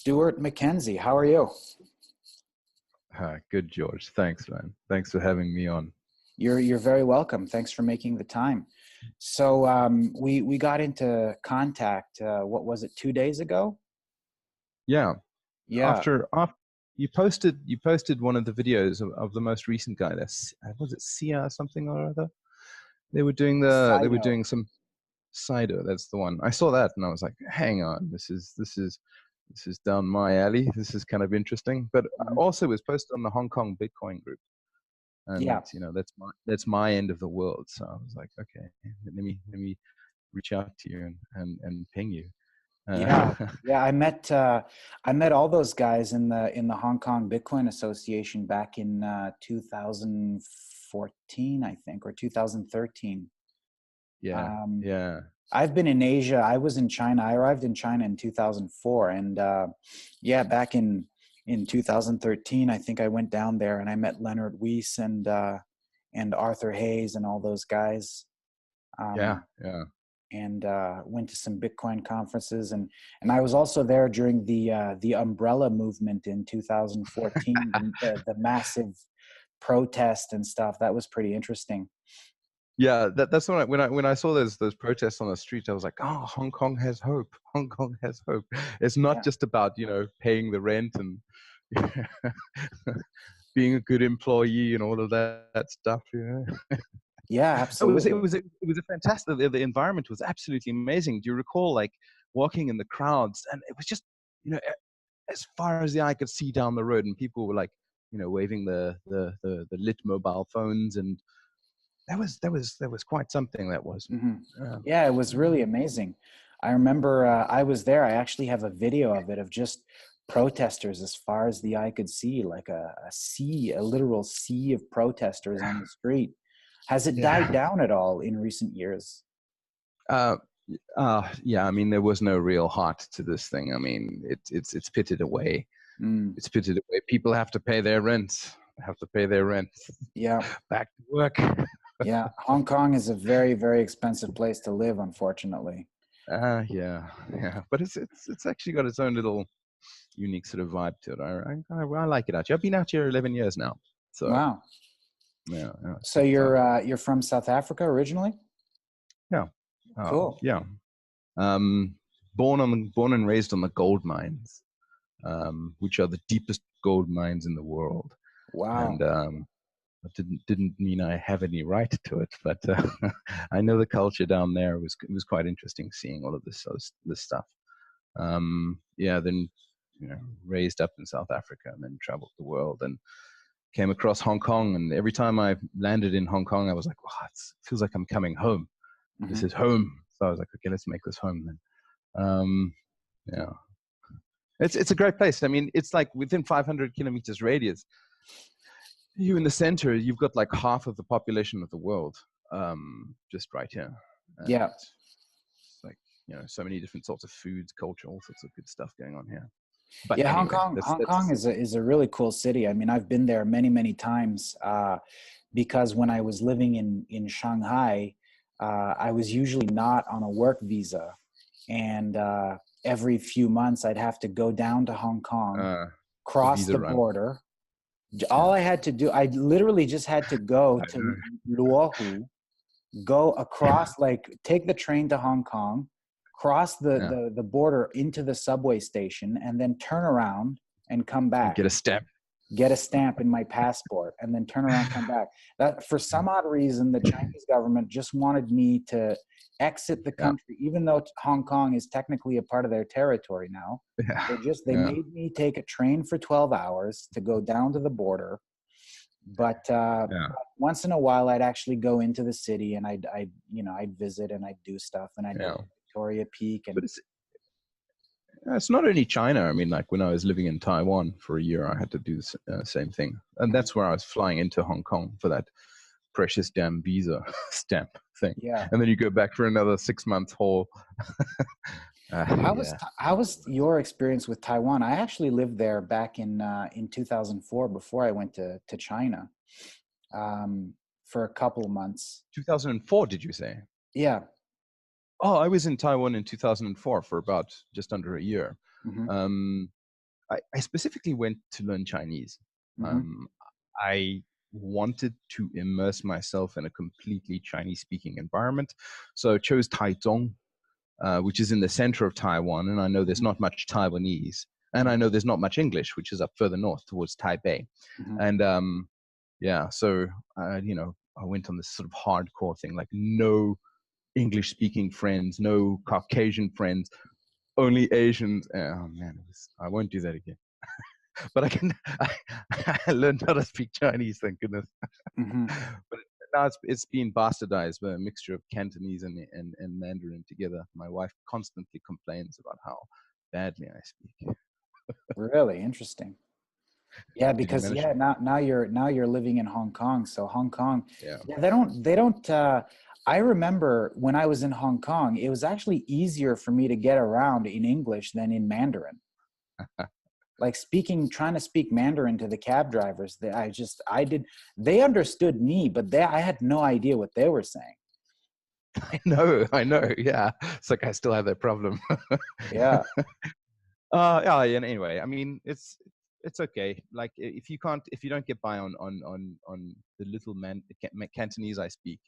Stewart Mackenzie. How are you? Good, George. Thanks, man. Thanks for having me on. You're very welcome. Thanks for making the time. So we got into contact. What was it? 2 days ago? Yeah. Yeah. After you posted one of the videos of the most recent guy. That's was it Sia something or other? They were doing some cider. That's the one. I saw that and I was like, hang on, this is down my alley. This is kind of interesting. But also it was posted on the Hong Kong Bitcoin group. And yeah, that's my end of the world. So I was like, okay, let me reach out to you and ping you. yeah. I met all those guys in the Hong Kong Bitcoin Association back in 2014, I think, or 2013. Yeah. I've been in Asia. I was in China. I arrived in China in 2004, and back in 2013, I think I went down there and I met Leonard Weiss and Arthur Hayes and all those guys. And went to some Bitcoin conferences, and I was also there during the umbrella movement in 2014, the massive protest and stuff. That was pretty interesting. Yeah, that's when I saw those protests on the street, I was like, oh, Hong Kong has hope. Hong Kong has hope. It's not just about paying the rent and being a good employee and all of that stuff. Yeah, absolutely. It was a fantastic. The environment was absolutely amazing. Do you recall like walking in the crowds, and it was just as far as the eye could see down the road, and people were like waving the lit mobile phones, and that was quite something. That was. Yeah, it was really amazing. I remember I was there. I actually have a video of it, of just protesters as far as the eye could see, like a literal sea of protesters on the street. Has it died down at all in recent years? Yeah, I mean, there was no real heart to this thing. I mean, it's pitted away. It's pitted away. People have to pay their rent. Yeah. Back to work. Yeah. Hong Kong is a very, very expensive place to live, unfortunately. Yeah. But it's actually got its own little unique sort of vibe to it. I like it out here. I've been out here 11 years now. So. Wow. Yeah. So you're from South Africa originally? Yeah. Cool. Yeah. Born and raised on the gold mines, which are the deepest gold mines in the world. Wow. And that didn't mean I have any right to it, but I know the culture down there. It was quite interesting seeing all of this stuff. Then raised up in South Africa and then traveled the world and came across Hong Kong, and every time I landed in Hong Kong, I was like, wow, it feels like I'm coming home. This is home. So I was like, okay, let's make this home then. It's a great place. I mean, it's like within 500 kilometers radius. You in the center, you've got like half of the population of the world, just right here. And it's like, so many different sorts of foods, culture, all sorts of good stuff going on here. But yeah, anyway, Hong Kong is a really cool city. I mean, I've been there many, many times because when I was living in Shanghai, I was usually not on a work visa. And every few months, I'd have to go down to Hong Kong, cross the border. All I had to do, I literally just had to go to Luohu, go across, like take the train to Hong Kong, cross the border into the subway station, and then turn around and come back. Get a stamp in my passport, and then turn around, come back. That for some odd reason, the Chinese government just wanted me to exit the country, even though Hong Kong is technically a part of their territory now. They made me take a train for 12 hours to go down to the border. But once in a while, I'd actually go into the city, and I'd visit and I'd do stuff, and I'd go to Victoria Peak. And but it's not only China. I mean, like when I was living in Taiwan for a year, I had to do the same thing, and that's where I was flying into Hong Kong for that precious damn visa stamp thing. Yeah, and then you go back for another 6 month haul. How was your experience with Taiwan? I actually lived there back in 2004 before I went to China for a couple of months. 2004, did you say? Yeah. Oh, I was in Taiwan in 2004 for about just under a year. I specifically went to learn Chinese. Mm-hmm. I wanted to immerse myself in a completely Chinese-speaking environment, so I chose Taichung, which is in the center of Taiwan, and I know there's not much Taiwanese, and I know there's not much English, which is up further north towards Taipei. Mm-hmm. And yeah, so you know, I went on this sort of hardcore thing, like no English-speaking friends, no Caucasian friends, only Asians. Oh man, I won't do that again. But I learned how to speak Chinese, thank goodness. Mm-hmm. But now it's been bastardized by a mixture of Cantonese and Mandarin together. My wife constantly complains about how badly I speak. Really interesting. Yeah, because now you're living in Hong Kong. So Hong Kong, yeah, they don't. I remember when I was in Hong Kong, it was actually easier for me to get around in English than in Mandarin. Like trying to speak Mandarin to the cab drivers, they understood me, but I had no idea what they were saying. I know. Yeah, it's like I still have that problem. Yeah. Yeah. And anyway, I mean, it's okay. Like if you don't get by on the little Cantonese I speak,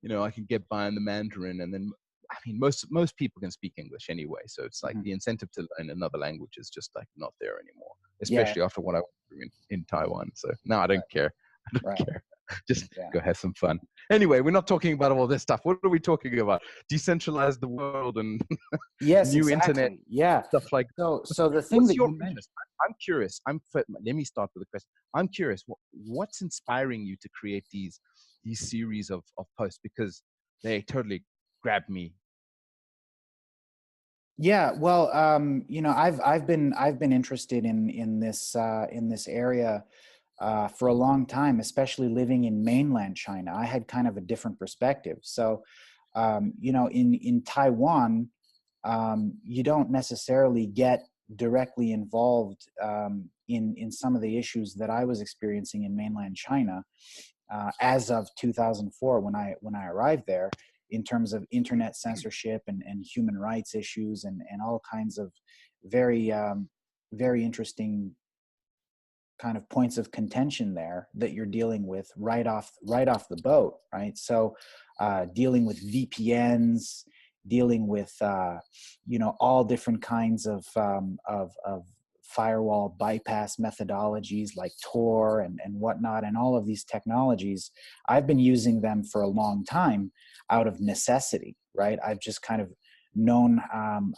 you know, I can get by on the Mandarin, and then I mean, most people can speak English anyway, so it's like the incentive to learn another language is just like not there anymore, especially after what I went through in Taiwan. So now I don't care. I don't care. Just go have some fun. Anyway, we're not talking about all this stuff. What are we talking about? Decentralize the world and new internet, stuff like that. So the thing that you mentioned, I'm curious. Let me start with a question. I'm curious. What's inspiring you to create these series of posts, because they totally grabbed me. Yeah, well, you know, I've been interested in this area for a long time, especially living in mainland China. I had kind of a different perspective. So, you know, in Taiwan, you don't necessarily get directly involved in some of the issues that I was experiencing in mainland China as of 2004 when I arrived there, in terms of internet censorship and human rights issues and all kinds of very very interesting kind of points of contention there that you're dealing with right off the boat, right? So dealing with VPNs, dealing with you know, all different kinds of firewall bypass methodologies like Tor and whatnot, and all of these technologies. I've been using them for a long time out of necessity, right? I've just kind of known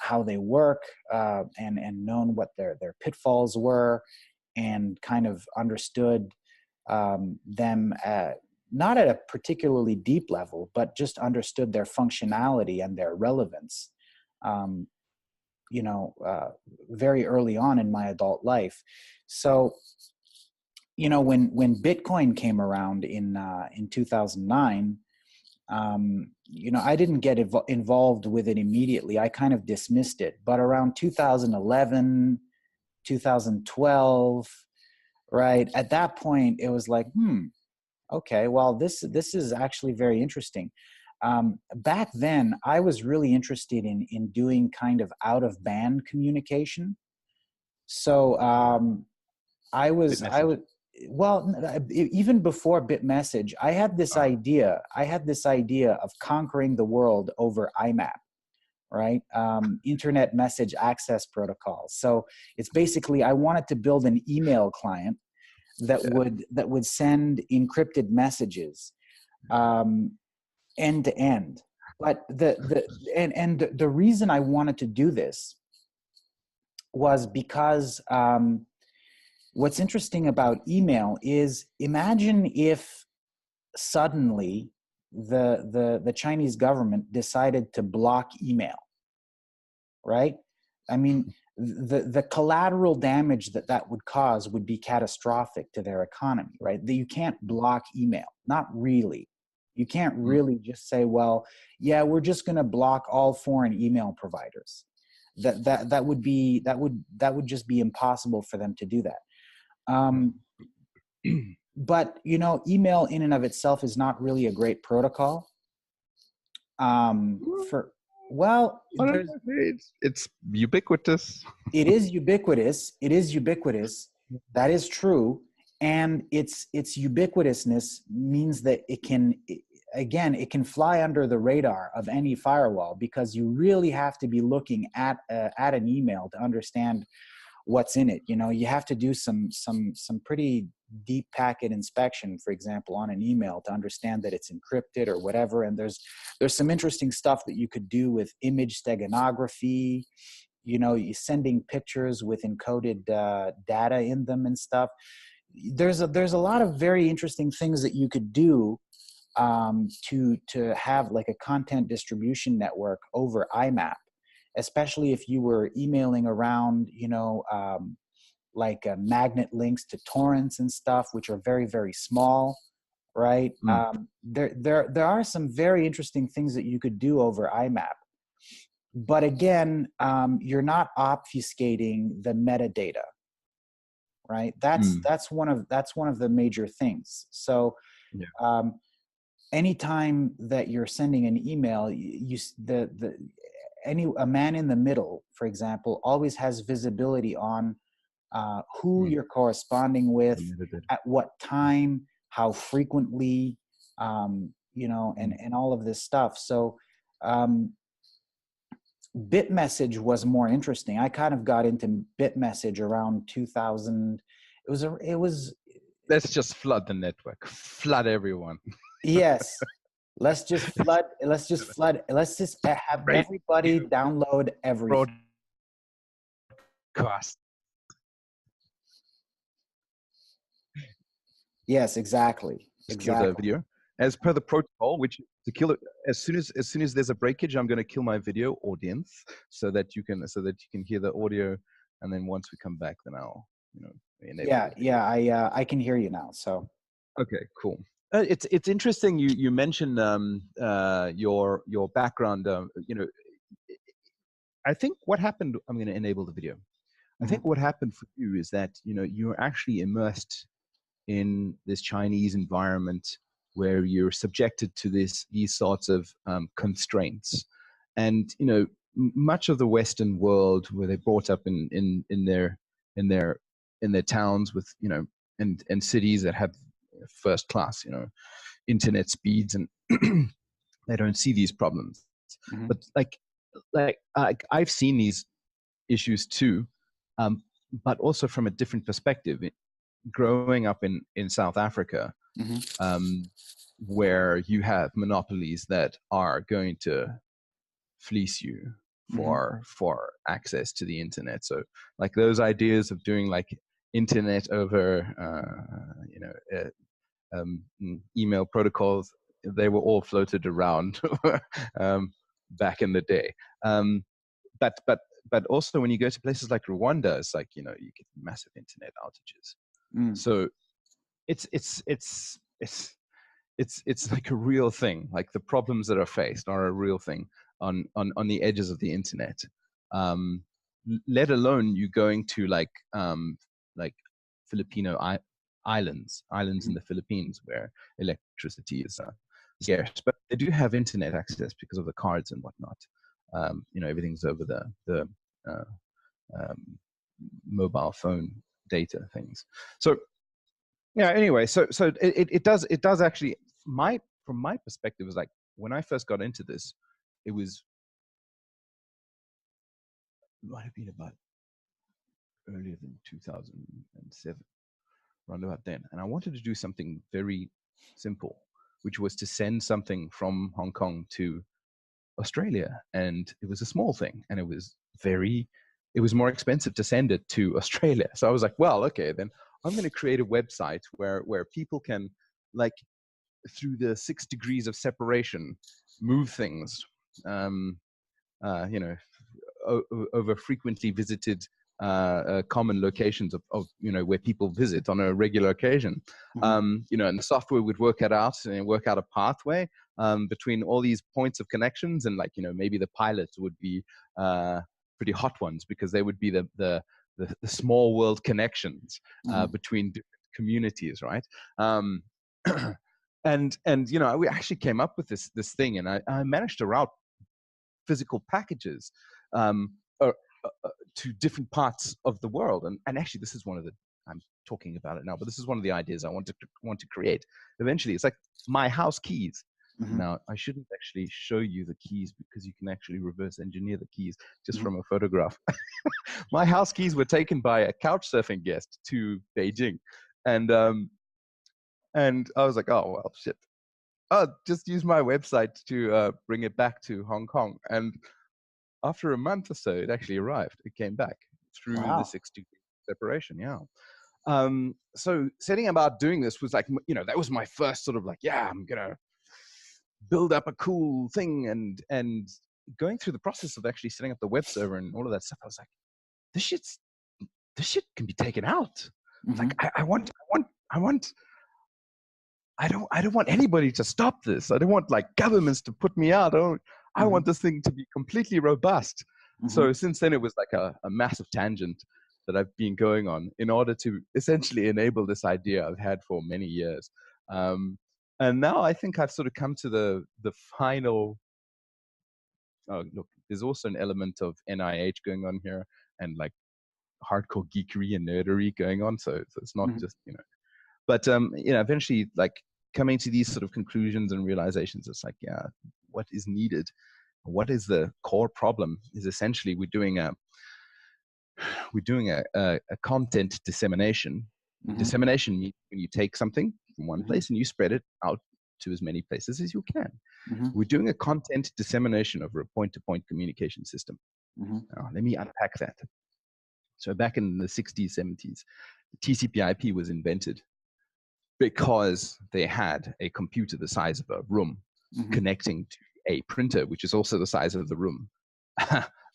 how they work and known what their pitfalls were, and kind of understood them not at a particularly deep level, but just understood their functionality and their relevance, you know, very early on in my adult life. So, you know, when Bitcoin came around in 2009, you know, I didn't get involved with it immediately. I kind of dismissed it. But around 2011, 2012, right, at that point, it was like, okay, well, this is actually very interesting. Back then, I was really interested in doing kind of out of band communication. So I was well, even before BitMessage, I had this idea. I had this idea of conquering the world over IMAP, right? Internet Message Access Protocol. So it's basically, I wanted to build an email client that would send encrypted messages end to end. But the reason I wanted to do this was because what's interesting about email is, imagine if suddenly the Chinese government decided to block email, right? I mean, the collateral damage that would cause would be catastrophic to their economy, right? You can't block email, not really. You can't really just say, well, yeah, we're just going to block all foreign email providers. That would just be impossible for them to do that. But, you know, email in and of itself is not really a great protocol. Well, I don't know. It's ubiquitous. it is ubiquitous. It is ubiquitous. That is true. And its ubiquitousness means that it can, again, it can fly under the radar of any firewall, because you really have to be looking at an email to understand what's in it. You know, you have to do some pretty deep packet inspection, for example, on an email to understand that it's encrypted or whatever. And there's some interesting stuff that you could do with image steganography. You know, you sending pictures with encoded data in them and stuff. There's a lot of very interesting things that you could do to have like a content distribution network over IMAP, especially if you were emailing around, you know, like magnet links to torrents and stuff, which are very, very small, right? There are some very interesting things that you could do over IMAP. But again, you're not obfuscating the metadata, right? That's one of the major things. So anytime that you're sending an email, a man in the middle, for example, always has visibility on who you're corresponding with, at what time, how frequently, you know, and all of this stuff. So BitMessage was more interesting. I kind of got into BitMessage around 2000. It was. Let's just flood the network. Flood everyone. Yes. Let's just flood. Let's just have everybody download everything. Broadcast. Yes, exactly. Kill the video as per the protocol, which to kill it as soon as there's a breakage, I'm going to kill my video audience so that you can hear the audio, and then once we come back, then I'll enable it. I can hear you now. So okay, cool. It's interesting you mentioned your background. I think what happened. I'm going to enable the video. I think what happened for you is that you're actually immersed in this Chinese environment where you're subjected to these sorts of constraints, and much of the Western world where they brought up in their towns with and cities that have first class internet speeds, and they don't see these problems. But like I've seen these issues too, but also from a different perspective. Growing up in South Africa, where you have monopolies that are going to fleece you for access to the internet. So like those ideas of doing like internet over email protocols, they were all floated around back in the day. But also when you go to places like Rwanda, it's like you get massive internet outages. So it's like a real thing. Like the problems that are faced are a real thing on the edges of the internet. Let alone you going to like Filipino islands in the Philippines where electricity is scarce, but they do have internet access because of the cards and whatnot. Everything's over the mobile phone data things. So yeah, anyway, so it does actually, from my perspective, is like when I first got into this, it might have been about earlier than 2007, around about then, and I wanted to do something very simple, which was to send something from Hong Kong to Australia, and it was a small thing, and it was more expensive to send it to Australia. So I was like, well, okay, then I'm going to create a website where people can, like, through the 6 degrees of separation, move things, over frequently visited common locations of where people visit on a regular occasion. And the software would work it out and work out a pathway between all these points of connections, and like maybe the pilots would be pretty hot ones because they would be the small world connections between different communities, right? And we actually came up with this thing, and I managed to route physical packages to different parts of the world. And actually, this is one of the, I'm talking about it now, but this is one of the ideas I want to create. Eventually, it's like my house keys. Now, I shouldn't actually show you the keys because you can actually reverse engineer the keys just from a photograph. My house keys were taken by a couch surfing guest to Beijing. And I was like, oh, well, shit. I'll just use my website to bring it back to Hong Kong. And after a month or so, it actually arrived. It came back through the 6-degree separation, yeah. So setting about doing this was like, you know, that was my first sort of like, yeah, I'm going to build up a cool thing. And going through the process of actually setting up the web server and all of that stuff, I was like, this shit can be taken out. Like, I don't want anybody to stop this. I don't want like governments to put me out. I want this thing to be completely robust. So since then, it was like a massive tangent that I've been going on in order to essentially enable this idea I've had for many years. And now I think I've sort of come to the final. Oh, look, there's also an element of NIH going on here and like hardcore geekery and nerdery going on. So it's not just, you know, but, you know, eventually like coming to these sort of conclusions and realizations, it's like, yeah, what is needed? What is the core problem is essentially we're doing a content dissemination. Dissemination means when you take something from one place and you spread it out to as many places as you can. We're doing a content dissemination over a point-to-point communication system. Now, let me unpack that. So back in the 60s, 70s, TCP/IP was invented because they had a computer the size of a room connecting to a printer, which is also the size of the room,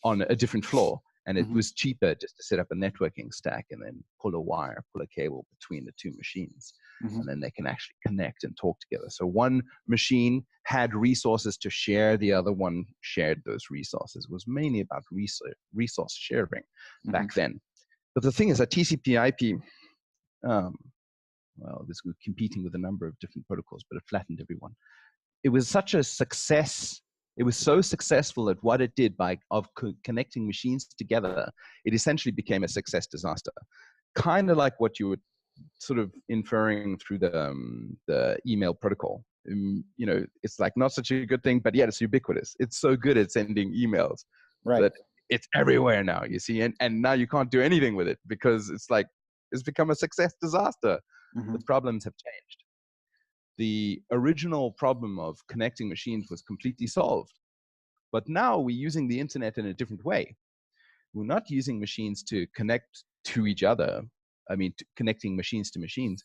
on a different floor. And it was cheaper just to set up a networking stack and then pull a cable between the two machines. And then they can actually connect and talk together. So one machine had resources to share, the other one shared those resources. It was mainly about resource sharing back then. But the thing is that TCP/IP, well, this was competing with a number of different protocols, but it flattened everyone. It was such a success. It was so successful at what it did of connecting machines together, it essentially became a success disaster. Kind of like what you were sort of inferring through the email protocol. You know, it's like not such a good thing, but yet it's ubiquitous. It's so good at sending emails that it's everywhere now, you see, and now you can't do anything with it because it's like, it's become a success disaster. The problems have changed. The original problem of connecting machines was completely solved. But now we're using the internet in a different way. We're not using machines to connect to each other. I mean, connecting machines to machines.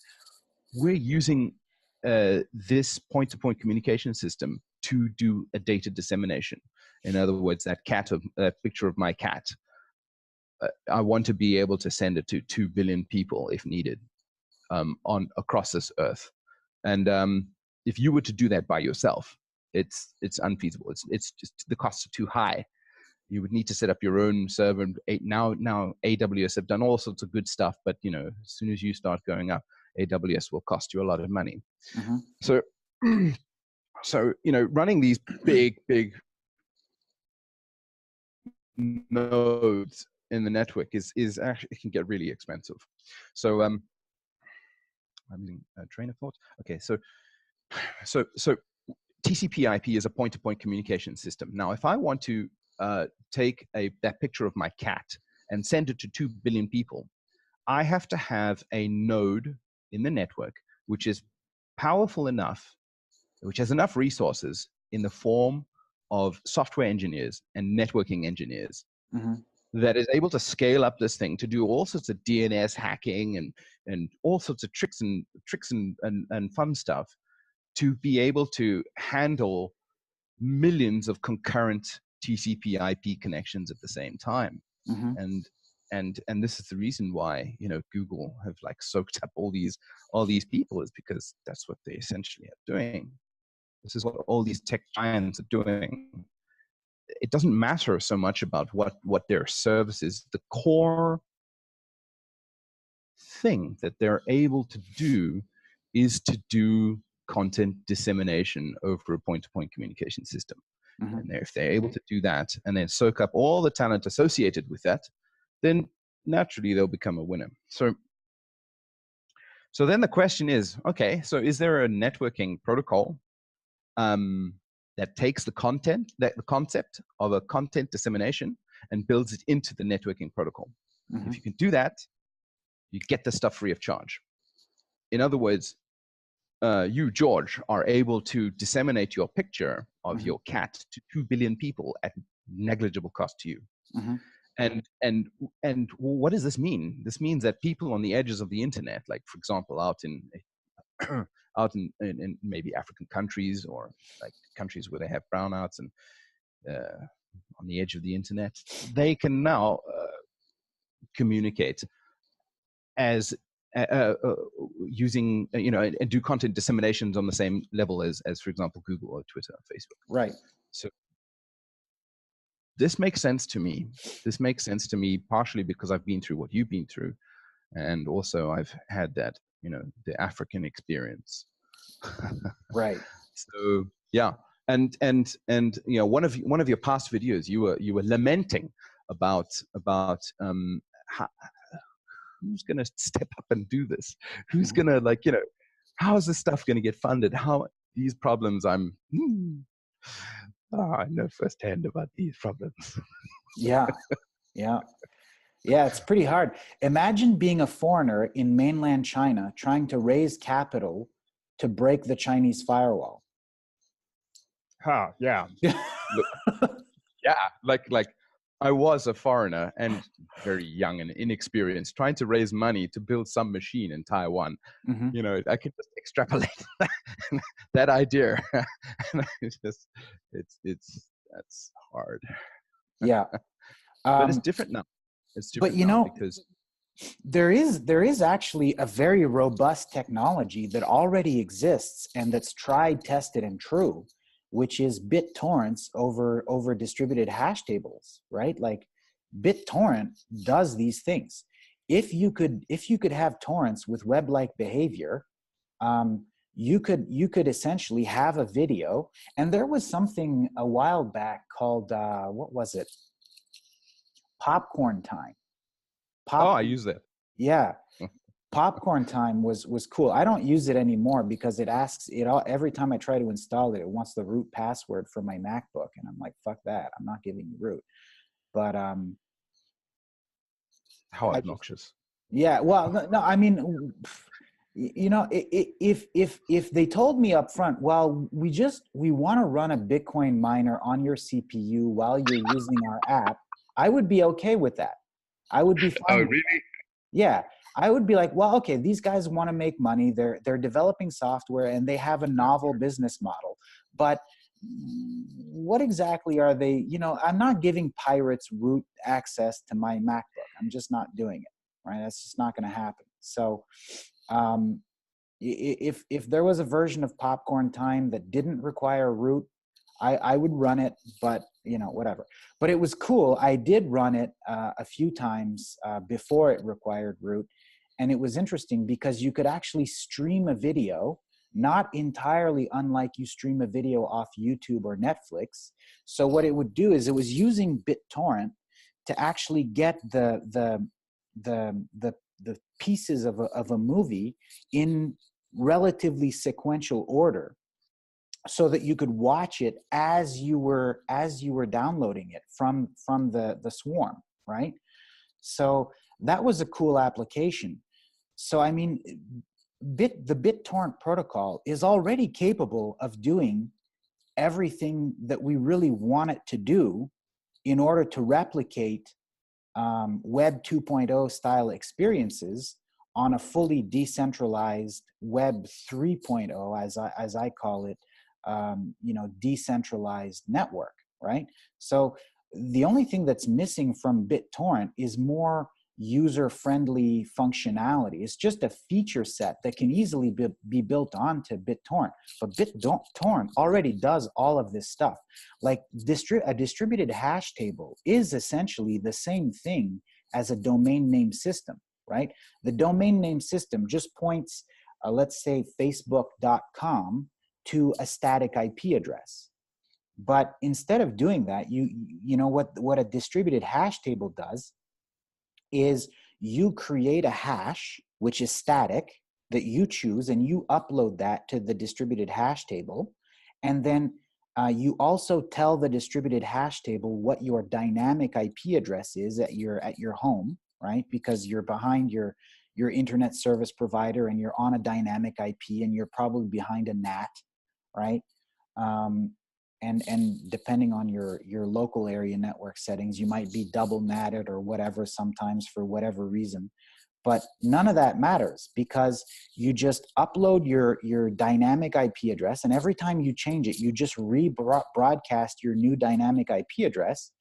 We're using this point-to-point communication system to do a data dissemination. In other words, that picture of my cat, I want to be able to send it to 2 billion people if needed across this earth. And if you were to do that by yourself, it's unfeasible. It's just the costs are too high. You would need to set up your own server. Now AWS have done all sorts of good stuff, but you know, as soon as you start going up, AWS will cost you a lot of money. So you know, running these big nodes in the network is actually, it can get really expensive. So I'm using a train of thought. Okay, so TCP/IP is a point-to-point communication system. Now, if I want to take that picture of my cat and send it to 2 billion people, I have to have a node in the network which is powerful enough, which has enough resources in the form of software engineers and networking engineers that is able to scale up this thing to do all sorts of DNS hacking and all sorts of tricks and fun stuff to be able to handle millions of concurrent TCP/IP connections at the same time. And this is the reason why, you know, Google have like soaked up all these people, is because that's what they essentially are doing. This is what all these tech giants are doing. It doesn't matter so much about what their service is. The core thing that they're able to do is to do content dissemination over a point-to-point communication system. Mm-hmm. And if they're able to do that and then soak up all the talent associated with that, then naturally they'll become a winner. So then the question is, okay, so is there a networking protocol that takes the concept of a content dissemination and builds it into the networking protocol? Mm-hmm. If you can do that, you get the stuff free of charge. In other words, you, George, are able to disseminate your picture of mm-hmm. your cat to 2 billion people at negligible cost to you. Mm-hmm. And what does this mean? This means that people on the edges of the internet, like for example, out in maybe African countries or like countries where they have brownouts and on the edge of the internet, they can now communicate as using and do content disseminations on the same level as for example Google or Twitter or Facebook. Right. So this makes sense to me. This makes sense to me partially because I've been through what you've been through, and also I've had that the African experience. Right. So yeah, and one of your past videos you were lamenting about who's going to step up and do this? Who's going to, how is this stuff going to get funded? How these problems I know firsthand about these problems. Yeah. It's pretty hard. Imagine being a foreigner in mainland China trying to raise capital to break the Chinese firewall. Yeah. Yeah, like I was a foreigner and very young and inexperienced, trying to raise money to build some machine in Taiwan. Mm-hmm. I could just extrapolate that idea. That's hard. Yeah. But it's different now. It's different now because there is actually a very robust technology that already exists and that's tried, tested, and true, which is BitTorrents over distributed hash tables, right? Like BitTorrent does these things. If you could have torrents with web-like behavior, you could essentially have a video. And there was something a while back called what was it? Popcorn Time. I use that. Yeah. Popcorn Time was cool. I don't use it anymore because it asks it all every time I try to install it. It wants the root password for my MacBook, and I'm like, fuck that. I'm not giving you root. But how obnoxious. Yeah. Well, no. I mean, if they told me up front, well, we want to run a Bitcoin miner on your CPU while you're using our app, I would be okay with that. I would be fine. Oh, really? Yeah. I would be like, well, okay, these guys want to make money. They're developing software and they have a novel business model. But what exactly are they? I'm not giving pirates root access to my MacBook. I'm just not doing it, right? That's just not going to happen. So if there was a version of Popcorn Time that didn't require root, I would run it, but whatever. But it was cool. I did run it a few times before it required root. And it was interesting because you could actually stream a video, not entirely unlike you stream a video off YouTube or Netflix. So what it would do is it was using BitTorrent to actually get the pieces of a movie in relatively sequential order, so that you could watch it as you were downloading it from the swarm, right? So that was a cool application. So I mean, the BitTorrent protocol is already capable of doing everything that we really want it to do in order to replicate Web 2.0 style experiences on a fully decentralized Web 3.0, as I call it, decentralized network, right? So the only thing that's missing from BitTorrent is more user-friendly functionality. It's just a feature set that can easily be built onto BitTorrent. But BitTorrent already does all of this stuff. Like a distributed hash table is essentially the same thing as a domain name system, right? The domain name system just points, let's say, facebook.com to a static IP address. But instead of doing that, you know what a distributed hash table does is you create a hash which is static that you choose, and you upload that to the distributed hash table, and then you also tell the distributed hash table what your dynamic IP address is at your home, right? Because you're behind your internet service provider and you're on a dynamic IP, and you're probably behind a NAT, right? And depending on your local area network settings, you might be double natted or whatever sometimes for whatever reason. But none of that matters, because you just upload your dynamic IP address, and every time you change it, you just rebroadcast your new dynamic IP address,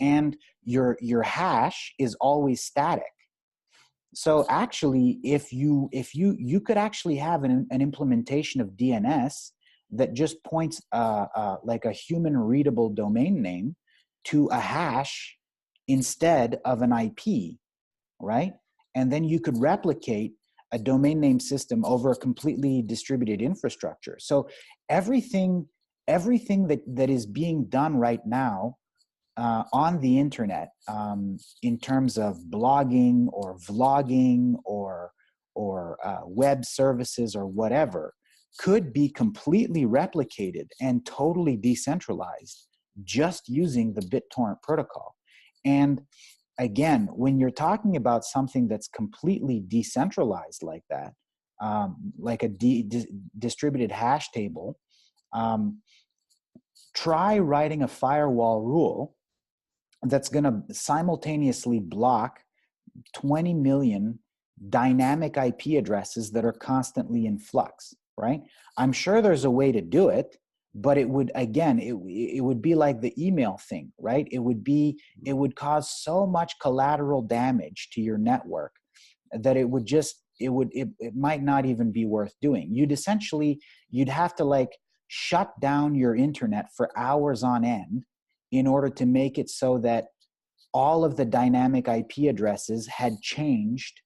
and your hash is always static. So actually, if you could actually have an implementation of DNS that just points like a human readable domain name to a hash instead of an IP, right? And then you could replicate a domain name system over a completely distributed infrastructure. So everything that is being done right now on the internet, in terms of blogging or vlogging or web services or whatever, could be completely replicated and totally decentralized just using the BitTorrent protocol. And again, when you're talking about something that's completely decentralized like that, like a distributed hash table, try writing a firewall rule that's going to simultaneously block 20 million dynamic IP addresses that are constantly in flux, right? I'm sure there's a way to do it, but it would, again, it would be like the email thing, right? It would cause so much collateral damage to your network that it might not even be worth doing. You'd have to like shut down your internet for hours on end in order to make it so that all of the dynamic IP addresses had changed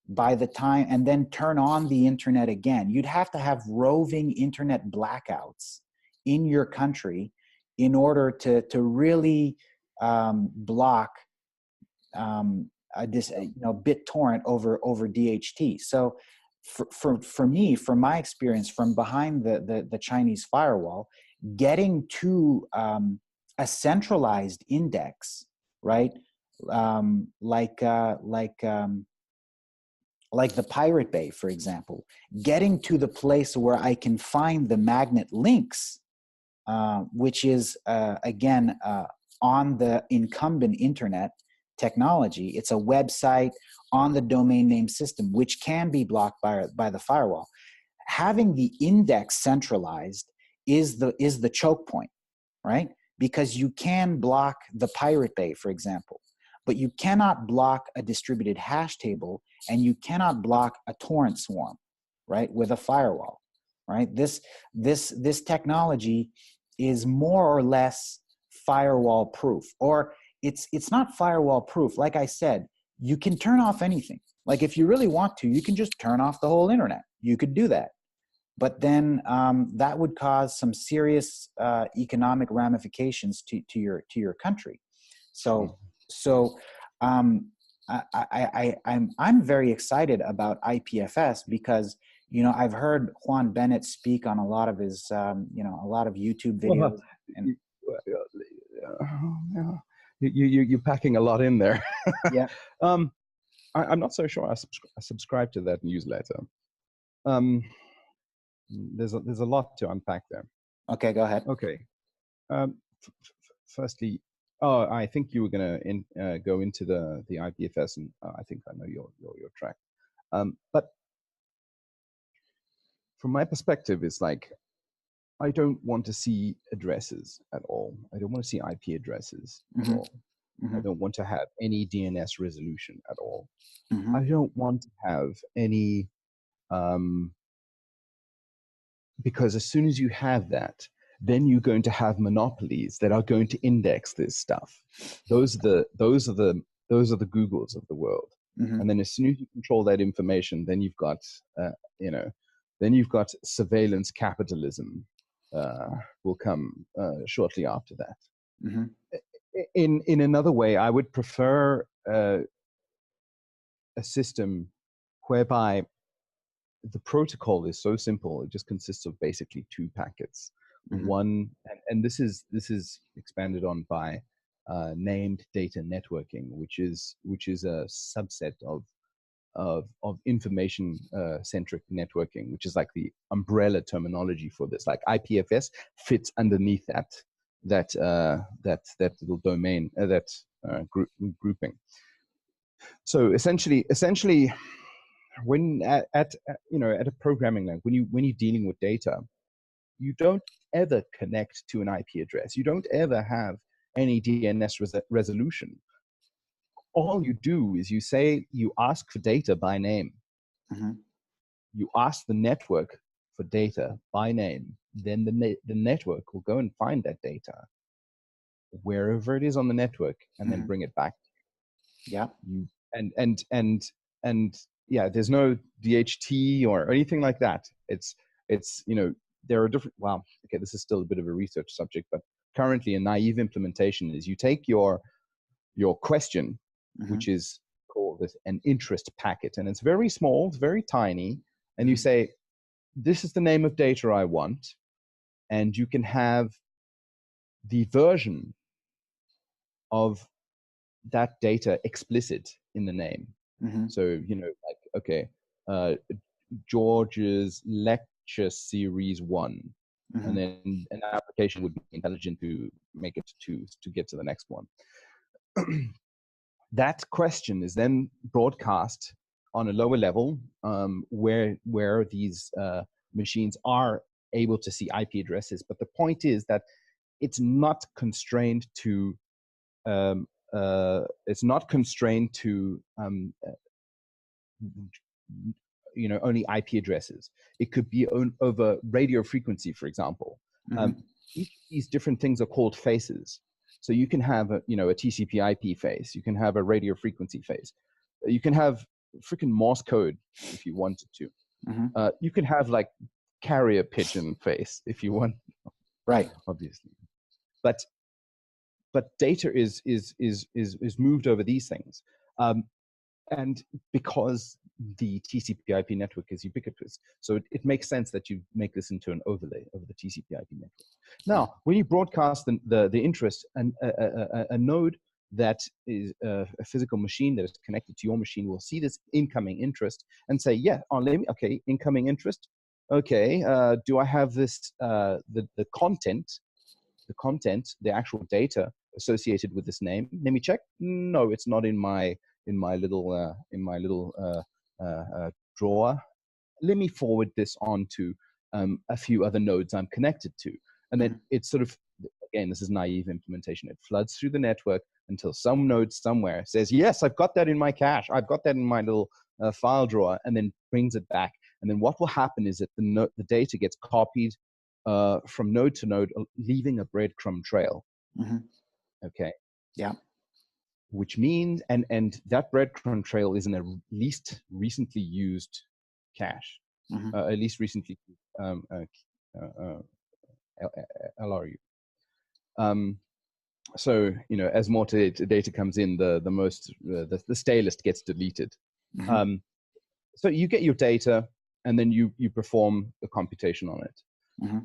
by the time, and then turn on the internet again. You'd have to have roving internet blackouts in your country in order to really block BitTorrent over DHT. So for me, from my experience from behind the Chinese firewall, getting to a centralized index, right? Like the Pirate Bay, for example, getting to the place where I can find the magnet links, which is, again, on the incumbent internet technology. It's a website on the domain name system, which can be blocked by the firewall. Having the index centralized is the choke point, right? Because you can block the Pirate Bay, for example, but you cannot block a distributed hash table, and you cannot block a torrent swarm, right, with a firewall, right? This technology is more or less firewall proof, or it's not firewall proof. Like I said, you can turn off anything. Like if you really want to, you can just turn off the whole internet. You could do that. But then that would cause some serious economic ramifications to your country. So I'm very excited about IPFS because, you know, I've heard Juan Bennett speak on a lot of his a lot of YouTube videos. You're packing a lot in there. Yeah. I'm not so sure I subscribe to that newsletter. There's a lot to unpack there. Okay, go ahead. Okay. Firstly, I think you were going to go into the IPFS, and I think I know your track. But from my perspective, it's like I don't want to see addresses at all. I don't want to see IP addresses at all. I don't want to have any DNS resolution at all. I don't want to have any, because as soon as you have that, then you're going to have monopolies that are going to index this stuff. Those are the Googles of the world. And then as soon as you control that information, then you've got then you've got surveillance capitalism will come shortly after that. Mm-hmm. In another way, I would prefer a system whereby the protocol is so simple. It just consists of basically 2 packets. Mm-hmm. One, and this is expanded on by named data networking, which is a subset of information centric networking, which is like the umbrella terminology for this. Like IPFS fits underneath that little domain, grouping. So essentially, when at a programming language, when you're dealing with data, you don't ever connect to an IP address. You don't ever have any DNS resolution. All you do is you ask for data by name. Mm-hmm. You ask the network for data by name. Then the network will go and find that data wherever it is on the network, and then bring it back. Yeah. And yeah, there's no DHT or anything like that. It's there are different. Well, okay, this is still a bit of a research subject, but currently a naive implementation is you take your question, which is called an interest packet, and it's very small, it's very tiny, and you say, this is the name of data I want, and you can have the version of that data explicit in the name. So, like, okay, George's lecture series 1, and then an application would be intelligent to make it to get to the next one. That question is then broadcast on a lower level, where these machines are able to see IP addresses. But the point is that it's not constrained to only IP addresses. It could be over radio frequency, for example. Each of these different things are called faces. So you can have a TCP/IP face. You can have a radio frequency face. You can have freaking Morse code if you wanted to. You can have like carrier pigeon face if you want. Right. Obviously, but data is moved over these things, and because the TCP/IP network is ubiquitous, so it makes sense that you make this into an overlay of the TCP/IP network. Now, when you broadcast the interest, and a node that is a physical machine that is connected to your machine will see this incoming interest and say, yeah, okay, incoming interest. Okay, do I have this the content, the actual data associated with this name? Let me check. No, it's not in my little drawer. Let me forward this on to a few other nodes I'm connected to, and then it's sort of, again, this is naive implementation. It floods through the network until some node somewhere says, yes, I've got that in my cache. I've got that in my little file drawer, and then brings it back. And then what will happen is that the data gets copied from node to node, leaving a breadcrumb trail. Okay. Yeah. Which means, and that breadcrumb trail is in a least recently used cache, at least recently LRU. So as more data comes in, the stalest gets deleted. So you get your data, and then you perform a computation on it.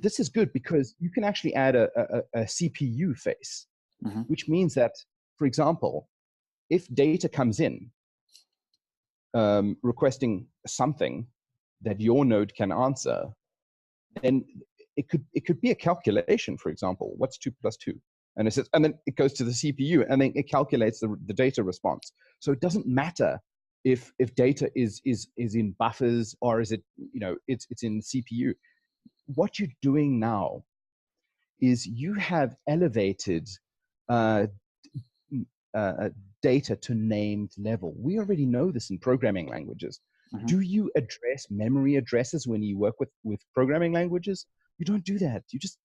This is good because you can actually add a CPU face, which means that, for example, if data comes in requesting something that your node can answer, then it could be a calculation. For example, what's 2 + 2? And it says, and then it goes to the CPU, and then it calculates the data response. So it doesn't matter if data is in buffers, or is it it's in CPU. What you're doing now is you have elevated data to named level. We already know this in programming languages. Do you address memory addresses when you work with programming languages? You don't do that. You just,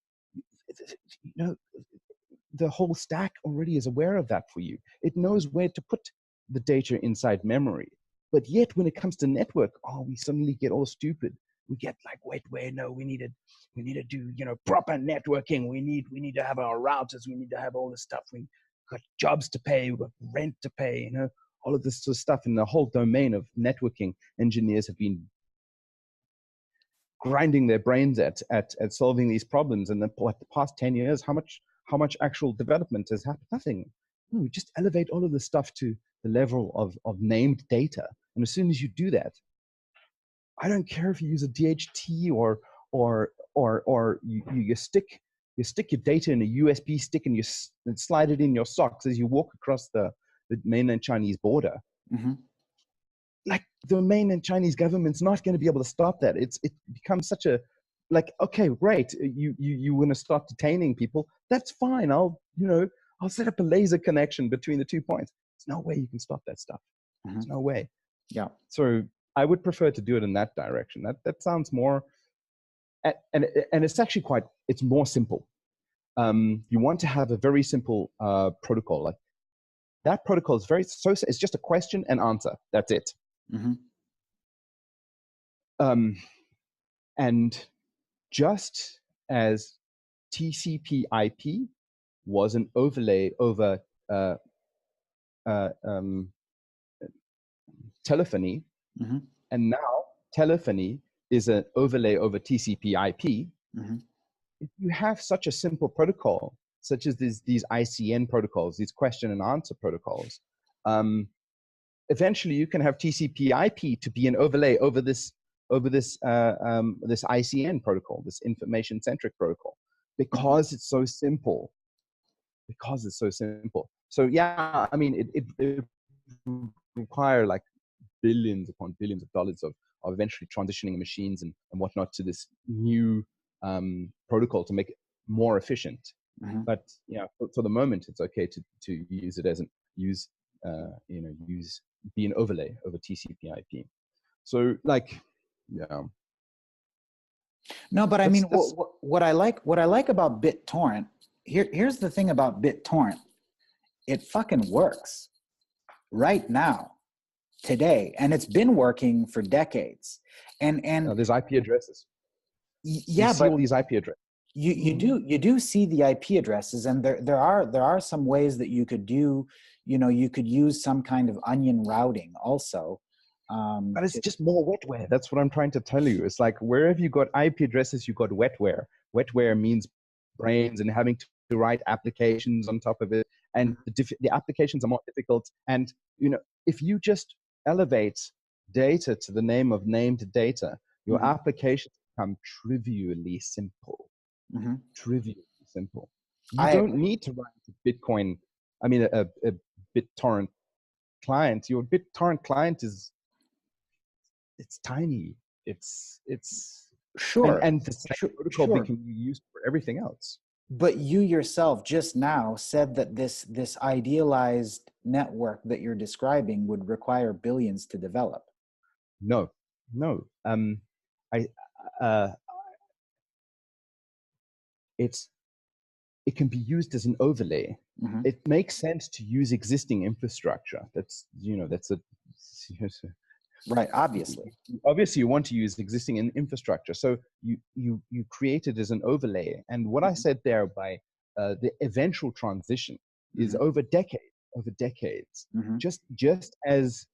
the whole stack already is aware of that for you. It knows where to put the data inside memory. But yet when it comes to network, we suddenly get all stupid like wetware. No, we need to do, proper networking. We need to have our routers. We need to have all this stuff. We've got jobs to pay. We've got rent to pay. All of this sort of stuff. And the whole domain of networking engineers have been grinding their brains at solving these problems. And then the past 10 years, how much actual development has happened? Nothing. We just elevate all of this stuff to the level of named data. And as soon as you do that, I don't care if you use a DHT or you stick your data in a USB stick and and slide it in your socks as you walk across the mainland Chinese border. Mm-hmm. Like the mainland Chinese government's not going to be able to stop that. It becomes such a okay, great. You want to start detaining people? That's fine. I'll set up a laser connection between the 2 points. There's no way you can stop that stuff. Mm-hmm. There's no way. Yeah. So I would prefer to do it in that direction. That sounds more, and it's actually it's more simple. You want to have a very simple protocol. Like that protocol is it's just a question and answer. That's it. Mm-hmm. And just as TCP/IP was an overlay over telephony, mm-hmm. and now telephony is an overlay over TCP/IP. Mm-hmm. If you have such a simple protocol, such as these ICN protocols, these question and answer protocols, eventually you can have TCP/IP to be an overlay over this ICN protocol, this Information Centric protocol, because it's so simple. So yeah, I mean, it require like billions upon billions of dollars of eventually transitioning machines and whatnot to this new protocol to make it more efficient. Mm-hmm. But for the moment, it's okay to use it as be an overlay over TCP/IP. So like, yeah. No, but I mean, what I like about BitTorrent, here's the thing about BitTorrent. It fucking works right now, today, and it's been working for decades. And there's IP addresses. Yeah, but all these IP addresses. You do see the IP addresses, and there are some ways that you could do. You could use some kind of onion routing also. But it's just more wetware. That's what I'm trying to tell you. It's like wherever you got IP addresses, you got wetware. Wetware means brains and having to write applications on top of it, and the applications are more difficult. And if you just elevate data to the name of named data, your mm-hmm. applications become trivially simple. Mm-hmm. Trivially simple. You don't need to write a BitTorrent client. Your BitTorrent client it's tiny. It's sure, and the same protocol can be used for everything else. But you yourself just now said that this idealized network that you're describing would require billions to develop. No. It can be used as an overlay. Mm-hmm. It makes sense to use existing infrastructure. Right, obviously you want to use existing infrastructure, so you create it as an overlay. And what I said there by the eventual transition is over decades. Mm-hmm. Just as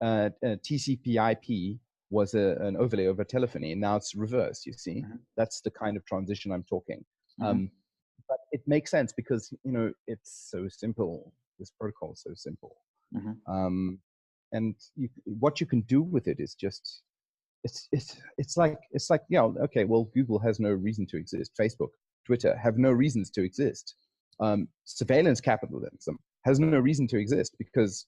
TCP/IP was an overlay over telephony, and now it's reversed. You see, that's the kind of transition I'm talking. But it makes sense because it's so simple. This protocol is so simple. And what you can do with it is just it's like okay, well, Google has no reason to exist. Facebook, Twitter have no reasons to exist. Surveillance capitalism has no reason to exist because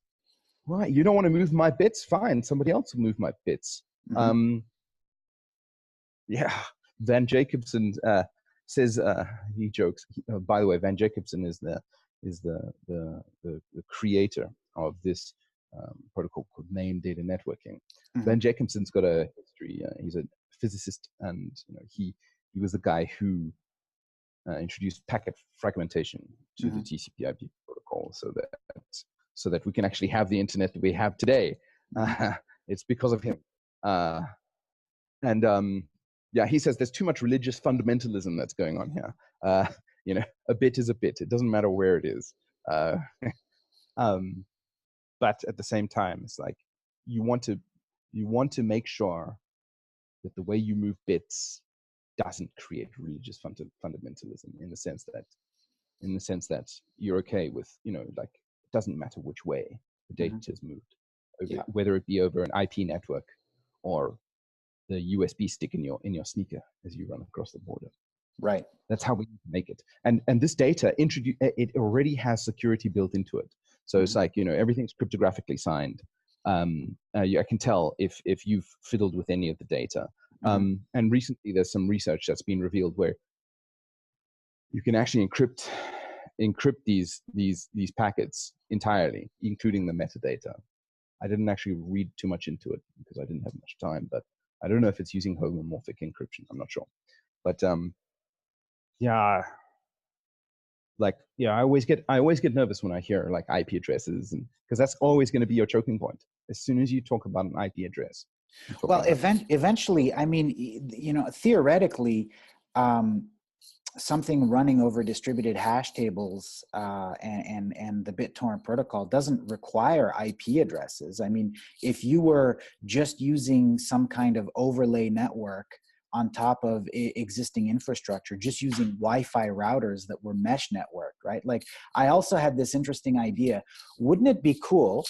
why? You don't want to move my bits? Fine, somebody else will move my bits. Van Jacobson says he jokes. By the way, Van Jacobson is the creator of this protocol called named data networking. Van Jacobson's got a history. He's a physicist, and he was the guy who introduced packet fragmentation to the TCP/IP protocol, so that we can actually have the internet that we have today. It's because of him. yeah, he says there's too much religious fundamentalism that's going on here. You know, a bit is a bit. It doesn't matter where it is. But at the same time, it's like you want to make sure that the way you move bits doesn't create religious fundamentalism, in the sense that you're okay with, you know, like, it doesn't matter which way the data is moved, whether it be over an IP network or the USB stick in your sneaker as you run across the border. Right. That's how we make it. And this data it already has security built into it. So it's like, you know, everything's cryptographically signed. I can tell if you've fiddled with any of the data. And recently there's some research that's been revealed where you can actually encrypt these packets entirely, including the metadata. I didn't actually read too much into it because I didn't have much time, but I don't know if it's using homomorphic encryption. I'm not sure. But yeah, like, yeah, I always get nervous when I hear like IP addresses, and because that's always going to be your choking point as soon as you talk about an IP address. Well, eventually, I mean, you know, theoretically, something running over distributed hash tables and the BitTorrent protocol doesn't require IP addresses. I mean, if you were just using some kind of overlay network on top of existing infrastructure, just using Wi-Fi routers that were mesh network, right? Like, I also had this interesting idea. Wouldn't it be cool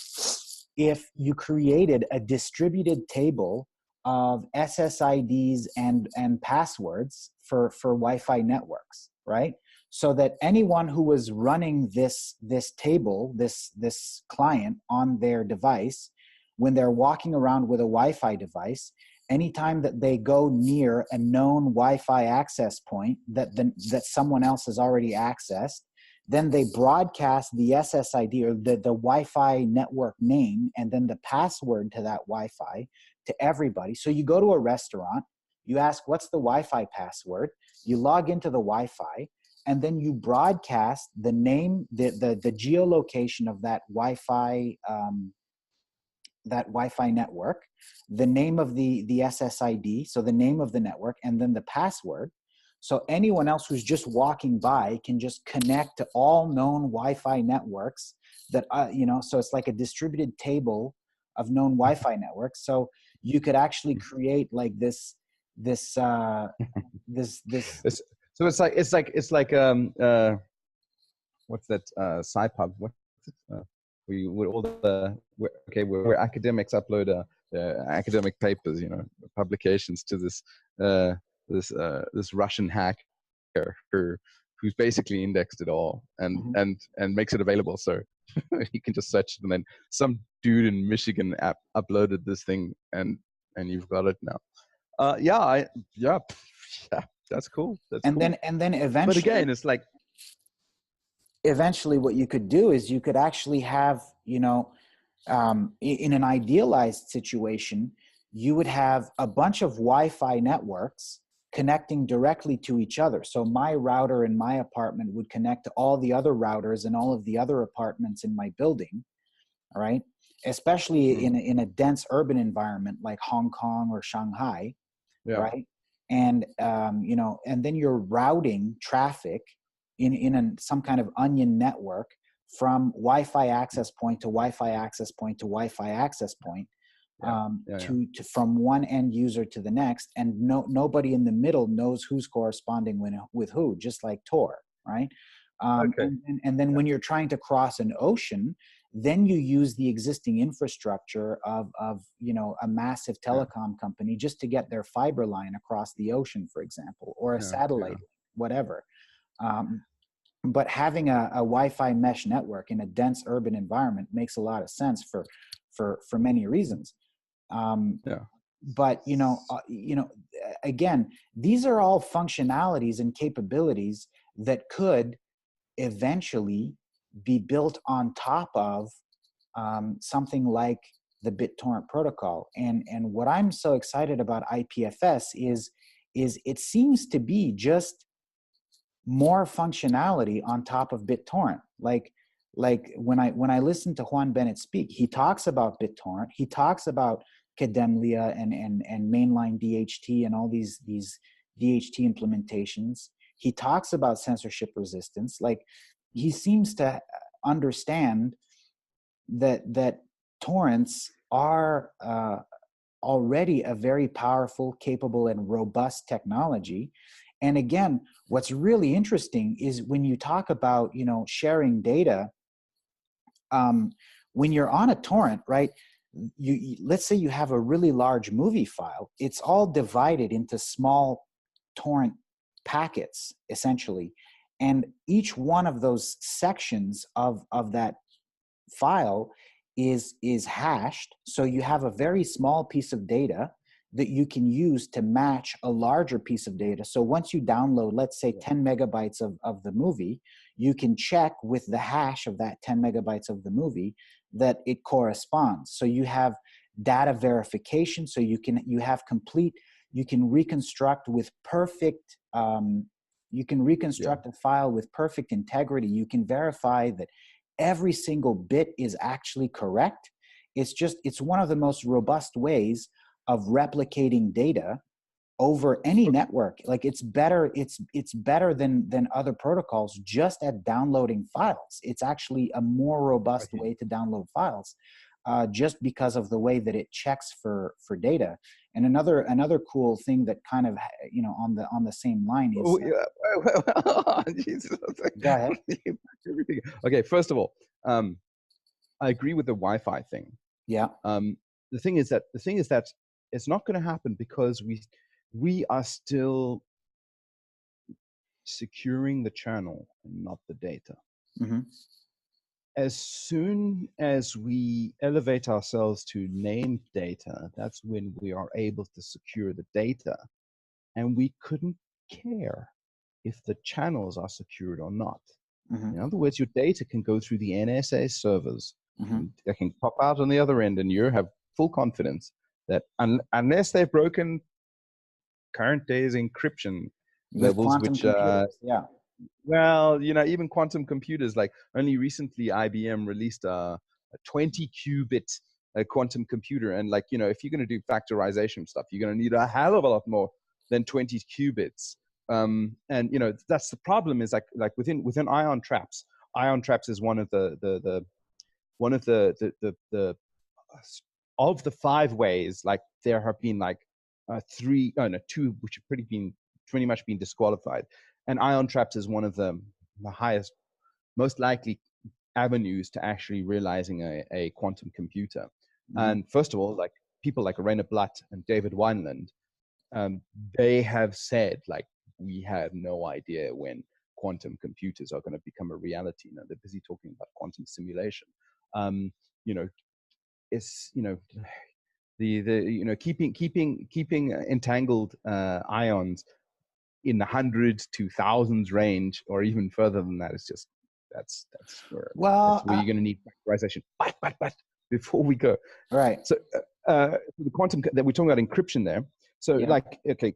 if you created a distributed table of SSIDs and passwords for Wi-Fi networks, right? So that anyone who was running this table, this client on their device, when they're walking around with a Wi-Fi device, anytime that they go near a known Wi-Fi access point that someone else has already accessed, then they broadcast the SSID or the Wi-Fi network name and then the password to that Wi-Fi to everybody. So you go to a restaurant, you ask, what's the Wi-Fi password? You log into the Wi-Fi, and then you broadcast the name, the geolocation of that Wi-Fi network, the name of the SSID, so the name of the network, and then the password. So anyone else who's just walking by can just connect to all known Wi-Fi networks that, you know, so it's like a distributed table of known Wi-Fi networks. So you could actually create like this. So it's like what's that SciPub? What's it? Where academics upload their academic papers, you know, publications to this Russian hacker who's basically indexed it all and makes it available, so you can just search it, and then some dude in Michigan uploaded this thing, and you've got it now. Yeah, that's cool. And then eventually, but again, it's like, eventually what you could do is you could actually have, you know, in an idealized situation, you would have a bunch of Wi-Fi networks connecting directly to each other. So my router in my apartment would connect to all the other routers in all of the other apartments in my building, all right? Especially in a dense urban environment like Hong Kong or Shanghai, right? And, you know, and then you're routing traffic in some kind of onion network from Wi-Fi access point to Wi-Fi access point to Wi-Fi access point, to from one end user to the next, and nobody in the middle knows who's corresponding with who, just like Tor, right? And then when you're trying to cross an ocean, then you use the existing infrastructure of you know, a massive telecom company just to get their fiber line across the ocean, for example, or a satellite, whatever. But having a Wi-Fi mesh network in a dense urban environment makes a lot of sense for many reasons. But you know, again, these are all functionalities and capabilities that could eventually be built on top of something like the BitTorrent protocol. And what I'm so excited about IPFS is it seems to be just more functionality on top of BitTorrent. Like when I listen to Juan Bennett speak, he talks about BitTorrent, he talks about Kademlia and mainline DHT and all these DHT implementations. He talks about censorship resistance. Like, he seems to understand that torrents are already a very powerful, capable, and robust technology. And again, what's really interesting is when you talk about, you know, sharing data, when you're on a torrent, right? Let's say you have a really large movie file. It's all divided into small torrent packets, essentially. And each one of those sections of that file is hashed. So you have a very small piece of data that you can use to match a larger piece of data. So once you download, let's say 10 megabytes of the movie, you can check with the hash of that 10 megabytes of the movie that it corresponds. So you have data verification. So you can reconstruct with perfect, you can reconstruct a file with perfect integrity. You can verify that every single bit is actually correct. It's one of the most robust ways of replicating data over any network. Like, it's better than other protocols just at downloading files. It's actually a more robust way to download files, just because of the way that it checks for data. And another cool thing that kind of, you know, on the same line is. Oh yeah. Jesus. Go ahead. Okay, first of all, I agree with the Wi-Fi thing. Yeah. The thing is that it's not going to happen because we are still securing the channel and not the data. Mm-hmm. As soon as we elevate ourselves to named data, that's when we are able to secure the data. And we couldn't care if the channels are secured or not. Mm-hmm. In other words, your data can go through the NSA servers. Mm-hmm. They can pop out on the other end, and you have full confidence that unless they've broken current day's encryption levels, which well, you know, even quantum computers, like only recently IBM released a 20 qubit quantum computer, and like, you know, if you're going to do factorization stuff, you're going to need a hell of a lot more than 20 qubits. And you know, that's the problem, is like within ion traps is one of the of the 5 ways. Like, there have been like 2 which have pretty much been disqualified, and ion traps is one of the highest, most likely avenues to actually realizing a quantum computer. Mm-hmm. And first of all, like, people like Rainer Blatt and David Wineland, they have said, like, we have no idea when quantum computers are going to become a reality. Now they're busy talking about quantum simulation. You know, it's, you know, the you know, keeping entangled ions in the hundreds to thousands range, or even further than that, is just that's where you're going to need factorization. But before we go, right? So the quantum that we're talking about, encryption there. So like, okay,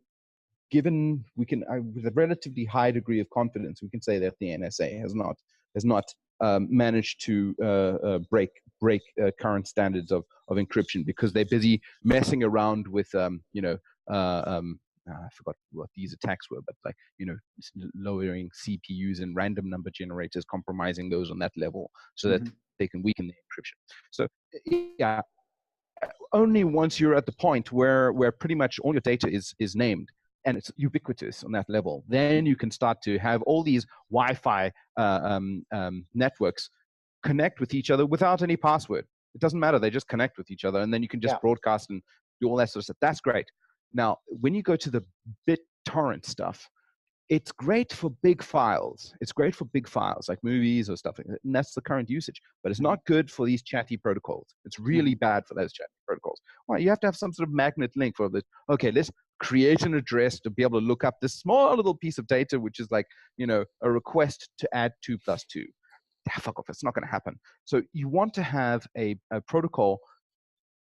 given we can with a relatively high degree of confidence, we can say that the NSA has not managed to break current standards of encryption, because they're busy messing around with you know, I forgot what these attacks were, but like, you know, lowering CPUs and random number generators, compromising those on that level so that they can weaken the encryption. So yeah, only once you're at the point where pretty much all your data is named and it's ubiquitous on that level, then you can start to have all these Wi-Fi networks connect with each other without any password. It doesn't matter. They just connect with each other, and then you can just broadcast and do all that sort of stuff. That's great. Now, when you go to the BitTorrent stuff, it's great for big files. It's great for big files like movies or stuff like that, and that's the current usage. But it's not good for these chatty protocols. It's really bad for those chatty protocols. Well, you have to have some sort of magnet link for this. Okay, let's create an address to be able to look up this small little piece of data, which is like, you know, a request to add 2 + 2. Fuck off, it's not going to happen. So you want to have a protocol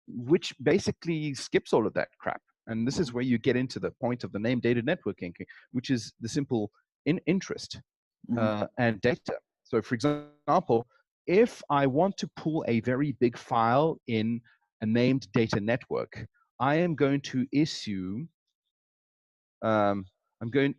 which basically skips all of that crap. And this is where you get into the point of the named data networking, which is the simple interest and data. So for example, if I want to pull a very big file in a named data network, I am going to issue, so I'm going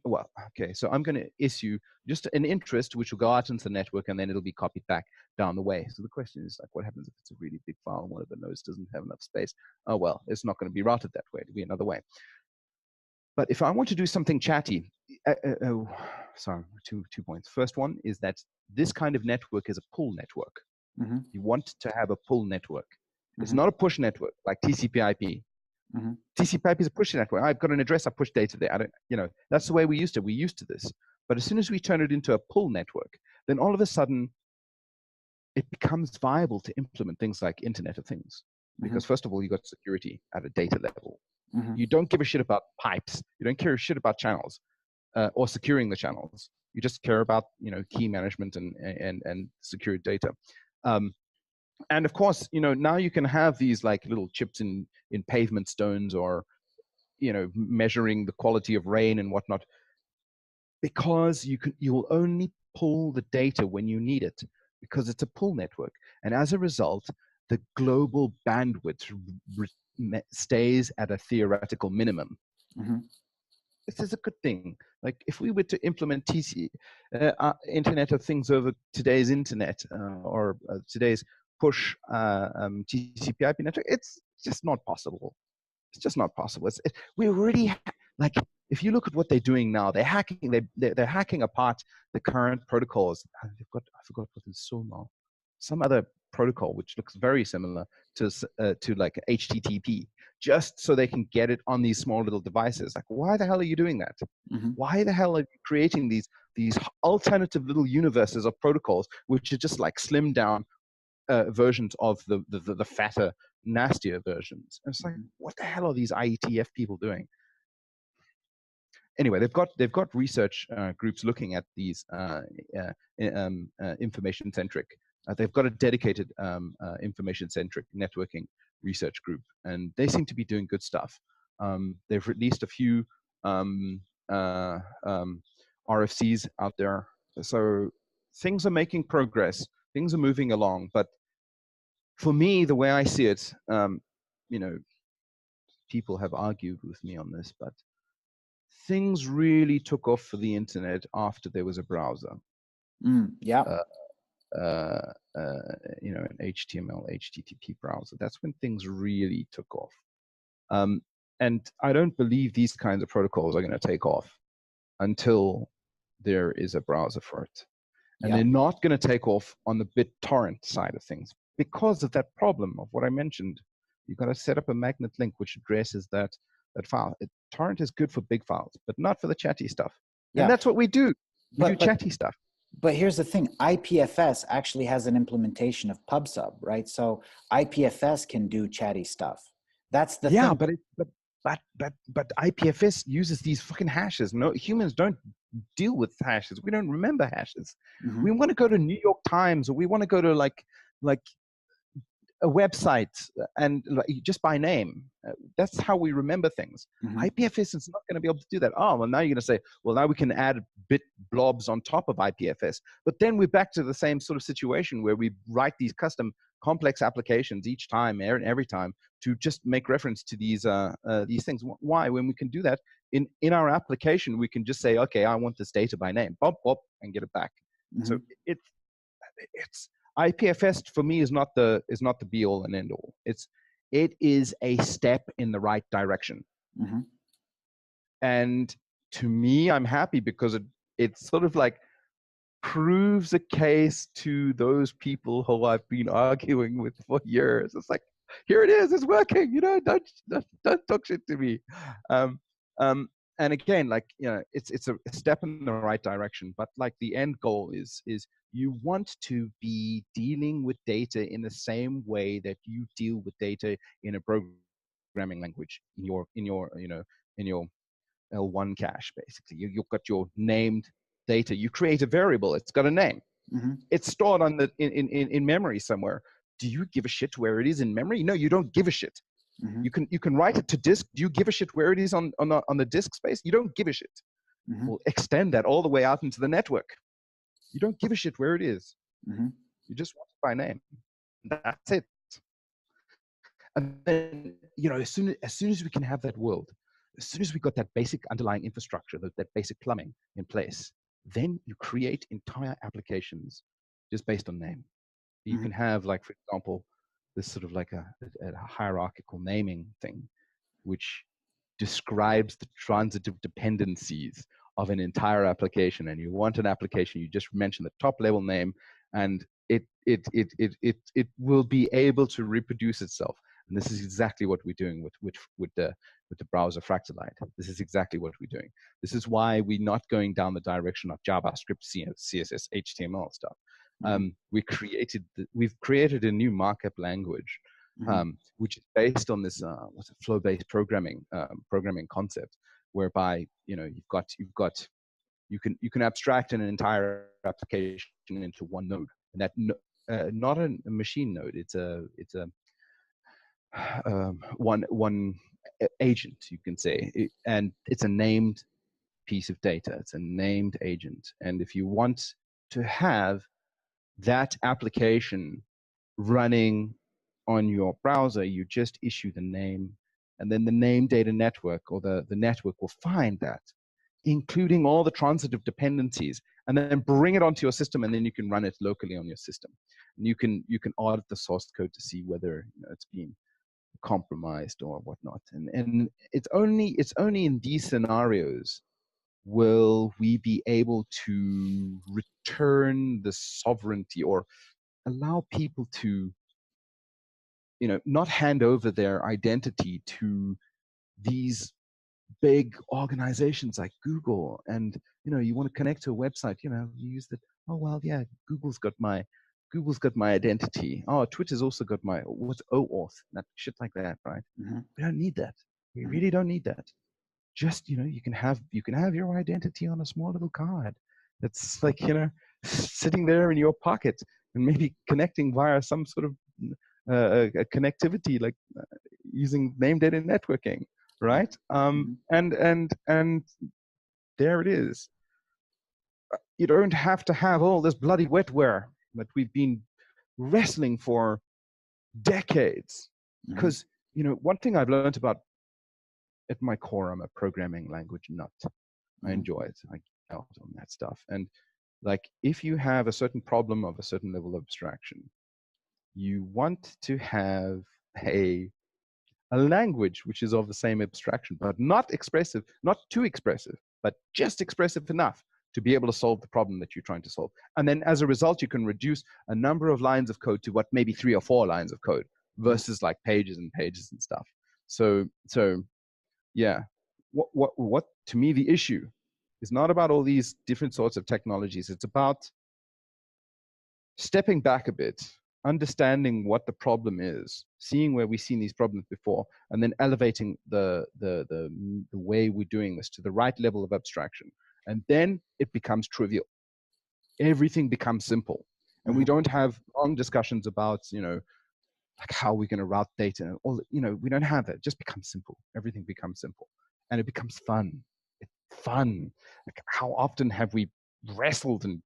to issue just an interest, which will go out into the network, and then it'll be copied back down the way. So the question is, like, what happens if it's a really big file and one of the nodes doesn't have enough space? Oh, well, it's not going to be routed that way. It'll be another way. But if I want to do something chatty, sorry, two points. First one is that this kind of network is a pull network. Mm-hmm. You want to have a pull network. It's Mm-hmm. not a push network like TCP/IP. Mm-hmm. TCP/IP is a push network. I've got an address, I push data there. I don't, that's the way we used to. We're used to this. But as soon as we turn it into a pull network, then all of a sudden it becomes viable to implement things like Internet of Things. Because first of all, you got security at a data level. Mm-hmm. You don't give a shit about pipes. You don't care a shit about channels or securing the channels. You just care about key management and secure data. And of course, now you can have these like little chips in pavement stones, or measuring the quality of rain and whatnot, because you will only pull the data when you need it, because it's a pull network. And as a result, the global bandwidth stays at a theoretical minimum. Mm-hmm. This is a good thing. Like if we were to implement Internet of Things over today's internet or today's push TCP/IP network, it's just not possible. It's just not possible. We already like, if you look at what they're doing now, they're hacking apart the current protocols. I forgot what it's so now. Some other protocol which looks very similar to like HTTP, just so they can get it on these small little devices. Like, why the hell are you doing that? Mm-hmm. Why the hell are you creating these alternative little universes of protocols which are just like slimmed down versions of the fatter, nastier versions? And it's like, what the hell are these IETF people doing? Anyway, they've got research groups looking at these information centric. They've got a dedicated information centric networking research group, and they seem to be doing good stuff. They've released a few RFCs out there, so things are making progress. Things are moving along, but for me, the way I see it, people have argued with me on this, but things really took off for the internet after there was a browser. Yeah. An HTML, HTTP browser. That's when things really took off. And I don't believe these kinds of protocols are going to take off until there is a browser for it. And they're not going to take off on the BitTorrent side of things because of that problem of what I mentioned. You've got to set up a magnet link which addresses that file. Torrent is good for big files, but not for the chatty stuff. And that's what we do. We do chatty stuff. But here's the thing, IPFS actually has an implementation of PubSub, right? So IPFS can do chatty stuff. That's the thing. But IPFS uses these fucking hashes. No, humans don't deal with hashes. We don't remember hashes. Mm-hmm. We want to go to New York Times, or we want to go to like a website and just by name. That's how we remember things. Mm-hmm. IPFS is not going to be able to do that. Oh, well, now you're going to say, well, now we can add bit blobs on top of IPFS. But then we're back to the same sort of situation where we write these custom complex applications each time, every time, to just make reference to these things. Why? When we can do that in our application, we can just say, okay, I want this data by name, bop, bop, and get it back. Mm-hmm. So it's IPFS for me is not the be all and end all. It is a step in the right direction. Mm-hmm. And to me, I'm happy because it sort of like proves a case to those people who I've been arguing with for years. It's like, here it is, it's working. Don't talk shit to me. And again, like, it's a step in the right direction, but like the end goal is you want to be dealing with data in the same way that you deal with data in a programming language in your L1 cache. Basically, you've got your named data. You create a variable. It's got a name. Mm-hmm. It's stored on in memory somewhere. Do you give a shit where it is in memory? No, you don't give a shit. Mm-hmm. You can write it to disk. Do you give a shit where it is on the disk space? You don't give a shit. Mm-hmm. We'll extend that all the way out into the network. You don't give a shit where it is. Mm-hmm. You just want it by name. That's it. And then, you know, as soon as we can have that world, as soon as we got that basic underlying infrastructure, that basic plumbing in place, then you create entire applications just based on name. You can have, like, for example, this sort of like a hierarchical naming thing, which describes the transitive dependencies of an entire application. And you want an application, you just mention the top level name, and it will be able to reproduce itself. And this is exactly what we're doing with the browser Fractalide. This is exactly what we're doing. This is why we're not going down the direction of JavaScript, CSS, HTML stuff. We've created a new markup language, which is based on this flow-based programming concept, whereby, you know, you can abstract an entire application into one node, and that not a machine node. It's a one agent, you can say, and it's a named piece of data. It's a named agent, and if you want to have that application running on your browser, you just issue the name, and then the name data network, or the network, will find that, including all the transitive dependencies, and then bring it onto your system, and then you can run it locally on your system. And you can audit the source code to see whether, you know, it's been compromised or whatnot. And it's only in these scenarios will we be able to return the sovereignty, or allow people to, you know, not hand over their identity to these big organizations like Google. And, you know, you want to connect to a website, you know, you use the, oh, well, yeah, Google's got my identity. Oh, Twitter's also got my, what's OAuth, that shit like that, right? We don't need that. We really don't need that. Just, you know, you can have your identity on a small little card that's, like, you know, sitting there in your pocket, and maybe connecting via some sort of a connectivity, like using name data networking, right? And there it is. You don't have to have all this bloody wetware that we've been wrestling for decades. Because, you know, one thing I've learned about, at my core, I'm a programming language nut. I enjoy it. I get out on that stuff. And, like, if you have a certain problem of a certain level of abstraction, you want to have a language which is of the same abstraction, but not expressive, not too expressive, but just expressive enough to be able to solve the problem that you're trying to solve. And then as a result, you can reduce a number of lines of code to what, maybe 3 or 4 lines of code, versus like pages and pages and stuff. So yeah, what to me, the issue is not about all these different sorts of technologies. It's about stepping back a bit, understanding what the problem is, seeing where we've seen these problems before, and then elevating the way we're doing this to the right level of abstraction. And then it becomes trivial. Everything becomes simple. And we don't have long discussions about, you know, like how we're going to route data. All, you know, we don't have that. It just becomes simple. Everything becomes simple. And it becomes fun. It's fun. Like, how often have we wrestled and,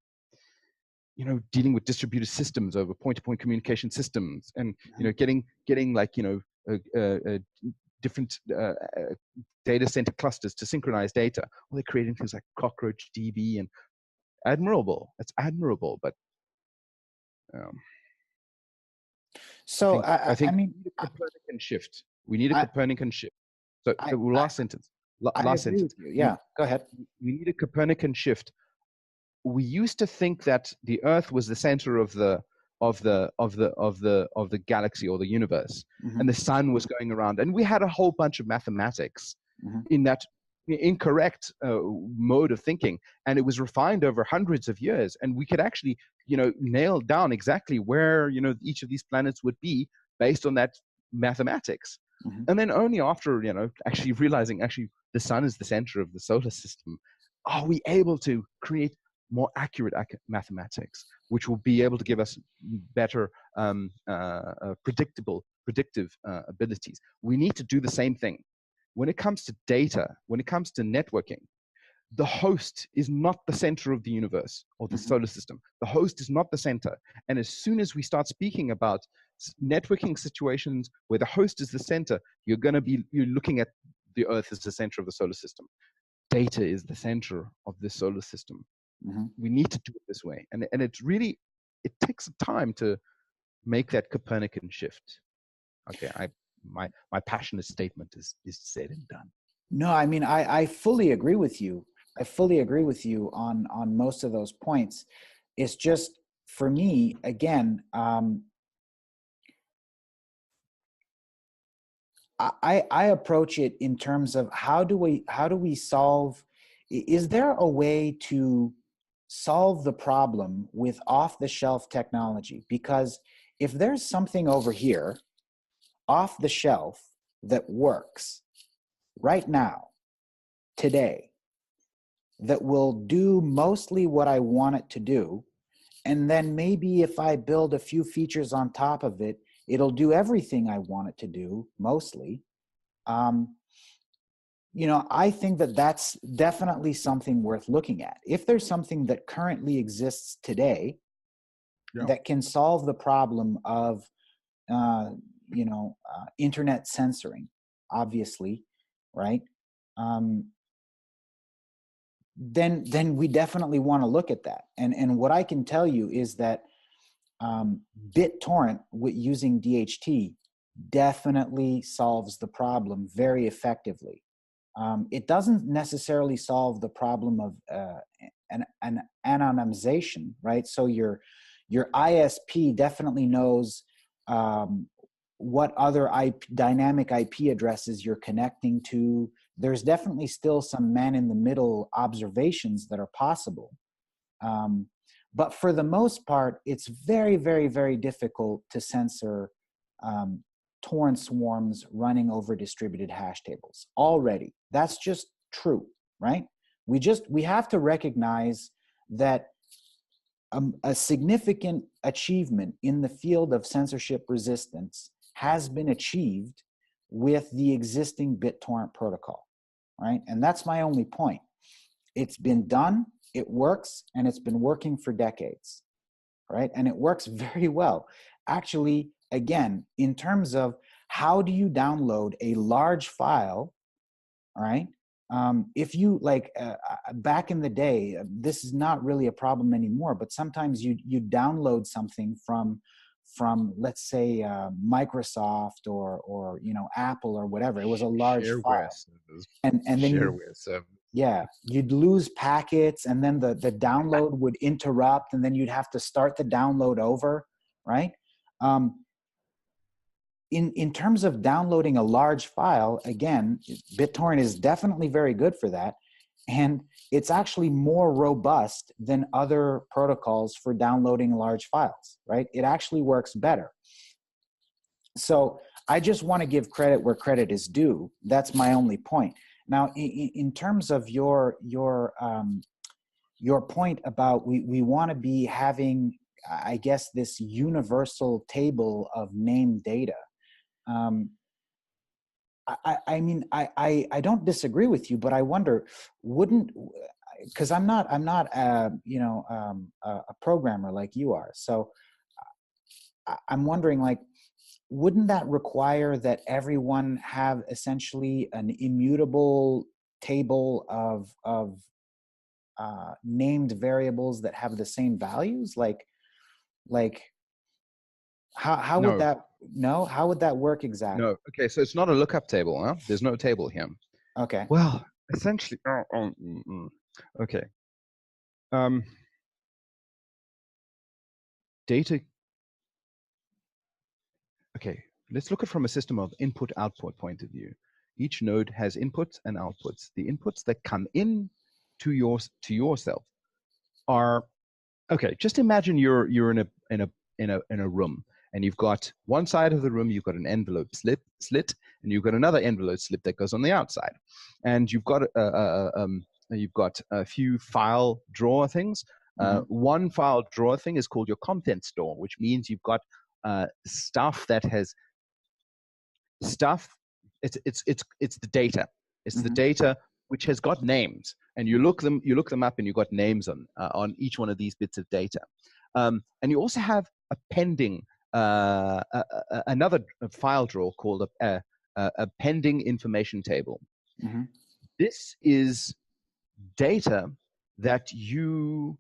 you know, dealing with distributed systems over point-to-point communication systems, and, you know, getting like, you know, different data center clusters to synchronize data. Well, they're creating things like Cockroach DB, and admirable. It's admirable, but so I think I mean, we need a Copernican shift. We need a Copernican shift. So last sentence. Yeah, go ahead. We need a Copernican shift. We used to think that the Earth was the center of the galaxy or the universe, and the sun was going around, and we had a whole bunch of mathematics in that incorrect mode of thinking, and it was refined over hundreds of years, and we could actually, you know, nail down exactly where, you know, each of these planets would be based on that mathematics. And then only after, you know, actually realizing actually the sun is the center of the solar system, are we able to create more accurate mathematics, which will be able to give us better predictive abilities. We need to do the same thing. When it comes to data, when it comes to networking, the host is not the center of the universe or the solar system. The host is not the center. And as soon as we start speaking about networking situations where the host is the center, you're looking at the Earth as the center of the solar system. Data is the center of the solar system. Mm-hmm. We need to do it this way, and it's really, it takes time to make that Copernican shift. Okay, my passionate statement is said and done. No, I mean, I fully agree with you. I fully agree with you on most of those points. It's just, for me, again, I approach it in terms of how do we solve, is there a way to solve the problem with off-the-shelf technology? Because if there's something over here off the shelf that works right now, today, that will do mostly what I want it to do, and then maybe if I build a few features on top of it, it'll do everything I want it to do, mostly. You know, I think that that's definitely something worth looking at. If there's something that currently exists today that can solve the problem of, you know, internet censoring, obviously, right? Then we definitely want to look at that. And what I can tell you is that BitTorrent using DHT definitely solves the problem very effectively. It doesn't necessarily solve the problem of an anonymization, right? So your ISP definitely knows what other dynamic IP addresses you're connecting to. There's definitely still some man-in-the-middle observations that are possible. But for the most part, it's very, very, very difficult to censor torrent swarms running over distributed hash tables already. That's just true, right? We have to recognize that a significant achievement in the field of censorship resistance has been achieved with the existing BitTorrent protocol, right? And that's my only point. It's been done, it works, and it's been working for decades, right? And it works very well. Actually, again, in terms of how do you download a large file, all right? If you, like, back in the day, this is not really a problem anymore, but sometimes you download something from let's say Microsoft or you know, Apple or whatever. It was a large file, and then yeah, you'd lose packets, and then the download would interrupt, and then you'd have to start the download over, right? In terms of downloading a large file, again, BitTorrent is definitely very good for that. And it's actually more robust than other protocols for downloading large files, right? It actually works better. So I just want to give credit where credit is due. That's my only point. Now, in terms of your point about we want to be having, I guess, this universal table of named data. I mean, I don't disagree with you, but I wonder, wouldn't, because I'm not you know, a programmer like you are. So I'm wondering, like, wouldn't that require that everyone have essentially an immutable table of named variables that have the same values? Like how would that, no? How would that work exactly? No. Okay, so it's not a lookup table, huh? There's no table here. Okay. Well, essentially, okay. Data. Okay, let's look at it from a system of input-output point of view. Each node has inputs and outputs. The inputs that come in to yourself are, okay. Just imagine you're in a room, and you've got one side of the room, you've got an envelope slit, and you've got another envelope slit that goes on the outside, and you've got a few file drawer things. One file drawer thing is called your content store, which means you've got stuff that has stuff. It's the data. It's the data which has got names, and you look them up, and you've got names on each one of these bits of data. And you also have a pending another file drawer called a pending information table. Mm-hmm. This is data that you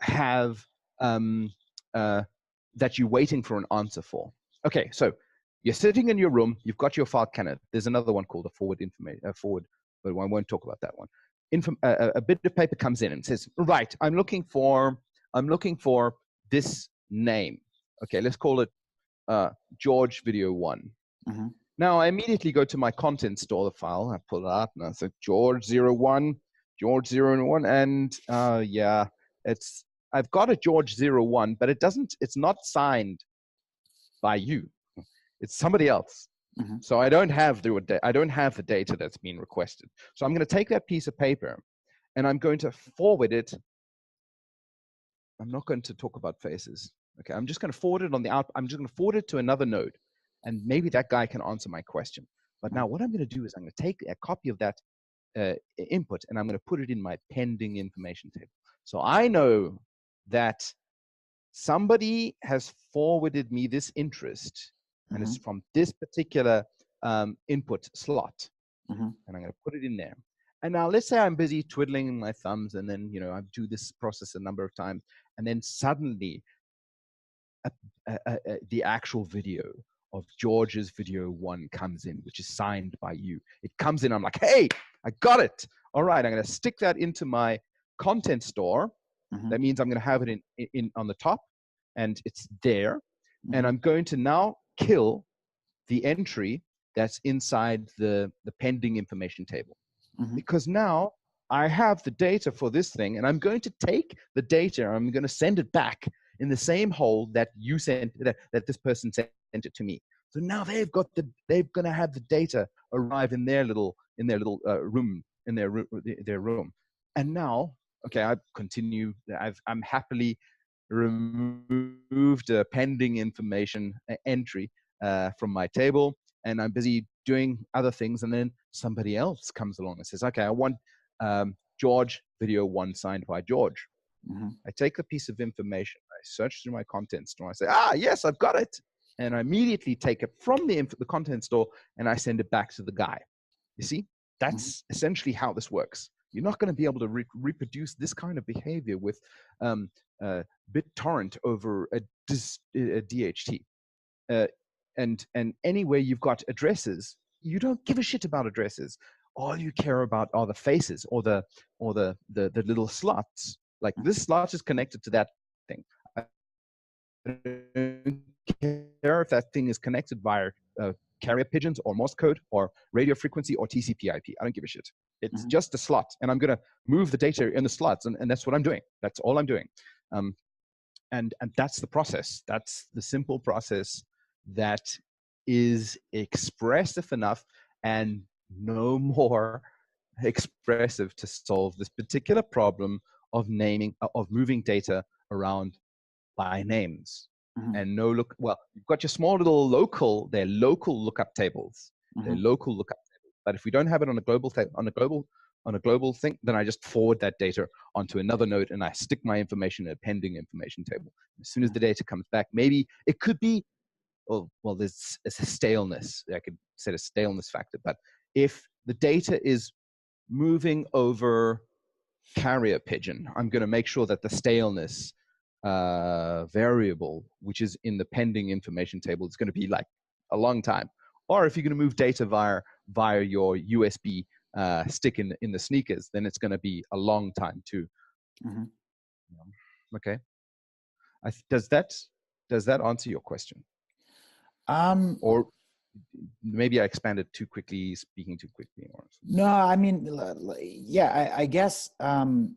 have that you're waiting for an answer for. Okay, so you're sitting in your room, you've got your file candidate. There's another one called a forward, but I won't talk about that one. A bit of paper comes in and says, right, I'm looking for this name. Okay, let's call it George Video 1. Mm-hmm. Now I immediately go to my content store, the file, I pull it out and I say George 01, George 01, and yeah, I've got a George 01, but it's not signed by you. It's somebody else. Mm-hmm. So I don't have the data that's been requested. So I'm going to take that piece of paper and I'm going to forward it. I'm not going to talk about faces. Okay, I'm just going to forward it I'm just going to forward it to another node, and maybe that guy can answer my question. But now what I'm going to do is I'm going to take a copy of that input and I'm going to put it in my pending information table. So I know that somebody has forwarded me this interest, and it's from this particular input slot, and I'm going to put it in there. And now let's say I'm busy twiddling my thumbs, and then I do this process a number of times, and then suddenly the actual video of George's Video 1 comes in, which is signed by you. It comes in, I'm like, hey, I got it. All right, I'm going to stick that into my content store. That means I'm going to have it in on the top, and it's there. And I'm going to now kill the entry that's inside the pending information table. Because now I have the data for this thing, and I'm going to take the data, I'm going to send it back in the same hole that you sent, that this person sent it to me. So now they're going to have the data arrive in their little room, in their room. And now, okay, I'm happily removed a pending information entry from my table, and I'm busy doing other things, and then somebody else comes along and says, okay, I want George Video 1 signed by George. I take a piece of information, I search through my content store, I say, yes, I've got it. And I immediately take it from the content store and I send it back to the guy. You see, that's essentially how this works. You're not going to be able to reproduce this kind of behavior with BitTorrent over a DHT. And anywhere you've got addresses, you don't give a shit about addresses. All you care about are the faces or the little slots. Like this slot is connected to that thing. I don't care if that thing is connected via carrier pigeons or Morse code or radio frequency or TCP/IP. I don't give a shit. It's just a slot, and I'm going to move the data in the slots, and that's what I'm doing. That's all I'm doing. And that's the process. That's the simple process that is expressive enough and no more expressive to solve this particular problem of moving data around by names. And you've got your small little local lookup tables. They're local lookup tables. But if we don't have it on a global thing, then I just forward that data onto another node and I stick my information in a pending information table. As soon as the data comes back, maybe it could be, there's a staleness. I could set a staleness factor. But if the data is moving over carrier pigeon, I'm going to make sure that the staleness variable, which is in the pending information table, is going to be like a long time. Or if you're going to move data via your USB stick in the sneakers, then it's going to be a long time too. Okay. Does that answer your question? Or maybe I expanded too quickly, speaking too quickly. Or no, I mean, yeah, I guess, one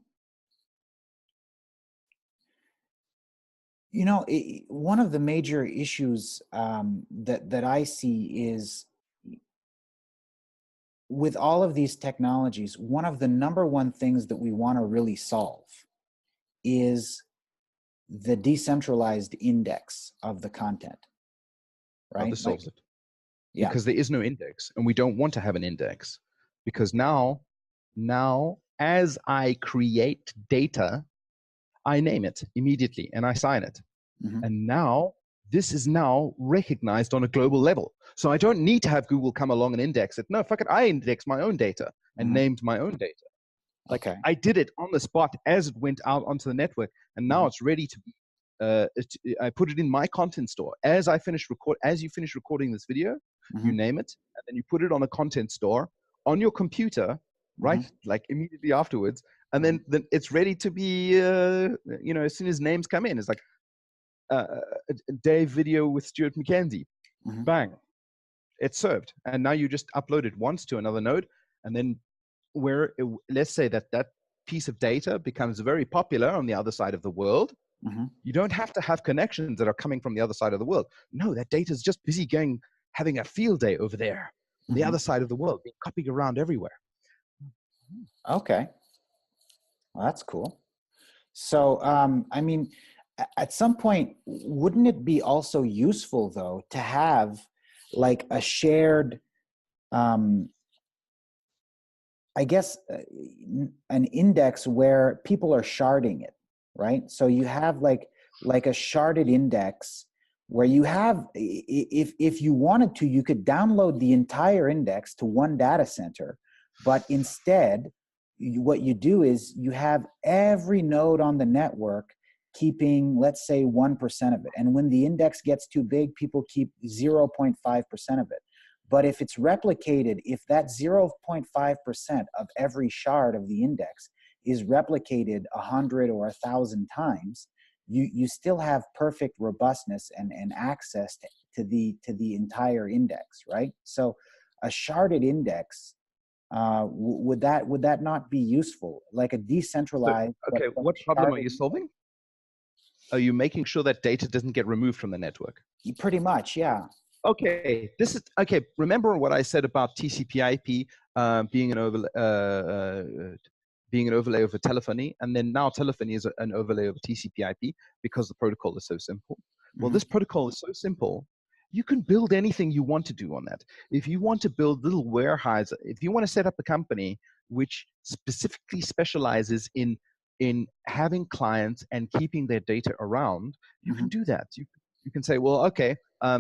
of the major issues that I see is with all of these technologies, one of the number one things that we want to really solve is the decentralized index of the content, right? This solves it. Yeah. Because there is no index, and we don't want to have an index, because now as I create data, I name it immediately and I sign it. And now this is now recognized on a global level. So I don't need to have Google come along and index it. No, fuck it. I index my own data and named my own data. Like I did it on the spot as it went out onto the network, and now it's ready to be. I put it in my content store as you finish recording this video. You name it, and then you put it on a content store on your computer, right? Like immediately afterwards, and then it's ready to be. You know, as soon as names come in, it's like Dave video with Stewart Mackenzie, bang, it's served, and now you just upload it once to another node, and then let's say that piece of data becomes very popular on the other side of the world. You don't have to have connections that are coming from the other side of the world. No, that data is just busy having a field day over there, on the other side of the world, being copied around everywhere. Okay, well, that's cool. So, I mean, at some point, wouldn't it be also useful though to have like a shared, I guess, an index where people are sharding it, right? So you have like a sharded index where you have, if you wanted to, you could download the entire index to one data center, but instead, what you do is you have every node on the network keeping, let's say, 1% of it. And when the index gets too big, people keep 0.5% of it. But if it's replicated, if that 0.5% of every shard of the index is replicated 100 or 1,000 times, you still have perfect robustness and access to the entire index, right? So a sharded index, would that not be useful? Like a decentralized. So, okay, what problem are you solving? Are you making sure that data doesn't get removed from the network? Pretty much, yeah. Okay, remember what I said about TCP/IP being an overlay over telephony, and then now telephony is an overlay over TCP/IP because the protocol is so simple. Well, this protocol is so simple, you can build anything you want to do on that. If you want to build little warehouses, if you want to set up a company which specifically specializes in having clients and keeping their data around, you can do that. You can say, well, okay, I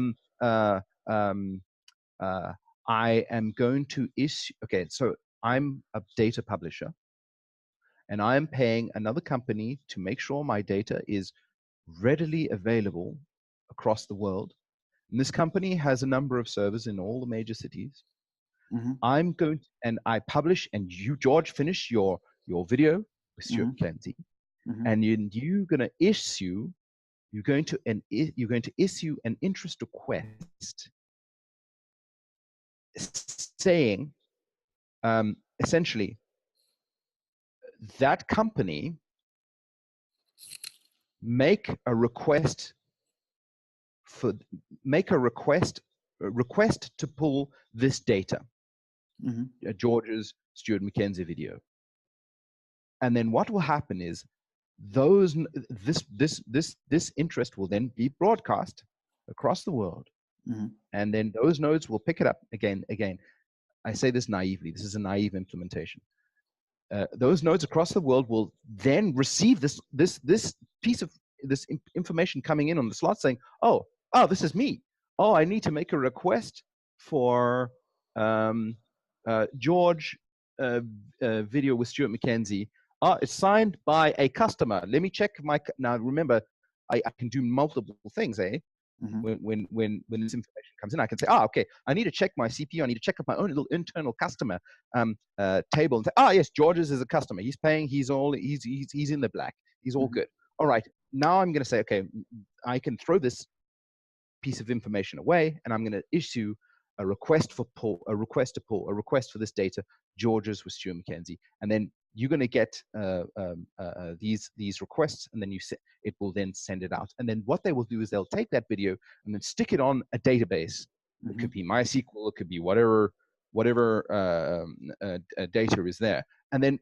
am going to issue, okay, so I'm a data publisher and I'm paying another company to make sure my data is readily available across the world. And this company has a number of servers in all the major cities. I'm going to, and I publish, and you, George, finish your video with Stewart Mackenzie, and you're going to issue an interest request saying, essentially, that company make a request to pull this data, George's Stewart Mackenzie video, and then what will happen is this interest will then be broadcast across the world, and then those nodes will pick it up again. I say this naively. This is a naive implementation. Those nodes across the world will then receive this piece of this information coming in on the slot saying, oh, this is me. Oh, I need to make a request for George video with Stewart Mackenzie. It's signed by a customer. Let me check now remember, I can do multiple things, When this information comes in, I can say, okay, I need to check my CPU. I need to check up my own little internal customer table and say, yes, George's is a customer. He's paying. He's in the black. He's all good. All right. Now I'm going to say, okay, I can throw this piece of information away, and I'm going to issue a request for this data, George's with Stewart Mackenzie, and then you're going to get these requests, and then it will then send it out. And then what they will do is they'll take that video and then stick it on a database. It could be MySQL, it could be whatever data is there. And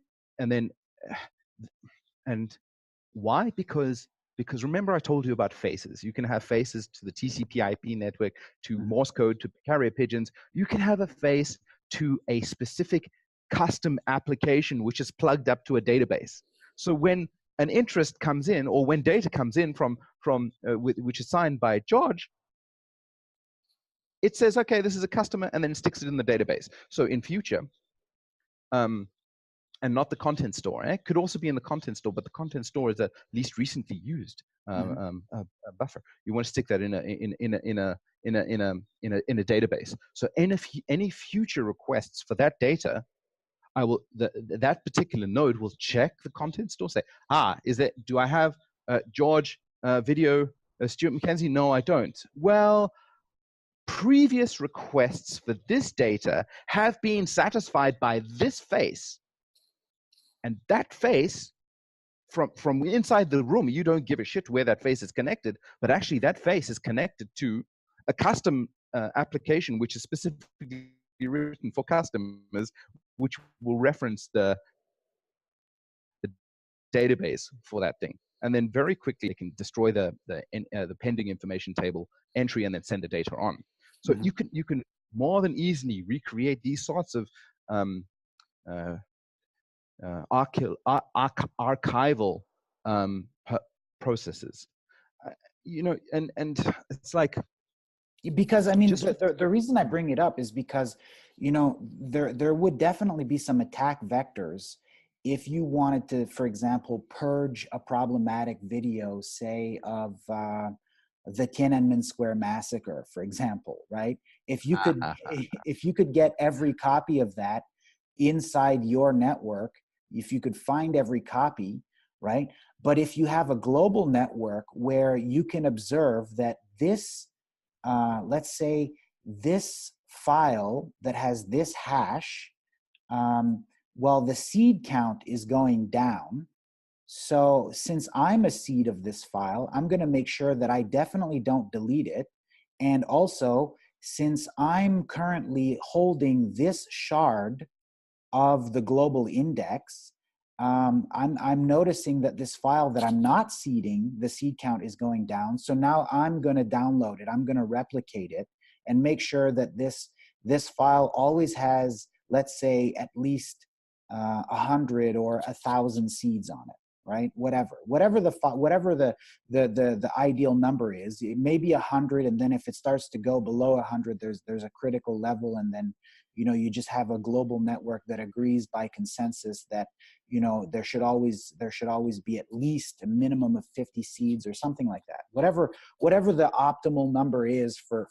why? Because remember I told you about faces. You can have faces to the TCP/IP network, to Morse code, to carrier pigeons. You can have a face to a specific custom application which is plugged up to a database. So when an interest comes in, or when data comes in which is signed by George, it says, okay, this is a customer, and then sticks it in the database. So in future, and not the content store. It could also be in the content store, but the content store is the least recently used buffer. You want to stick that in a database. So any future requests for that data, that particular node will check the content store. Say, do I have George video Stewart Mackenzie? No, I don't. Well, previous requests for this data have been satisfied by this face. And that face, from inside the room, you don't give a shit where that face is connected, but actually that face is connected to a custom application which is specifically written for customers, which will reference the database for that thing. And then very quickly, it can destroy the pending information table entry and then send the data on. So you can more than easily recreate these sorts of archival processes, and it's like, because I mean, the reason I bring it up is because, there would definitely be some attack vectors if you wanted to, for example, purge a problematic video, say of the Tiananmen Square massacre, for example, right? If you could get every copy of that inside your network, if you could find every copy, right? But if you have a global network where you can observe that this, let's say this file that has this hash, well, the seed count is going down. So since I'm a seed of this file, I'm going to make sure that I definitely don't delete it. And also, since I'm currently holding this shard of the global index, I'm noticing that this file that I'm not seeding, the seed count is going down. So now I'm going to download it. I'm going to replicate it and make sure that this file always has, let's say, at least 100 or 1,000 seeds on it, right? Whatever the ideal number is. It may be 100, and then if it starts to go below 100, there's a critical level, and then you just have a global network that agrees by consensus that there should always be at least a minimum of 50 seeds or something like that. Whatever the optimal number is for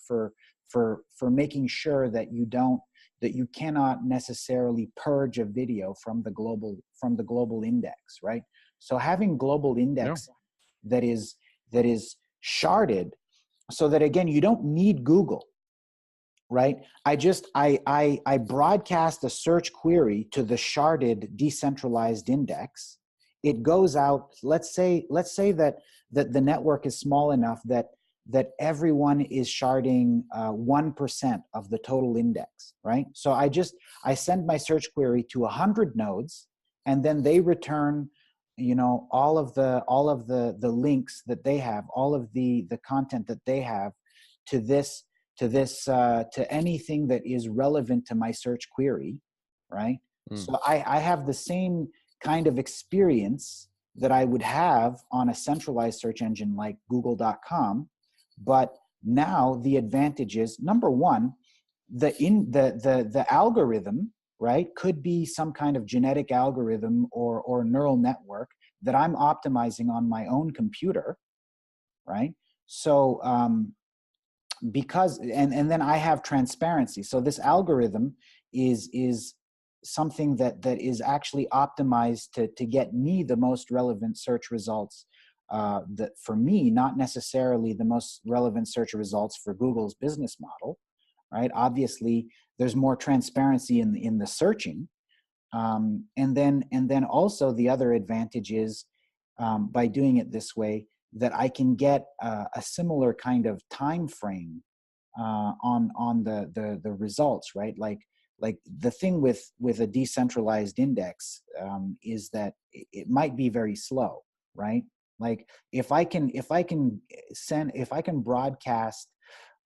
making sure that you cannot necessarily purge a video from the global index, right? So having global index that is sharded, so that again you don't need Google, right? I broadcast a search query to the sharded decentralized index. It goes out. Let's say that the network is small enough that everyone is sharding 1% of the total index, right? So I send my search query to 100 nodes, and then they return, all of the links that they have, all of the content that they have to anything that is relevant to my search query, right? So I have the same kind of experience that I would have on a centralized search engine like Google.com. But now the advantage is, number one, the algorithm, right, could be some kind of genetic algorithm or neural network that I'm optimizing on my own computer, right? So because and then I have transparency. So this algorithm is something that is actually optimized to get me the most relevant search results. That for me, not necessarily the most relevant search results for Google's business model, right? Obviously, there's more transparency in the searching, and then also the other advantage is by doing it this way that I can get a similar kind of time frame on the results, right? Like the thing with a decentralized index is that it might be very slow, right? Like if I can broadcast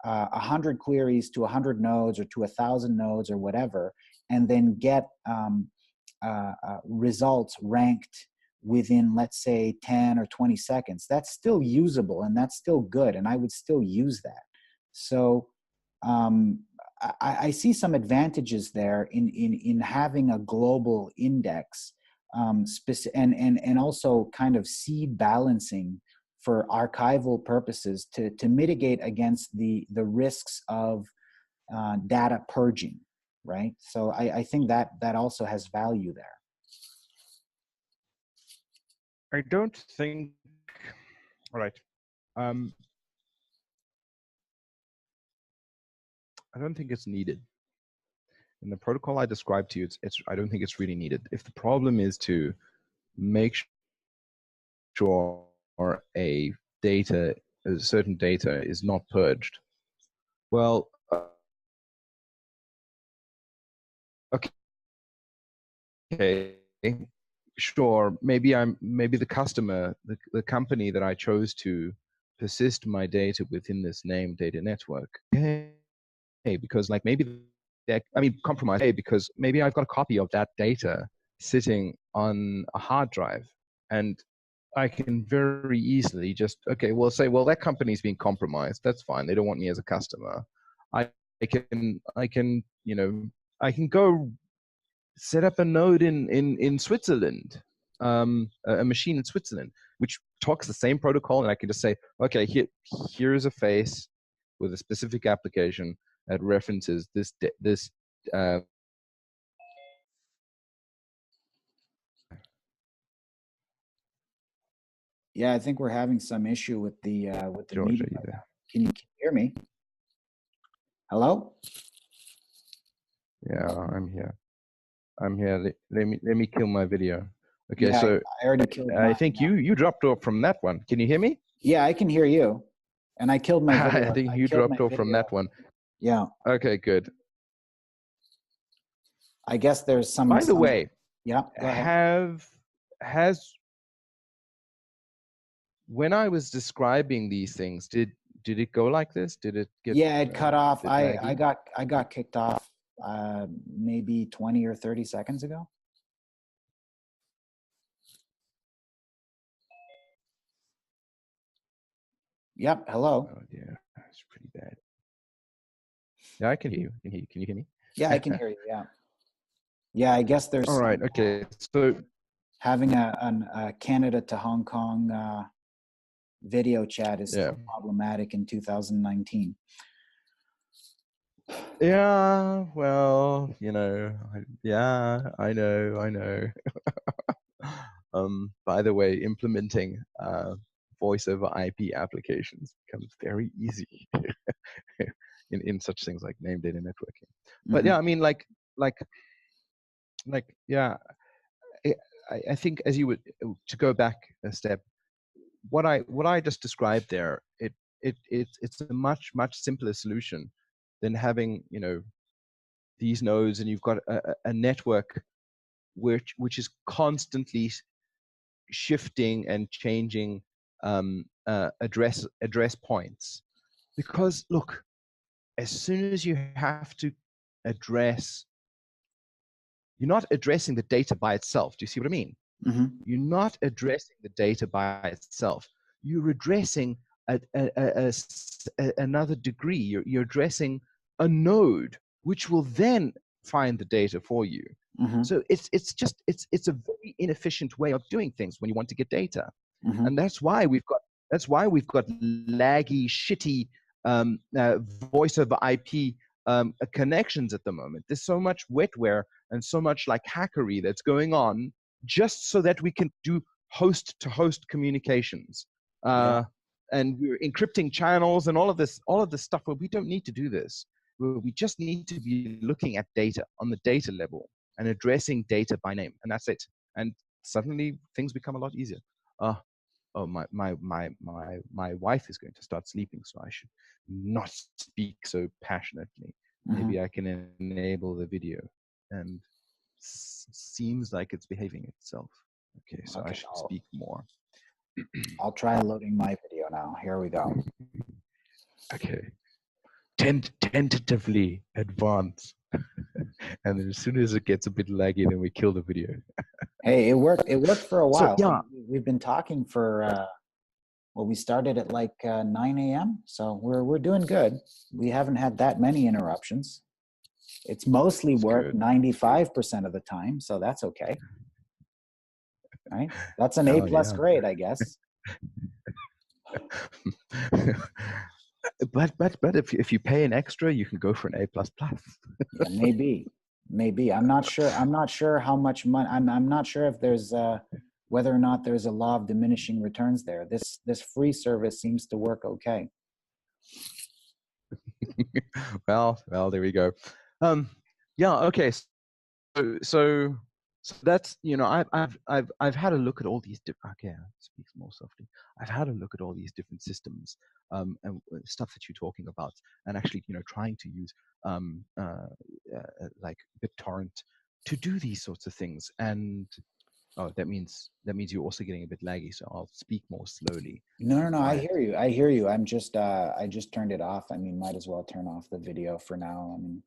100 queries to 100 nodes or to 1,000 nodes or whatever, and then get results ranked within, let's say, 10 or 20 seconds, that's still usable and that's still good, and I would still use that. So I see some advantages there in having a global index, and also kind of seed balancing for archival purposes to mitigate against the risks of data purging, right? So I think that also has value there. I don't think, all right. I don't think it's needed. In the protocol I described to you, I don't think it's really needed. If the problem is to make sure a certain data is not purged, well, okay, sure, maybe the customer, the company that I chose to persist my data within this named data network, okay, because like maybe compromise, because maybe I've got a copy of that data sitting on a hard drive, and I can very easily just, okay, well, say, well, that company's being compromised. That's fine. They don't want me as a customer. I can, you know, I can go set up a node in Switzerland, a machine in Switzerland, which talks the same protocol, and I can just say, okay, here's a face with a specific application that references this. Yeah, I think we're having some issue with the George, meeting right now. Can you hear me? Hello? Yeah, I'm here. I'm here. Let me kill my video. Okay, yeah, so I already killed I think you dropped off from that one. Can you hear me? Yeah, I can hear you. And I killed my video. I think you dropped off from that one. Yeah. Okay, good. I guess there's some. By the way, yeah, go ahead. When I was describing these things, did it go like this? Did it get? Yeah, it cut off. I got kicked off maybe 20 or 30 seconds ago. Yep. Hello. Oh dear, that's pretty bad. Yeah, I can hear you. Can you hear me? Yeah, I can hear you. Yeah. Yeah, I guess there's. All right. Okay. So having a Canada to Hong Kong video chat is still problematic in 2019. Yeah, well, you know, I know. By the way, implementing voice over IP applications becomes very easy in such things like named data networking. But yeah, I mean, like, yeah, I think as you would, to go back a step, what I just described there, it's a much simpler solution than having, you know, these nodes, and you've got a network which is constantly shifting and changing address points. Because look, as soon as you have to address, you're not addressing the data by itself. Do you see what I mean? Mm-hmm. You're not addressing the data by itself. You're addressing another degree. You're addressing a node, which will then find the data for you. Mm-hmm. So it's a very inefficient way of doing things when you want to get data, mm-hmm. and that's why we've got laggy, shitty voice over IP connections at the moment. There's so much wetware and so much like hackery that's going on just so that we can do host-to-host communications. And we're encrypting channels and all of this stuff. Well, we don't need to do this. We just need to be looking at data on the data level and addressing data by name, and that's it. And suddenly things become a lot easier. Oh, my wife is going to start sleeping, so I should not speak so passionately. Mm-hmm. Maybe I can enable the video, and seems like it's behaving itself. Okay, so I should speak more. I'll try loading my video now. Here we go. Okay. Tentatively advance. And then as soon as it gets a bit laggy, then we kill the video. Hey, it worked. It worked for a while. So yeah, We've been talking for well, we started at like 9 a.m. So we're doing good. We haven't had that many interruptions. It's mostly it's work good. 95% of the time, so that's okay. Right? That's an A Oh plus yeah. grade, I guess. but if you pay an extra, you can go for an A++. Yeah, maybe. I'm not sure. I'm not sure how much money. I'm not sure if there's whether or not there's a law of diminishing returns there. This free service seems to work okay. well, there we go. Yeah. Okay. So that's, you know, I've had a look at all these different. Okay, I'll speak more softly. I've had a look at all these different systems, and stuff that you're talking about, and actually, you know, trying to use like BitTorrent to do these sorts of things. And oh, that means you're also getting a bit laggy. So I'll speak more slowly. No. I Quiet. hear you. I hear you. I'm just I just turned it off. I mean, might as well turn off the video for now. I mean,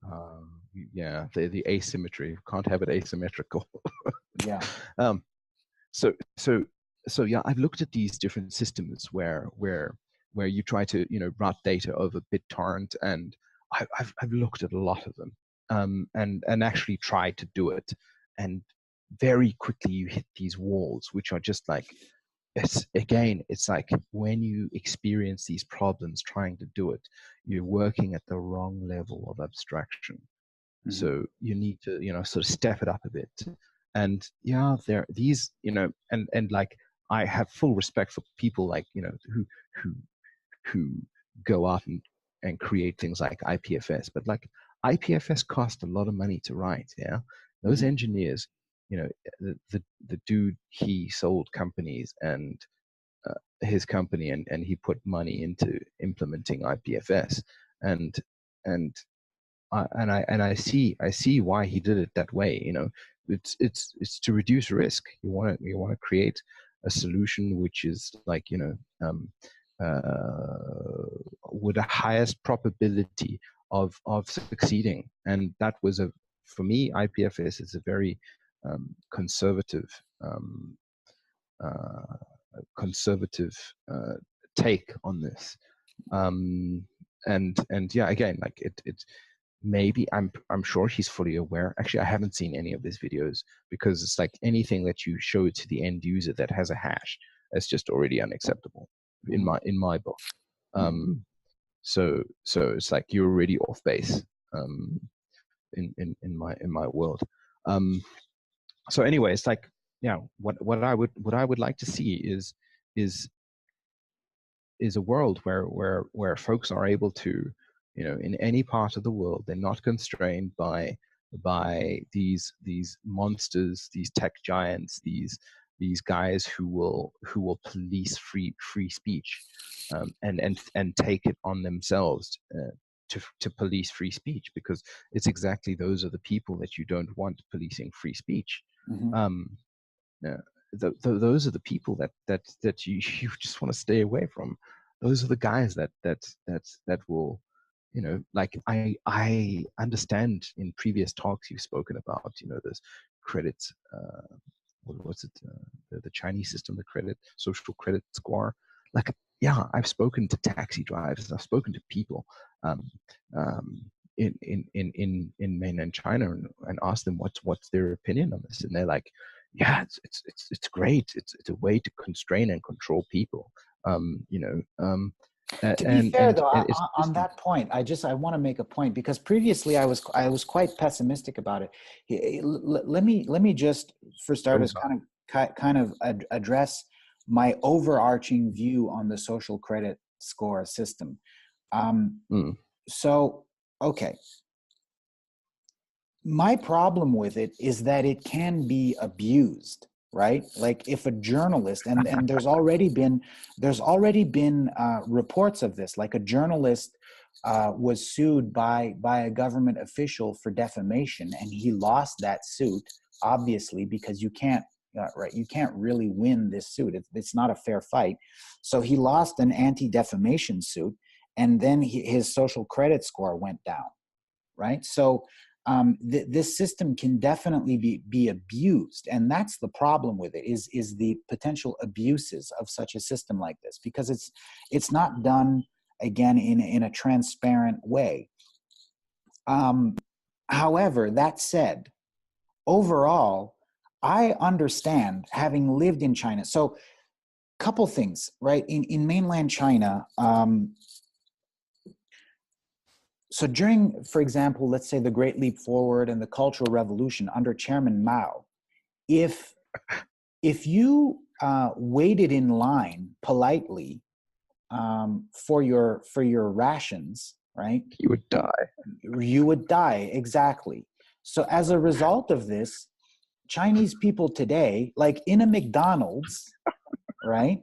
Yeah, the asymmetry, can't have it asymmetrical. yeah. So yeah, I've looked at these different systems where you try to, you know, route data over BitTorrent, and I've looked at a lot of them, and actually tried to do it, and very quickly you hit these walls, which are just like, it's like when you experience these problems trying to do it, you're working at the wrong level of abstraction. So you need to, you know, sort of step it up a bit. And yeah, there these, you know, and like, I have full respect for people like, you know, who go out and create things like IPFS, but like IPFS cost a lot of money to write. Yeah, those engineers, you know, the dude, he sold companies and his company, and he put money into implementing IPFS, and and I see why he did it that way. You know, it's to reduce risk. You want to create a solution which is like, you know, with the highest probability of succeeding. And that was for me, IPFS is a very conservative uh, take on this. And yeah, again, like it maybe I'm sure he's fully aware. Actually, I haven't seen any of his videos, because it's like anything that you show to the end user that has a hash, that's just already unacceptable in my book. So it's like you're already off base in my world. So anyway, it's like, yeah, what I would like to see is a world where folks are able to, you know, in any part of the world, they're not constrained by these monsters, these tech giants, these guys who will police free speech, and take it on themselves to police free speech, because it's exactly those are the people that you don't want policing free speech. Those are the people that you just want to stay away from. Those are the guys that will, you know, like I understand in previous talks you've spoken about, you know, this credit, what's it, the Chinese system, the credit, social credit score. Like, yeah, I've spoken to taxi drivers, I've spoken to people in mainland China, and asked them what's their opinion on this, and they're like, yeah, it's great. It's a way to constrain and control people. You know, To be fair, though, it's on that point, I want to make a point, because previously I was quite pessimistic about it. Let me just, for starters, kind of address my overarching view on the social credit score system. So, okay, my problem with it is that it can be abused, right? Like if a journalist, and there's already been reports of this, like a journalist was sued by a government official for defamation, and he lost that suit, obviously, because you can't really win this suit. It's not a fair fight. So he lost an anti-defamation suit, and then his social credit score went down, right? So this system can definitely be abused, and that's the problem with it, is the potential abuses of such a system like this, because it's not done, again, in a transparent way. However, that said, overall, I understand, having lived in China. So, couple things, right? In mainland China, so during, for example, let's say the Great Leap Forward and the Cultural Revolution under Chairman Mao, if you waited in line politely for your rations, right? You would die. You would die, exactly. So as a result of this, Chinese people today, like in a McDonald's, right,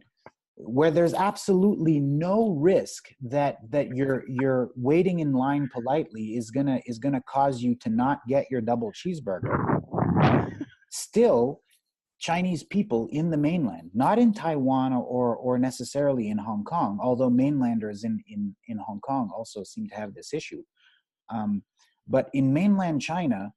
where there's absolutely no risk that you're waiting in line politely is gonna cause you to not get your double cheeseburger. Still, Chinese people in the mainland, not in Taiwan or necessarily in Hong Kong, although mainlanders in Hong Kong also seem to have this issue. But in mainland China,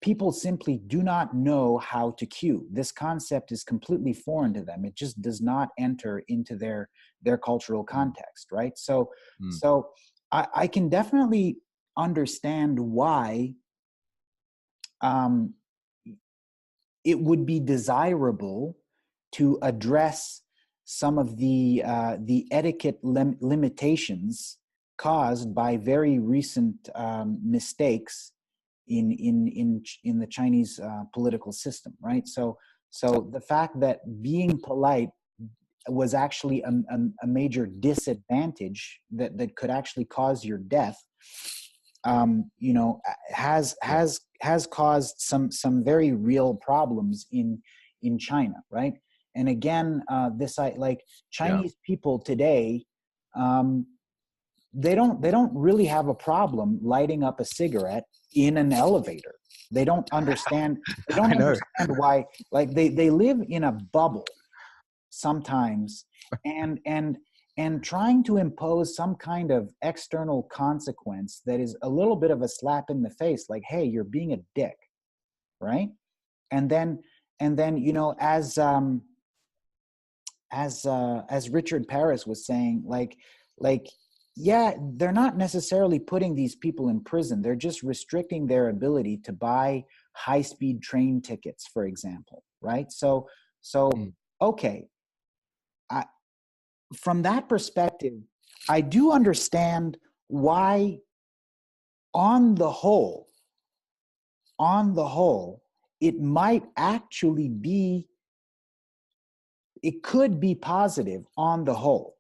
people simply do not know how to queue. This concept is completely foreign to them. It just does not enter into their cultural context, right? So, so I can definitely understand why it would be desirable to address some of the etiquette limitations caused by very recent mistakes in the Chinese political system, right? So the fact that being polite was actually a major disadvantage that could actually cause your death, you know, has caused some very real problems in China, right? And again, like Chinese people today, they don't really have a problem lighting up a cigarette in an elevator. They don't understand. They don't understand why. Like they live in a bubble sometimes, and trying to impose some kind of external consequence that is a little bit of a slap in the face, like, hey, you're being a dick, right? And then you know, as Richard Paris was saying, like. Yeah, they're not necessarily putting these people in prison. They're just restricting their ability to buy high-speed train tickets, for example, right? So okay, from that perspective, I do understand why, on the whole, it might actually be, it could be positive on the whole.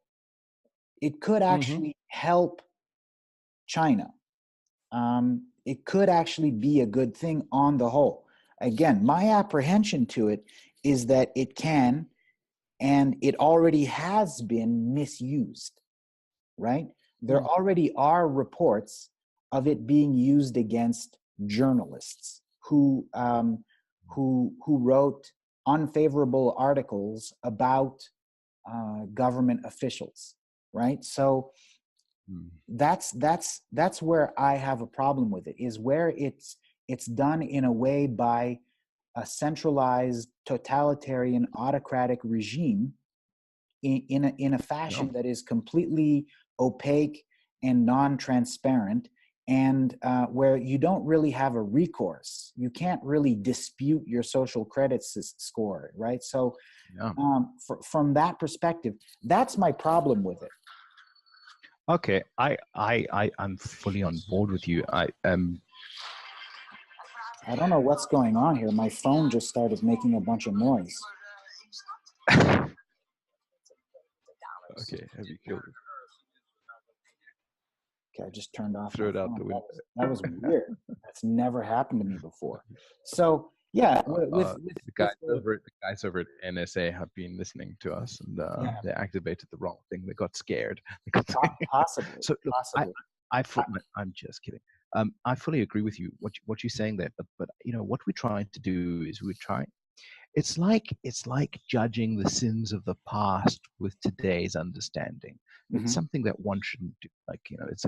It could actually help China. It could actually be a good thing on the whole. Again, my apprehension to it is that it can, and it already has been misused, right? There already are reports of it being used against journalists who wrote unfavorable articles about government officials, right? So that's where I have a problem with it, is where it's done in a way by a centralized totalitarian autocratic regime in a fashion that is completely opaque and non-transparent, and where you don't really have a recourse. You can't really dispute your social credit score, right? So from that perspective, that's my problem with it. Okay, I'm fully on board with you. I don't know what's going on here. My phone just started making a bunch of noise. Okay, have you killed it? Okay, I just turned off. Throw it out the window. That was weird. That's never happened to me before. So yeah, the guys over at NSA have been listening to us, and they activated the wrong thing. They got scared. Possibly. So look, I'm just kidding. I fully agree with you what you're saying there, but you know what we're trying to do is it's like judging the sins of the past with today's understanding. It's something that one shouldn't do. Like, you know, it's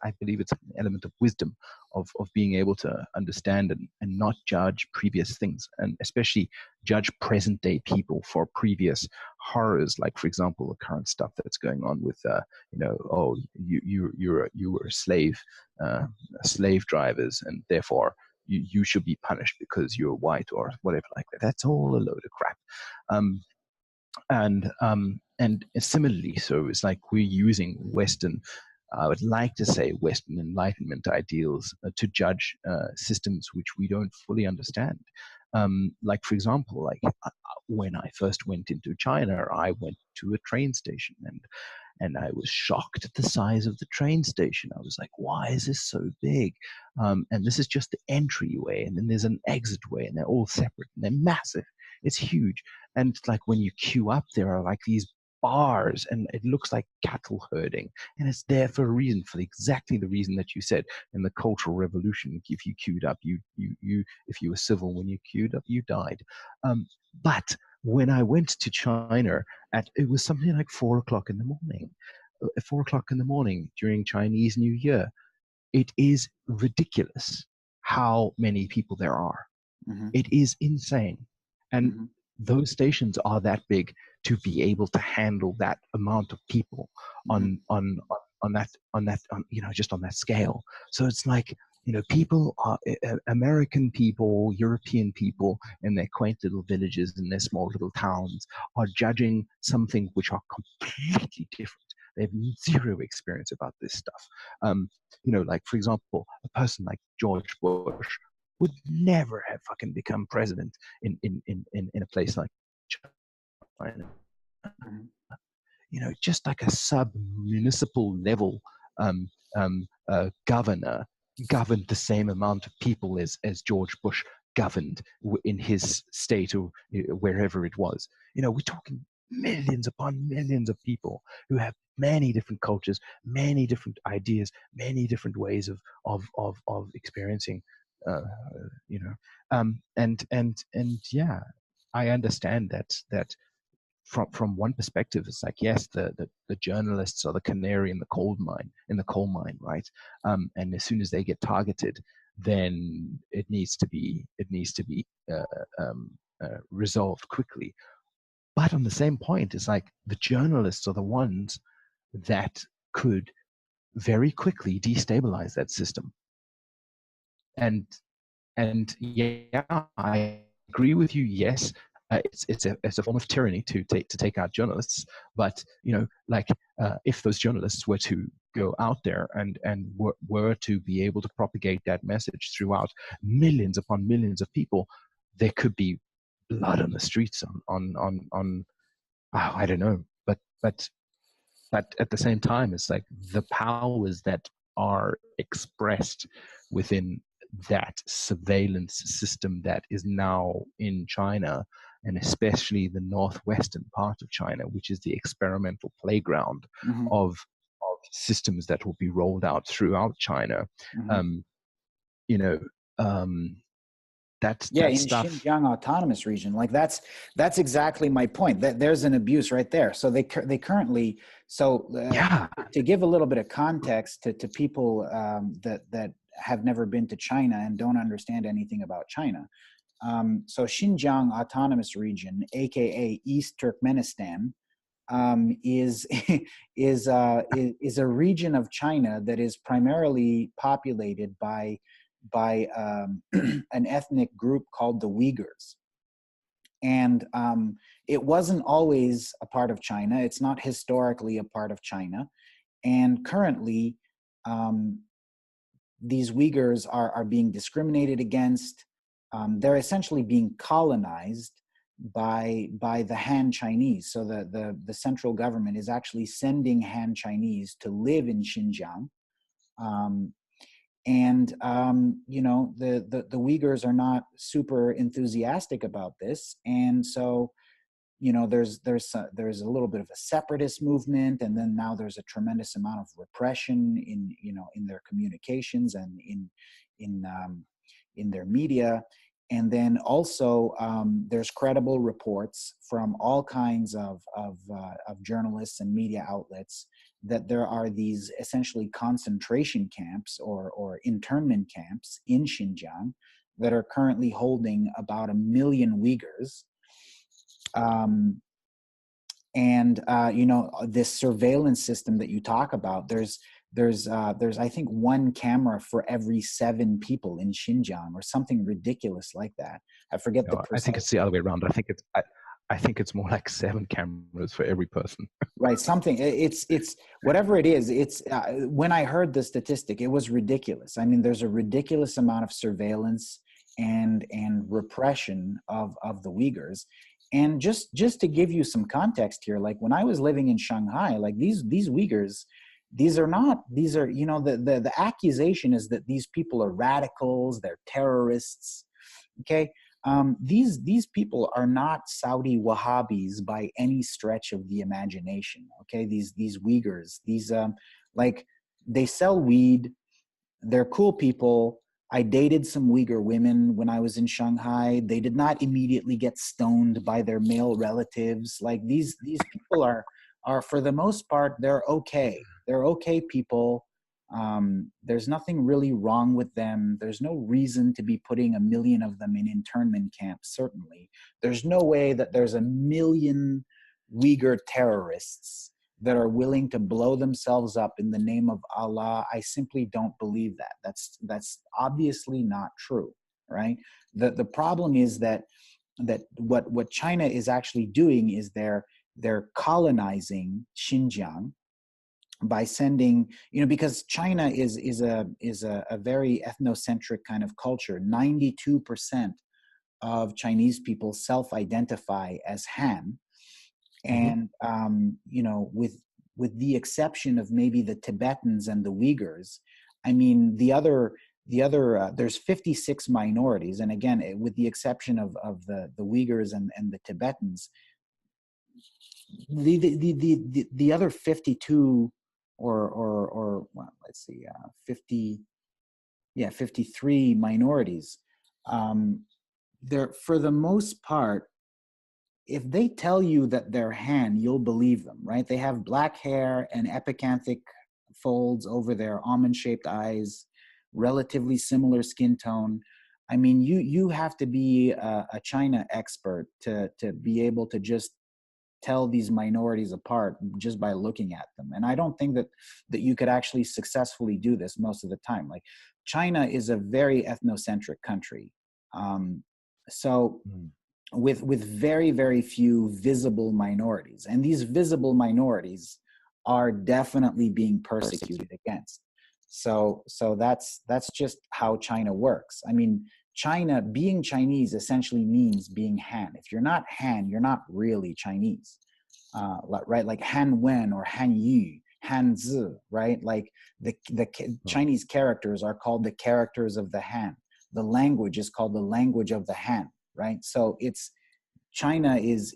I believe it's an element of wisdom of being able to understand and not judge previous things, and especially judge present day people for previous horrors. Like, for example, the current stuff that's going on with you know, oh, you were slave drivers, and therefore you should be punished because you're white or whatever like that. That's all a load of crap. And similarly, so it's like we're using Western, I would like to say Western Enlightenment ideals to judge systems which we don't fully understand. Like, for example, like when I first went into China, I went to a train station, and I was shocked at the size of the train station. I was like, why is this so big? And this is just the entryway, and then there's an exit way, and they're all separate, and they're massive. It's huge. And like when you queue up, there are like these bars, and it looks like cattle herding, and it's there for a reason, for exactly the reason that you said in the Cultural Revolution. If you queued up, if you were civil when you queued up, you died. But when I went to China, it was something like 4 o'clock in the morning. At 4 o'clock in the morning during Chinese New Year, it is ridiculous how many people there are. It is insane, and those stations are that big to be able to handle that amount of people on that you know, just on that scale. So it's like, you know, people are American people, European people in their quaint little villages, in their small little towns, are judging something which are completely different. They have zero experience about this stuff. You know, like, for example, a person like George Bush would never have fucking become president in a place like China. You know, just like a sub-municipal level governor governed the same amount of people as George Bush governed in his state or wherever it was. You know, we're talking millions upon millions of people who have many different cultures, many different ideas, many different ways of experiencing. You know, and yeah, I understand that from one perspective, it's like, yes, the journalists are the canary in the coal mine, right? And as soon as they get targeted, then it needs to be resolved quickly. But on the same point, it's like the journalists are the ones that could very quickly destabilize that system. And yeah, I agree with you. Yes, it's a form of tyranny to take out journalists. But, you know, like if those journalists were to go out there and were to be able to propagate that message throughout millions upon millions of people, there could be blood on the streets on I don't know. But at the same time, it's like the powers that are expressed within that surveillance system that is now in China, and especially the northwestern part of China, which is the experimental playground of systems that will be rolled out throughout China. You know, that in stuff. Xinjiang Autonomous Region, like that's exactly my point. That there's an abuse right there. So they currently, to give a little bit of context to people that have never been to China and don't understand anything about China. So Xinjiang Autonomous Region, aka East Turkmenistan, is a region of China that is primarily populated by an ethnic group called the Uyghurs. And it wasn't always a part of China. It's not historically a part of China. And currently, these Uyghurs are being discriminated against. They're essentially being colonized by the Han Chinese. So the central government is actually sending Han Chinese to live in Xinjiang. You know, the Uyghurs are not super enthusiastic about this, and so, you know, there's a little bit of a separatist movement, and then now there's a tremendous amount of repression in their communications and in their media, And then also there's credible reports from all kinds of journalists and media outlets that there are these essentially concentration camps or internment camps in Xinjiang that are currently holding about 1 million Uyghurs. You know, this surveillance system that you talk about, there's I think 1 camera for every 7 people in Xinjiang or something ridiculous like that. I forget the precise. I think it's the other way around. I think it's more like 7 cameras for every person. Right, something. It's whatever it is. It's when I heard the statistic, it was ridiculous. I mean, there's a ridiculous amount of surveillance and repression of the Uyghurs. And just to give you some context here, like when I was living in Shanghai, like these Uyghurs, these are, you know, the accusation is that these people are radicals, they're terrorists, okay? These people are not Saudi Wahhabis by any stretch of the imagination, okay? These Uyghurs, like they sell weed, they're cool people. I dated some Uyghur women when I was in Shanghai. They did not immediately get stoned by their male relatives. Like these people are for the most part, they're okay. They're okay people. There's nothing really wrong with them. There's no reason to be putting 1 million of them in internment camps, certainly. There's no way that there's 1 million Uyghur terrorists that are willing to blow themselves up in the name of Allah. I simply don't believe that. That's obviously not true, right? The problem is that what China is actually doing is they're colonizing Xinjiang by sending, you know, because China is a very ethnocentric kind of culture. 92% of Chinese people self-identify as Han. And you know, with the exception of maybe the Tibetans and the Uyghurs, I mean, the other there's 56 minorities, and again, with the exception of the Uyghurs and the Tibetans, the other 52 or well, let's see, 53 minorities. They're, for the most part, if they tell you that they're Han, you'll believe them, right? They have black hair and epicanthic folds over their almond-shaped eyes, relatively similar skin tone. I mean, you have to be a China expert to be able to just tell these minorities apart just by looking at them. And I don't think that you could actually successfully do this most of the time. Like, China is a very ethnocentric country. With very, very few visible minorities. And these visible minorities are definitely being persecuted against. So that's just how China works. I mean, China, being Chinese essentially means being Han. If you're not Han, you're not really Chinese, right? Like Han Wen or Han Yu, Han Zi, right? Like the Chinese characters are called the characters of the Han. The language is called the language of the Han, right? So it's, China is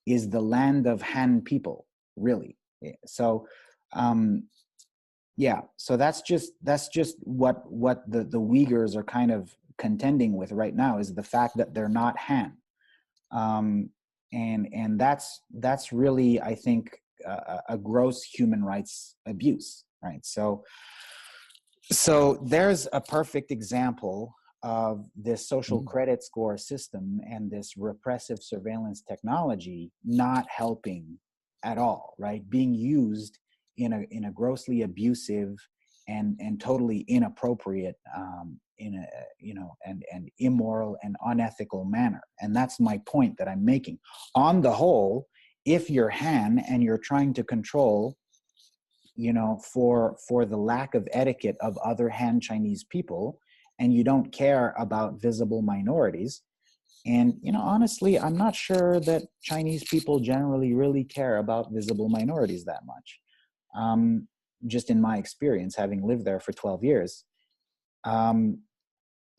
the land of Han people, really. So yeah, so that's just what the Uyghurs are kind of contending with right now, is the fact that they're not Han. And that's really, I think, a gross human rights abuse, right? So there's a perfect example of this social credit score system and this repressive surveillance technology not helping at all, right? Being used in a grossly abusive and totally inappropriate, and immoral and unethical manner. And that's my point that I'm making. On the whole, if you're Han and you're trying to control, you know, for the lack of etiquette of other Han Chinese people, and you don't care about visible minorities, and, you know, honestly, I'm not sure that Chinese people generally really care about visible minorities that much. Just in my experience, having lived there for 12 years.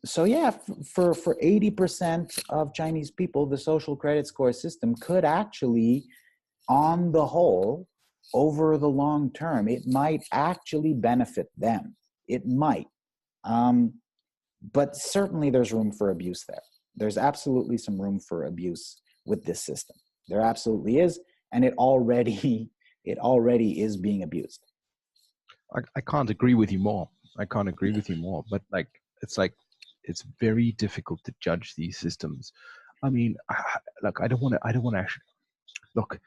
So yeah, for 80% of Chinese people, the social credit score system could actually, on the whole, over the long term, it might actually benefit them. It might. but certainly there's room for abuse there. There's absolutely some room for abuse with this system. There absolutely is, and it already is being abused. I can't agree with you more. I can't agree with you more. But it's very difficult to judge these systems. I mean, I don't want to actually look.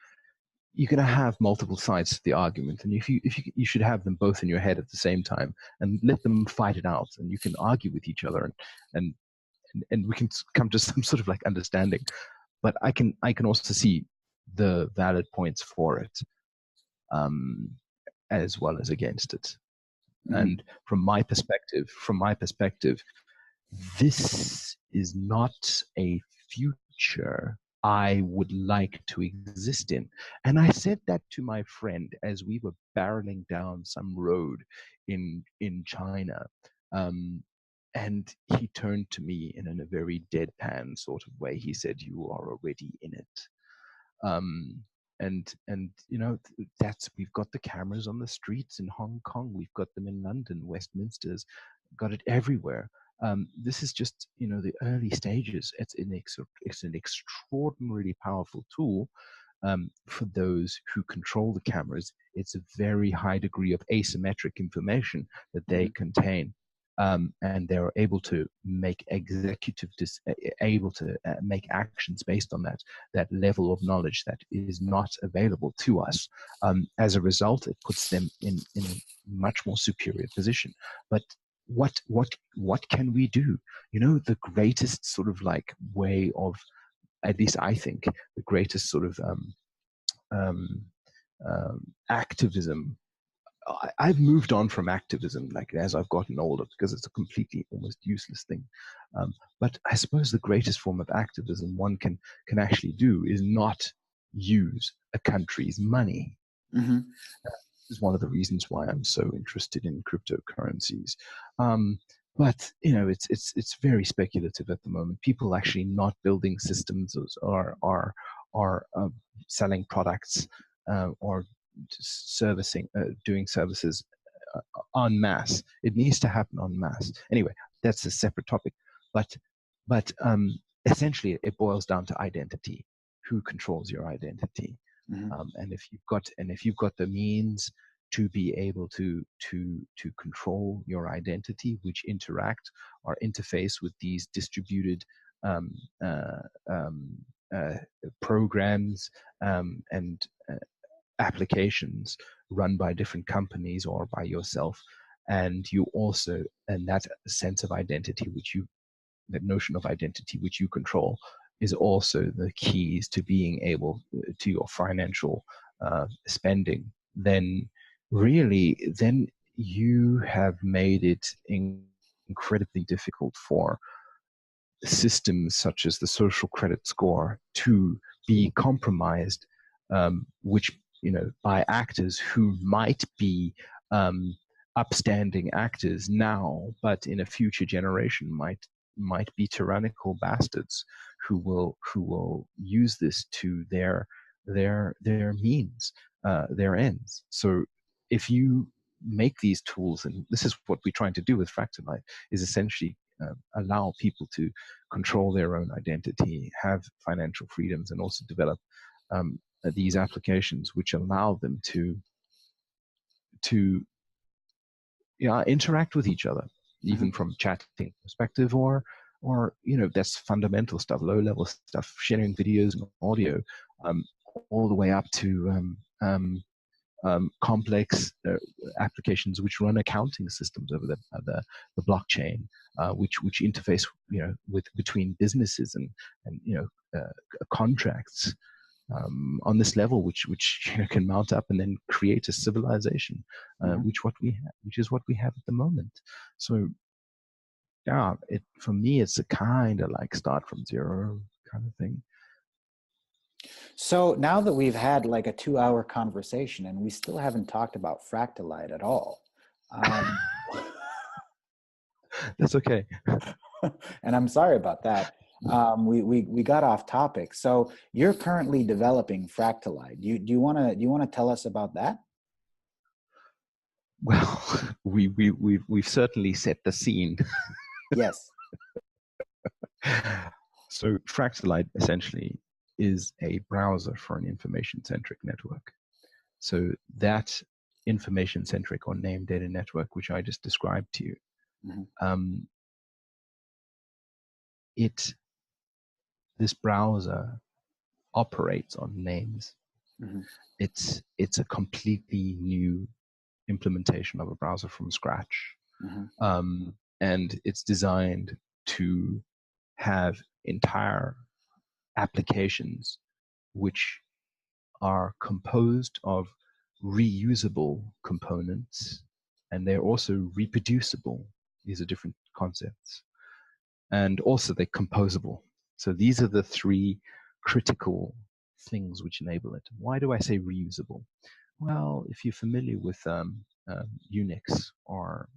You're going to have multiple sides to the argument, and you should have them both in your head at the same time and let them fight it out, and you can argue with each other, and we can come to some sort of like understanding. But I can also see the valid points for it, as well as against it. Mm-hmm. And from my perspective, this is not a future I would like to exist in. And I said that to my friend as we were barreling down some road in China. And he turned to me in a very deadpan sort of way. He said, "You are already in it." And you know, we've got the cameras on the streets in Hong Kong. We've got them in London, Westminster's, got it everywhere. This is just, you know, the early stages. It's an extraordinarily powerful tool for those who control the cameras. It's a very high degree of asymmetric information that they contain, and they're able to make make actions based on that level of knowledge that is not available to us. As a result, it puts them in a much more superior position. But what can we do? You know, the greatest sort of like way of, at least I think, the greatest sort of activism. I've moved on from activism, like as I've gotten older, because it's a completely almost useless thing. But I suppose the greatest form of activism one can actually do is not use a country's money. Mm-hmm. Is one of the reasons why I'm so interested in cryptocurrencies. But you know, it's very speculative at the moment. People actually not building systems or selling products or servicing, doing services en masse. It needs to happen en masse. Anyway, that's a separate topic. But essentially, it boils down to identity. Who controls your identity? Mm-hmm. And if you've got the means to be able to control your identity, which interact or interface with these distributed programs and applications run by different companies or by yourself, and that sense of identity, that notion of identity which you control, is also the keys to being able to your financial spending, then you have made it incredibly difficult for systems such as the social credit score to be compromised, which, you know, by actors who might be upstanding actors now, but in a future generation might be tyrannical bastards who will use this to their means, their ends. So if you make these tools, and this is what we're trying to do with Fractalide, is essentially allow people to control their own identity, have financial freedoms, and also develop these applications which allow them to interact with each other, even from chatting perspective, or you know, that's fundamental stuff, low level stuff, sharing videos and audio, all the way up to complex applications which run accounting systems over the blockchain, which interface, you know, between businesses and you know, contracts on this level, which you know, can mount up and then create a civilization, which is what we have at the moment. So yeah, for me, it's a kind of like start from zero kind of thing. So now that we've had like a 2-hour conversation and we still haven't talked about Fractalide at all. That's okay. And I'm sorry about that. We got off topic. So you're currently developing Fractalide. Do you want to tell us about that? Well, we've certainly set the scene. Yes. So Fractalide essentially is a browser for an information-centric network. So that information-centric or named data network, which I just described to you, Mm-hmm. This browser operates on names. Mm-hmm. It's a completely new implementation of a browser from scratch. Mm-hmm. And it's designed to have entire applications which are composed of reusable components, and they're also reproducible. These are different concepts. And also they're composable. So these are the three critical things which enable it. Why do I say reusable? Well, if you're familiar with Unix or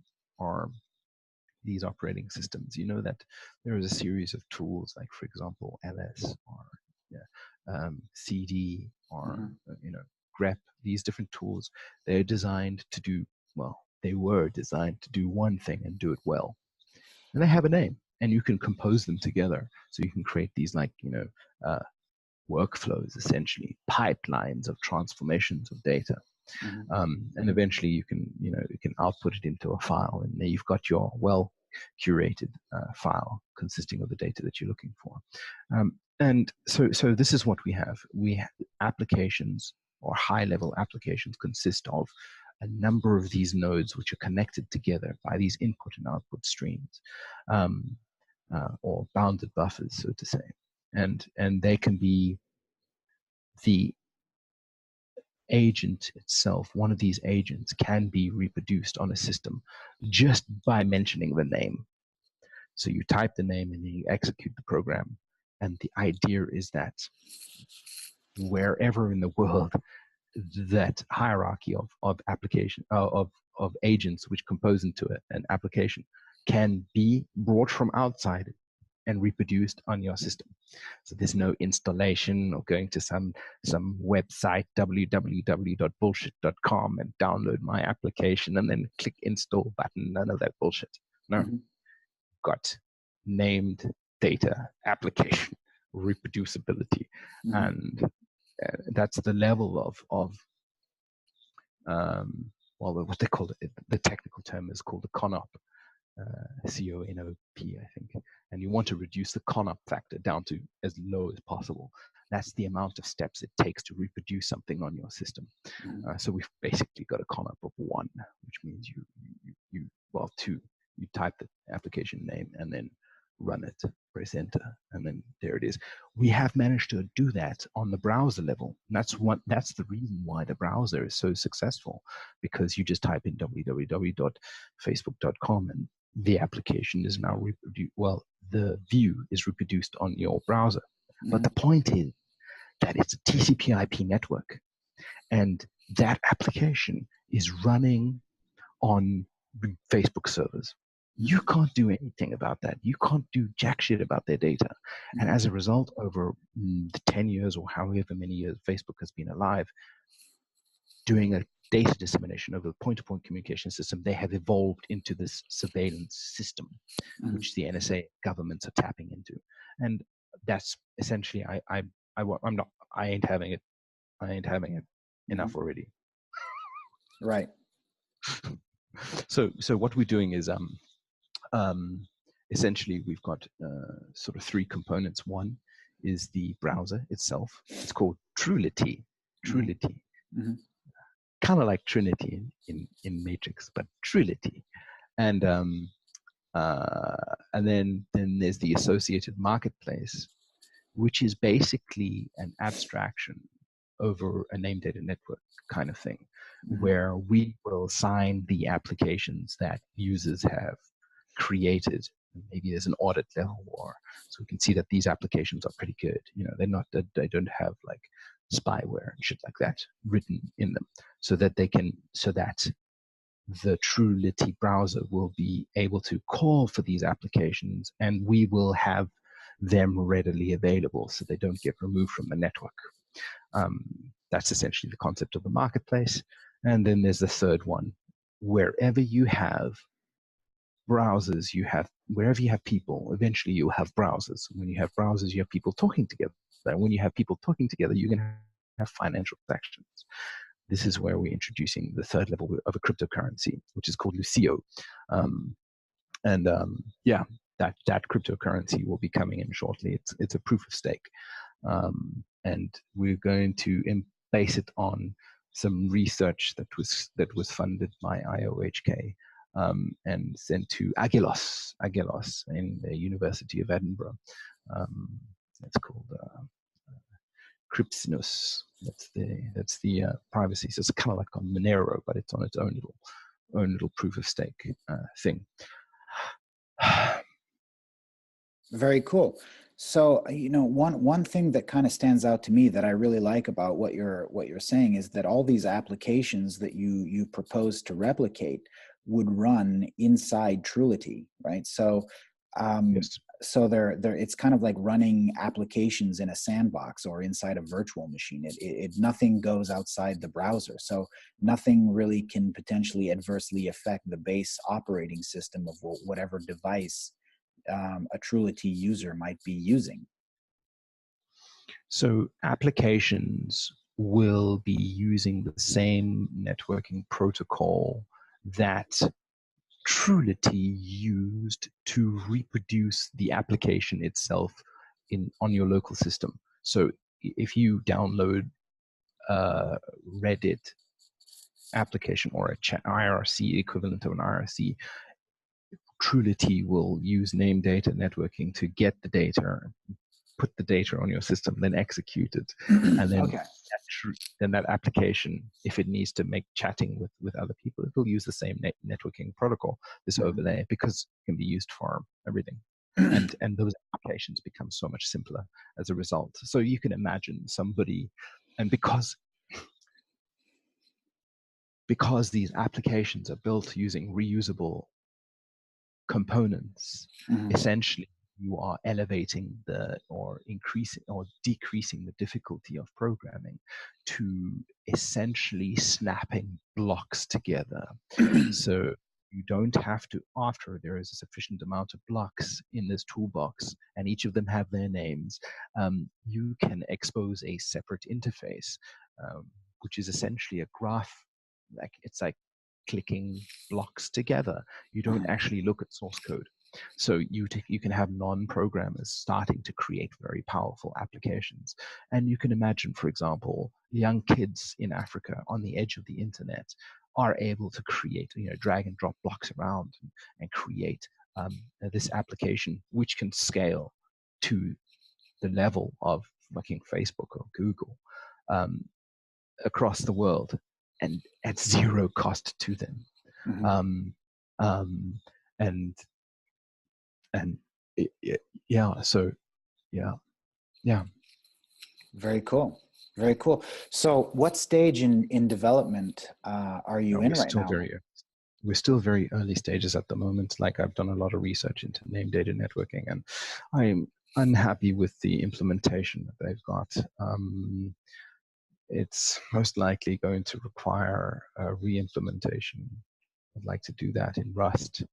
these operating systems, you know that there is a series of tools, like, for example, ls or cd or grep. These different tools, they're designed to do, well, they were designed to do one thing and do it well. And they have a name, and you can compose them together. So you can create these, like, workflows, essentially pipelines of transformations of data. And eventually you can output it into a file, and there you've got your well curated file consisting of the data that you're looking for. And so this is what we have. We have applications, or high level applications, consist of a number of these nodes which are connected together by these input and output streams, or bounded buffers, so to say. And they can be the agent itself. One of these agents can be reproduced on a system just by mentioning the name. So you type the name and then you execute the program. And the idea is that wherever in the world that hierarchy of application of agents which compose into an application can be brought from outside and reproduced on your system. So there's no installation or going to some website, www.bullshit.com, and download my application and then click install button. None of that bullshit. No. Got named data application reproducibility. And that's the level of well, what they call it, the technical term is called the CONOP, C-O-N-O-P, I think. And you want to reduce the CONOP factor down to as low as possible. That's the amount of steps it takes to reproduce something on your system. So we've basically got a CONOP of 1, which means well, 2. You type the application name and then run it, press enter, and then there it is. We have managed to do that on the browser level. And that's the reason why the browser is so successful, because you just type in www.facebook.com and the application is now reproduced. Well, the view is reproduced on your browser. But the point is that it's a TCP/IP network, and that application is running on Facebook servers. You can't do anything about that. You can't do jack shit about their data. And as a result, over the 10 years or however many years Facebook has been alive, doing a data dissemination over a point-to-point communication system, they have evolved into this surveillance system, which the NSA governments are tapping into. And that's essentially, I ain't having it. I ain't having it. Enough already. Right. So what we're doing is, essentially, we've got sort of 3 components. One is the browser itself. It's called Trulity. Trulity. Kind of like Trinity in Matrix, but Trulity. And then there's the associated marketplace, which is basically an abstraction over a named data network kind of thing, where we will sign the applications that users have created. Maybe there's an audit level, or so we can see that these applications are pretty good. They don't have like spyware and shit like that written in them, so that the Trulity browser will be able to call for these applications, and we will have them readily available so they don't get removed from the network. That's essentially the concept of the marketplace. And then there's the third one. Wherever you have browsers, you have wherever you have people, eventually you'll have browsers. When you have browsers, you have people talking together. And when you have people talking together, you can have financial transactions. This is where we're introducing the third level of a cryptocurrency, which is called Lucio. Yeah, that cryptocurrency will be coming in shortly. It's a proof of stake. And we're going to base it on some research that was funded by IOHK and sent to Agilos in the University of Edinburgh. It's called Crypsinus. That's the privacy. So it's kind of like on Monero, but it's on its own little proof of stake thing. Very cool. So, one thing that kind of stands out to me that I really like about what you're saying is that all these applications that you propose to replicate would run inside Trulity, right? So, Yes. so it's kind of like running applications in a sandbox or inside a virtual machine. Nothing goes outside the browser, so nothing really can potentially adversely affect the base operating system of whatever device a Trulity user might be using. So applications will be using the same networking protocol that Trulity used to reproduce the application itself on your local system. So if you download a Reddit application or a IRC equivalent of an IRC, Trulity will use name data networking to get the data, put the data on your system, then execute it, and then then that application, if it needs to make chatting with other people, it will use the same networking protocol, this overlay, because it can be used for everything. And those applications become so much simpler as a result. So you can imagine somebody, and because these applications are built using reusable components, essentially you are elevating or increasing or decreasing the difficulty of programming to essentially snapping blocks together. So you don't have to, after there is a sufficient amount of blocks in this toolbox and each of them have their names, you can expose a separate interface, which is essentially a graph. It's like clicking blocks together. You don't actually look at source code. So you can have non-programmers starting to create very powerful applications. And you can imagine, for example, young kids in Africa on the edge of the internet are able to create, drag and drop blocks around and create this application, which can scale to the level of fucking Facebook or Google across the world, and at zero cost to them. Very cool. Very cool. So what stage in development are you in right now? We're still very early stages at the moment. Like, I've done a lot of research into name data networking, and I'm unhappy with the implementation that they've got. It's most likely going to require a re-implementation. I'd like to do that in Rust.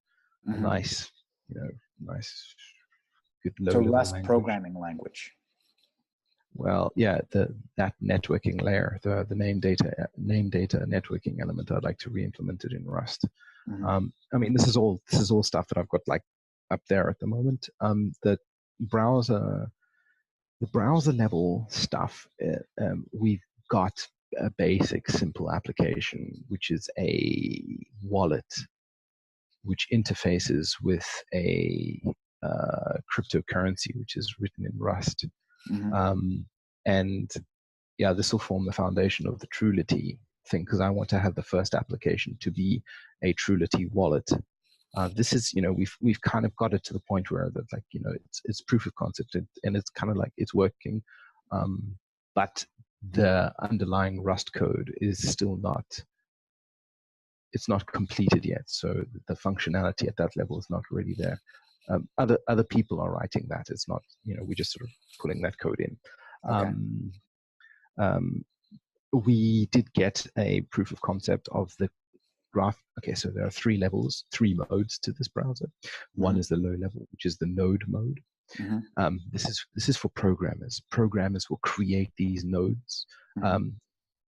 Nice, good low-level Rust language. Programming language. Well, yeah, that networking layer, the name data networking element, I'd like to re-implement it in Rust. I mean, this is all stuff that I've got like up there at the moment. The browser level stuff, we've got a basic simple application, which is a wallet which interfaces with a cryptocurrency, which is written in Rust. And yeah, this will form the foundation of the Trulity thing, because I want to have the first application to be a Trulity wallet. This is, we've kind of got it to the point where that, like, it's proof of concept, and it's kind of like it's working, but the underlying Rust code is still it's not completed yet. So the functionality at that level is not really there. Other people are writing that. It's not, we're just sort of pulling that code in. We did get a proof of concept of the graph. Okay, so there are 3 levels, 3 modes to this browser. One is the low level, which is the node mode. This is for programmers. Programmers will create these nodes,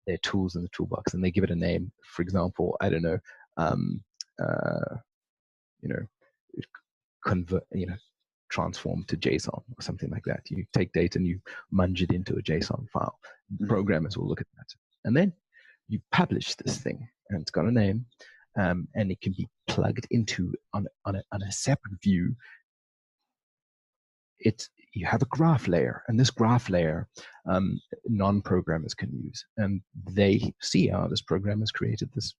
their tools in the toolbox, and they give it a name. For example, I don't know, convert, transform to JSON or something like that. You take data and you munge it into a JSON file. Programmers will look at that, and then you publish this thing, and it's got a name, and it can be plugged into on a separate view. You have a graph layer, and this graph layer non-programmers can use, and they see how this programmer has created this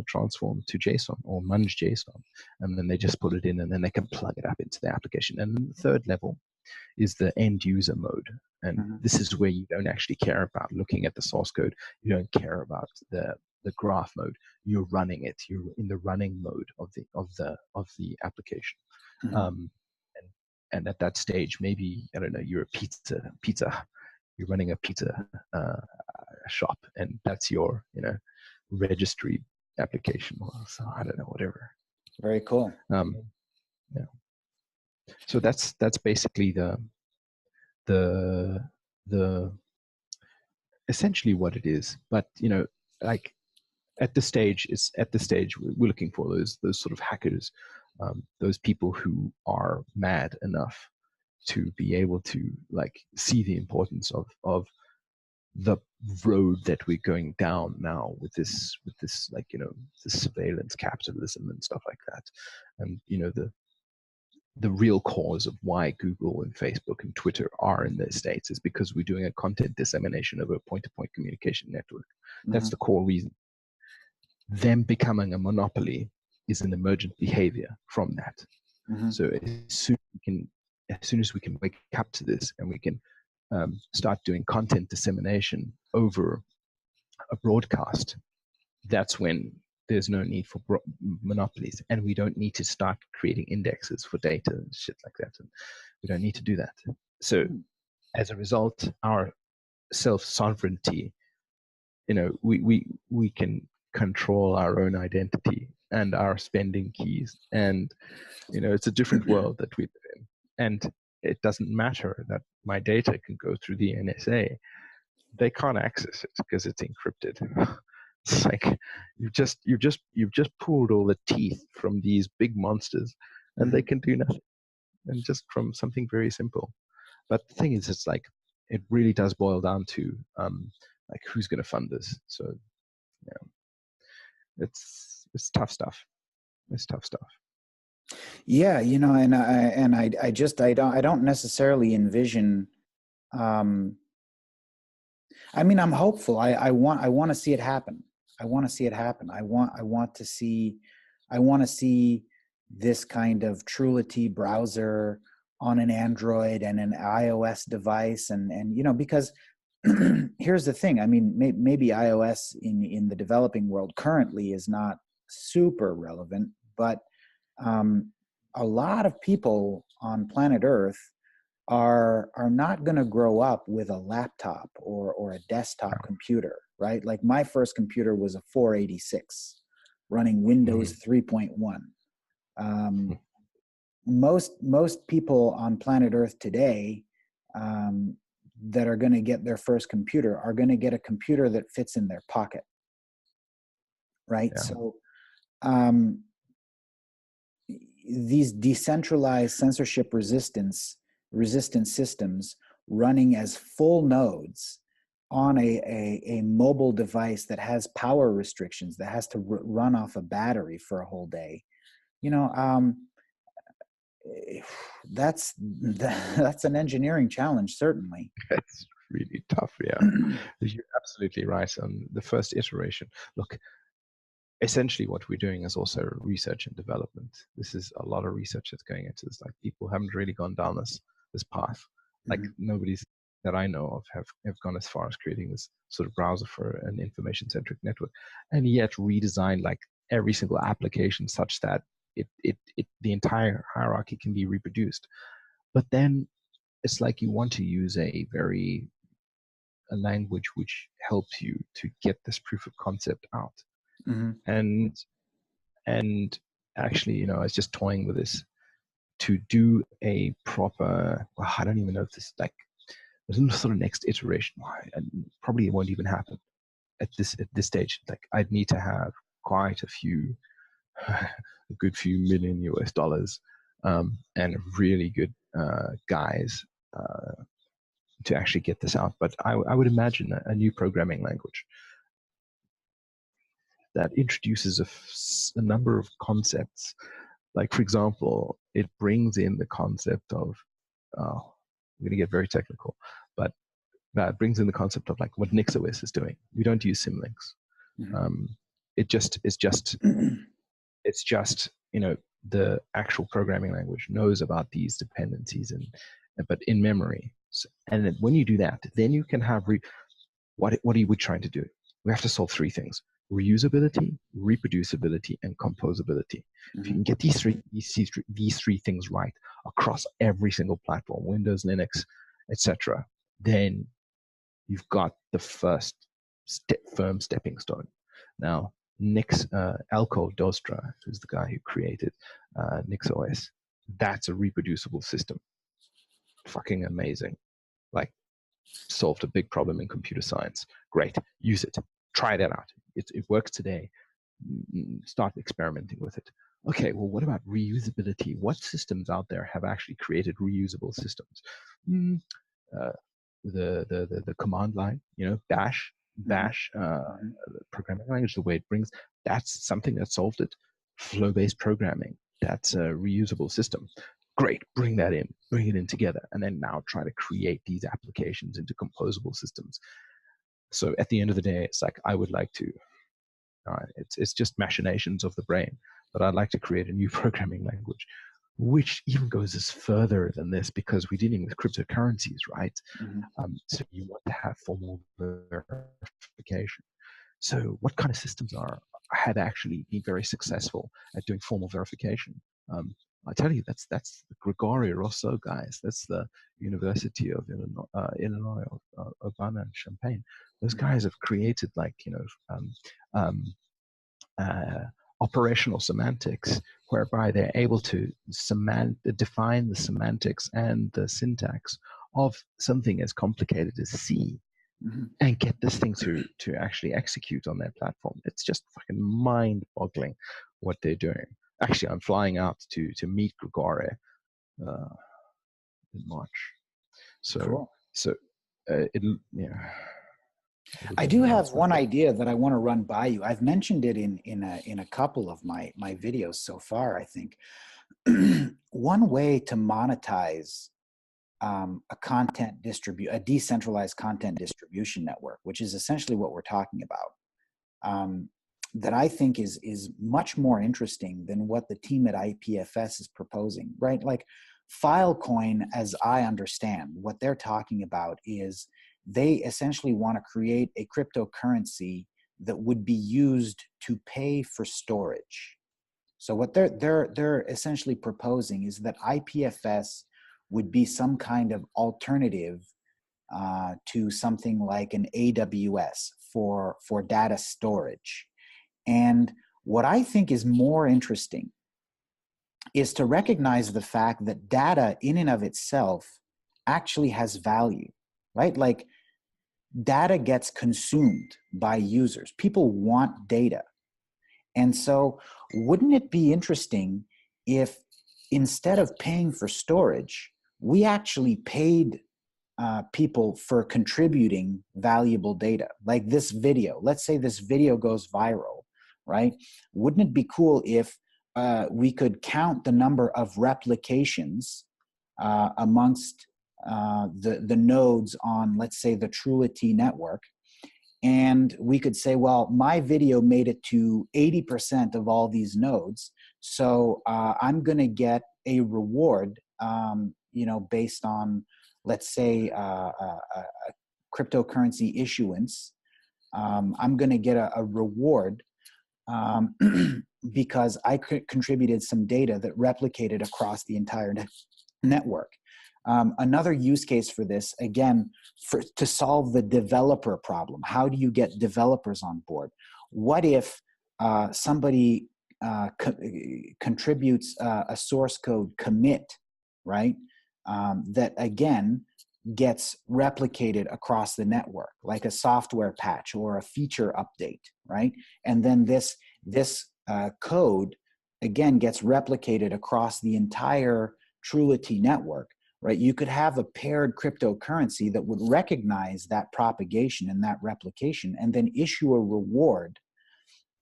transform to JSON or munge JSON, and then they just put it in, and then they can plug it up into the application. And then the third level is the end user mode, and this is where you don't actually care about looking at the source code. You don't care about the graph mode. You're running it. You're in the running mode of the application. And at that stage, maybe, I don't know, you're a pizza, you're running a pizza shop, and that's your, registry application. So I don't know, whatever. Very cool. Yeah. So that's basically the essentially what it is. But like at this stage we're looking for those sort of hackers. Those people who are mad enough to be able to see the importance of the road that we're going down now with this this surveillance capitalism and stuff like that. And the real cause of why Google and Facebook and Twitter are in the States is because we're doing a content dissemination over a point-to-point communication network. That's the core reason. Them becoming a monopoly is an emergent behavior from that. So as soon as we can wake up to this, and we can start doing content dissemination over a broadcast, that's when there's no need for monopolies, and we don't need to start creating indexes for data and shit like that. And we don't need to do that. So as a result, our self-sovereignty, we can control our own identity and our spending keys, and it's a different world that we live in. And it doesn't matter that my data can go through the NSA. They can't access it because it's encrypted. It's like you've just pulled all the teeth from these big monsters, and they can do nothing. And just from something very simple. But the thing is, it's like it really does boil down to who's going to fund this. So it's tough stuff. It's tough stuff. Yeah, I don't necessarily envision. I mean, I'm hopeful. I want to see it happen. I want to see it happen. I want to see this kind of Trulity browser on an Android and an iOS device, and because here's the thing. I mean, maybe iOS in the developing world currently is not super relevant, but a lot of people on planet Earth are not going to grow up with a laptop or a desktop computer, right? Like my first computer was a 486 running Windows 3.1. Most people on planet Earth today that are going to get their first computer are going to get a computer that fits in their pocket, right? Yeah. So these decentralized censorship resistant systems running as full nodes on a mobile device that has power restrictions, that has to run off a battery for a whole day, that's an engineering challenge, certainly. It's really tough, yeah. You're absolutely right on the first iteration. Look, essentially what we're doing is also research and development. This is a lot of research that's going into this. Like, people haven't really gone down this path. Like, nobody's that I know of have gone as far as creating this sort of browser for an information centric network, and yet redesign like every single application such that the entire hierarchy can be reproduced. But then it's like you want to use a language which helps you to get this proof of concept out. And actually, you know, I was just toying with this to do a proper, well, I don't even know if this, like, there's some sort of next iteration. And probably it won't even happen at this stage. Like, I'd need to have quite a few, a good few million US dollars, and really good guys to actually get this out. But I would imagine a new programming language that introduces a number of concepts. Like, for example, it brings in the concept of, I'm going to get very technical, but that brings in the concept of like what NixOS is doing. We don't use symlinks. It's just, you know, the actual programming language knows about these dependencies but in memory. So, and then when you do that, then you can have, what are we trying to do? We have to solve three things: reusability, reproducibility, and composability. If you can get these three things right across every single platform, Windows, Linux, etc., then you've got the first firm stepping stone. Now, Elko Dostra, who's the guy who created NixOS, that's a reproducible system. Fucking amazing. Like, solved a big problem in computer science. Great. Use it. Try that out. It works today. Start experimenting with it. Okay, well, what about reusability? What systems out there have actually created reusable systems? The command line, you know, Bash programming language, the way it brings, that's something that solved it. Flow-based programming, that's a reusable system. Great, bring that in, bring it in together, and then now try to create these applications into composable systems. So at the end of the day, it's like, I would like to, it's just machinations of the brain, but I'd like to create a new programming language, which even goes as further than this, because we're dealing with cryptocurrencies, right? So you want to have formal verification. So what kind of systems have actually been very successful at doing formal verification? I tell you, that's the Gregorio Rosso guys. That's the University of Illinois, Urbana-Champaign. Those guys have created, like, you know, operational semantics, whereby they're able to define the semantics and the syntax of something as complicated as C, and get this thing to actually execute on their platform. It's just fucking mind-boggling what they're doing. Actually, I'm flying out to meet Gregorio in March. So, cool. I do have one idea that I want to run by you. I've mentioned it in a couple of my videos so far, I think. One way to monetize a decentralized content distribution network, which is essentially what we're talking about, that I think is much more interesting than what the team at IPFS is proposing, right? Like, Filecoin, as I understand, what they're talking about is they essentially want to create a cryptocurrency that would be used to pay for storage. So what they're essentially proposing is that IPFS would be some kind of alternative to something like an AWS for data storage. And what I think is more interesting is to recognize the fact that data in and of itself actually has value, right? Like, data gets consumed by users. People want data. And so wouldn't it be interesting if, instead of paying for storage, we actually paid people for contributing valuable data? Like this video, let's say this video goes viral, right? Wouldn't it be cool if we could count the number of replications amongst the nodes on, let's say, the Truity network, and we could say, well, my video made it to 80% of all these nodes, so I'm going to get a reward, you know, based on, let's say, a cryptocurrency issuance. I'm going to get a reward because I contributed some data that replicated across the entire network. Another use case for this, again, to solve the developer problem. How do you get developers on board? What if somebody contributes a source code commit, right? That again gets replicated across the network, like a software patch or a feature update, right? And then this code again gets replicated across the entire Truity network, right? You could have a paired cryptocurrency that would recognize that propagation and that replication and then issue a reward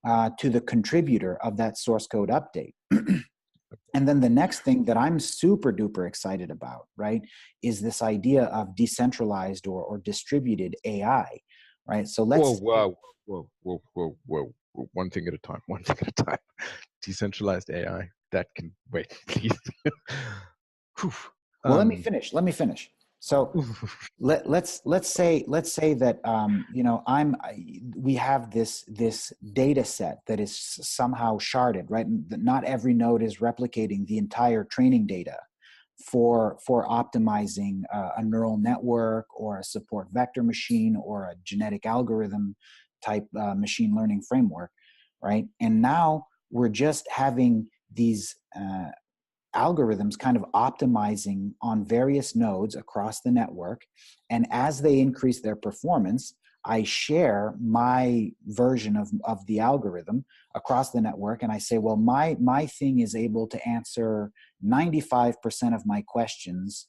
to the contributor of that source code update. And then the next thing that I'm super duper excited about, right, is this idea of decentralized or distributed AI, right? So let's— whoa. One thing at a time, Decentralized AI, that can wait, please. Well, let me finish. So let's say that we have this data set that is somehow sharded, right? And not every node is replicating the entire training data for optimizing a neural network or a support vector machine or a genetic algorithm type machine learning framework, right? And now we're just having these algorithms kind of optimizing on various nodes across the network. And as they increase their performance, I share my version of the algorithm across the network. And I say, well, my thing is able to answer 95% of my questions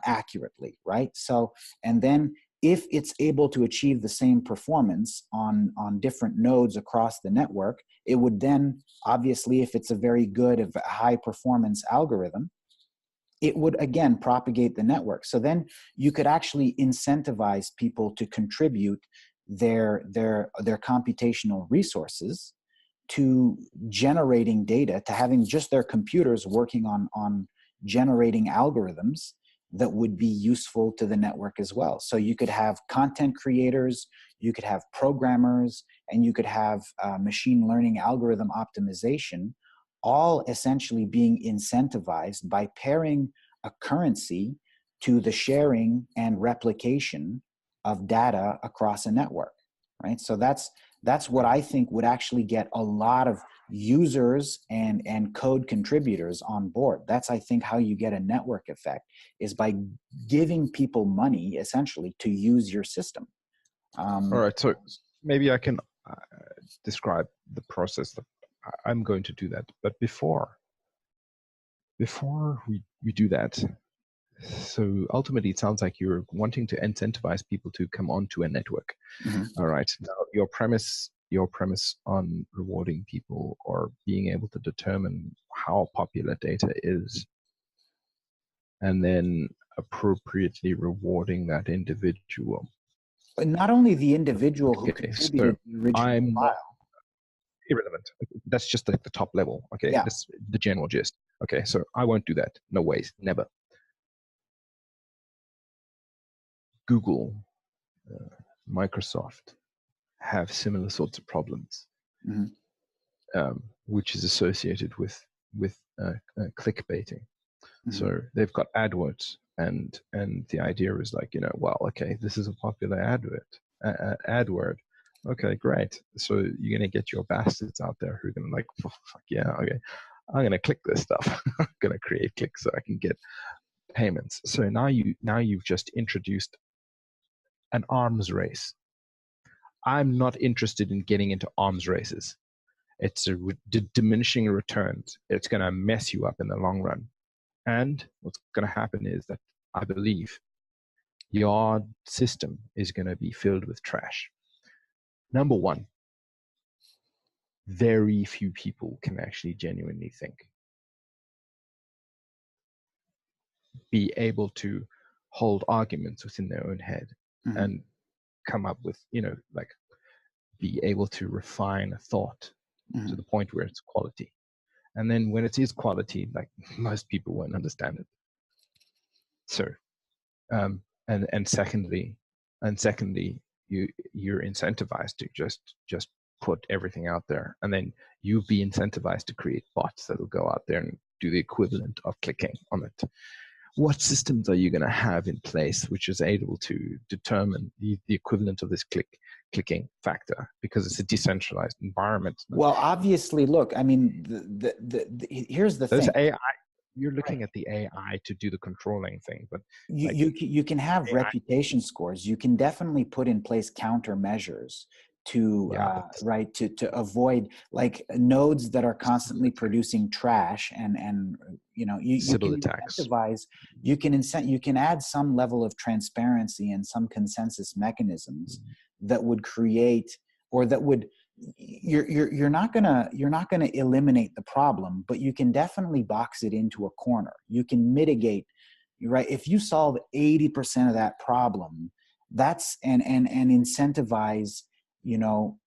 accurately, right? So, and then if it's able to achieve the same performance on different nodes across the network, it would then, obviously, if it's a very good, high performance algorithm, it would again propagate the network. So then you could actually incentivize people to contribute their computational resources to generating data, to having just their computers working on generating algorithms that would be useful to the network as well. So you could have content creators, you could have programmers, and you could have machine learning algorithm optimization, all essentially being incentivized by pairing a currency to the sharing and replication of data across a network, right? So that's what I think would actually get a lot of users and code contributors on board. That's, I think, how you get a network effect, is by giving people money essentially to use your system. All right, so maybe I can describe the process that I'm going to do that. But before we do that, so ultimately it sounds like you're wanting to incentivize people to come onto a network. Mm-hmm. All right, now your premise on rewarding people or being able to determine how popular data is, and then appropriately rewarding that individual. But not only the individual who contributed the original file. Irrelevant. That's just like the top level. Okay, yeah. That's the general gist. Okay, so I won't do that. No ways, never. Google, Microsoft have similar sorts of problems, mm-hmm. Which is associated with clickbaiting. Mm-hmm. So they've got AdWords, and the idea is like, well, okay, this is a popular ad word. Okay, great. So you're gonna get your bastards out there who are gonna like, oh, fuck yeah, okay, I'm gonna click this stuff. I'm gonna create clicks so I can get payments. So now you've just introduced an arms race. I'm not interested in getting into arms races. It's a diminishing returns. It's gonna mess you up in the long run. And what's gonna happen is that I believe your system is gonna be filled with trash. Number one, very few people can actually genuinely think, be able to hold arguments within their own head, mm-hmm. and come up with, like, be able to refine a thought, mm-hmm. to the point where it's quality. And then when it is quality, like, most people won't understand it. So, and secondly, you're incentivized to just put everything out there, and then you'll be incentivized to create bots that will go out there and do the equivalent of clicking on it. What systems are you going to have in place which is able to determine the equivalent of this click clicking factor because it's a decentralized environment. Well, obviously, look, I mean, here's the thing. AI, you're looking at the AI to do the controlling thing, but you can have AI, reputation scores. You can definitely put in place countermeasures to to avoid like nodes that are constantly producing trash and you know you can incentivize, you can add some level of transparency and some consensus mechanisms that would create, or that would, you're not gonna eliminate the problem, but you can definitely box it into a corner. You can mitigate, right? If you solve 80% of that problem, that's and incentivize, you know,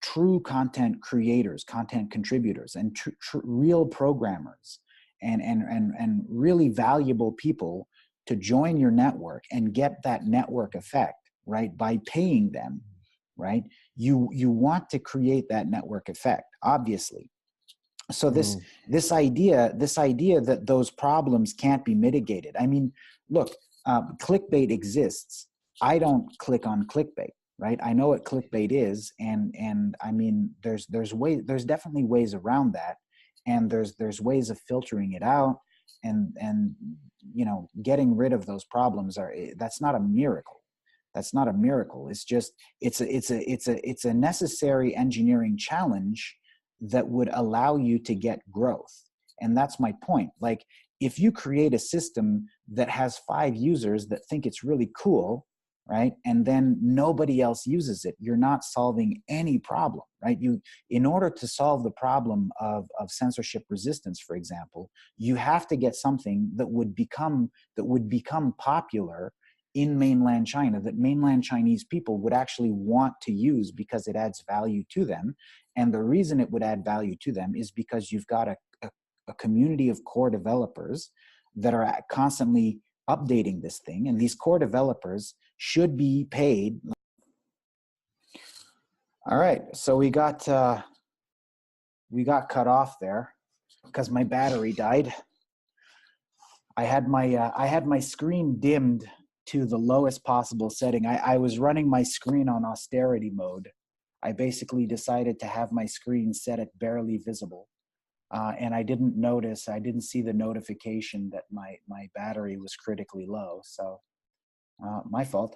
true content creators, content contributors, and real programmers, and really valuable people to join your network and get that network effect, right? By paying them, right? You want to create that network effect, obviously. So this idea that those problems can't be mitigated. I mean, look, clickbait exists. I don't click on clickbait, right? I know what clickbait is, and I mean, there's definitely ways around that, and there's ways of filtering it out, and you know, getting rid of those problems that's not a miracle. That's not a miracle. It's just it's a necessary engineering challenge that would allow you to get growth. And that's my point. Like, if you create a system that has 5 users that think it's really cool, right, and then nobody else uses it, you're not solving any problem, right? In order to solve the problem of censorship resistance, for example, you have to get something that would become popular in mainland China, that mainland Chinese people would actually want to use because it adds value to them. And the reason it would add value to them is because you've got a community of core developers that are constantly updating this thing, and these core developers should be paid. All right, so we got cut off there because my battery died. I had my screen dimmed to the lowest possible setting. I was running my screen on austerity mode. I basically decided to have my screen set at barely visible. And I didn't see the notification that my battery was critically low. So my fault.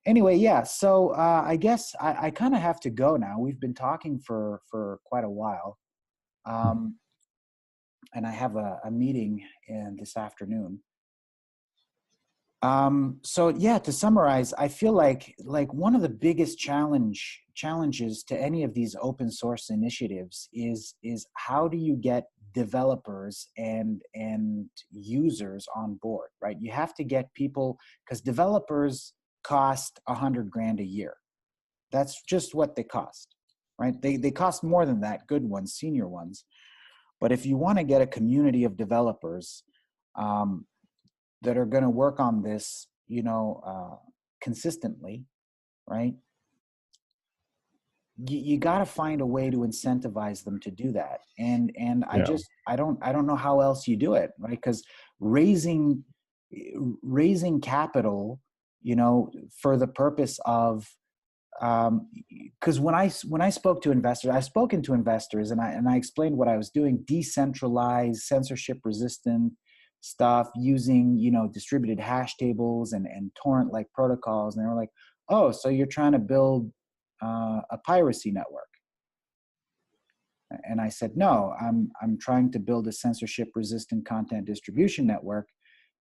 Anyway, yeah, so I guess I kind of have to go now. We've been talking for quite a while. And I have a meeting this afternoon. So yeah, to summarize, I feel like one of the biggest challenges to any of these open source initiatives is how do you get developers and users on board, right? You have to get people, because developers cost $100,000 a year. That's just what they cost, right? They cost more than that, good ones, senior ones. But if you want to get a community of developers, that are going to work on this, you know, consistently, right? You got to find a way to incentivize them to do that, and I don't know how else you do it, right? Because raising capital, you know, for the purpose of, because when I spoke to investors, I've spoken to investors, and I explained what I was doing: decentralized, censorship resistant stuff using, you know, distributed hash tables and torrent like protocols. And they were like, oh, so you're trying to build a piracy network? And I said, no, I'm trying to build a censorship resistant content distribution network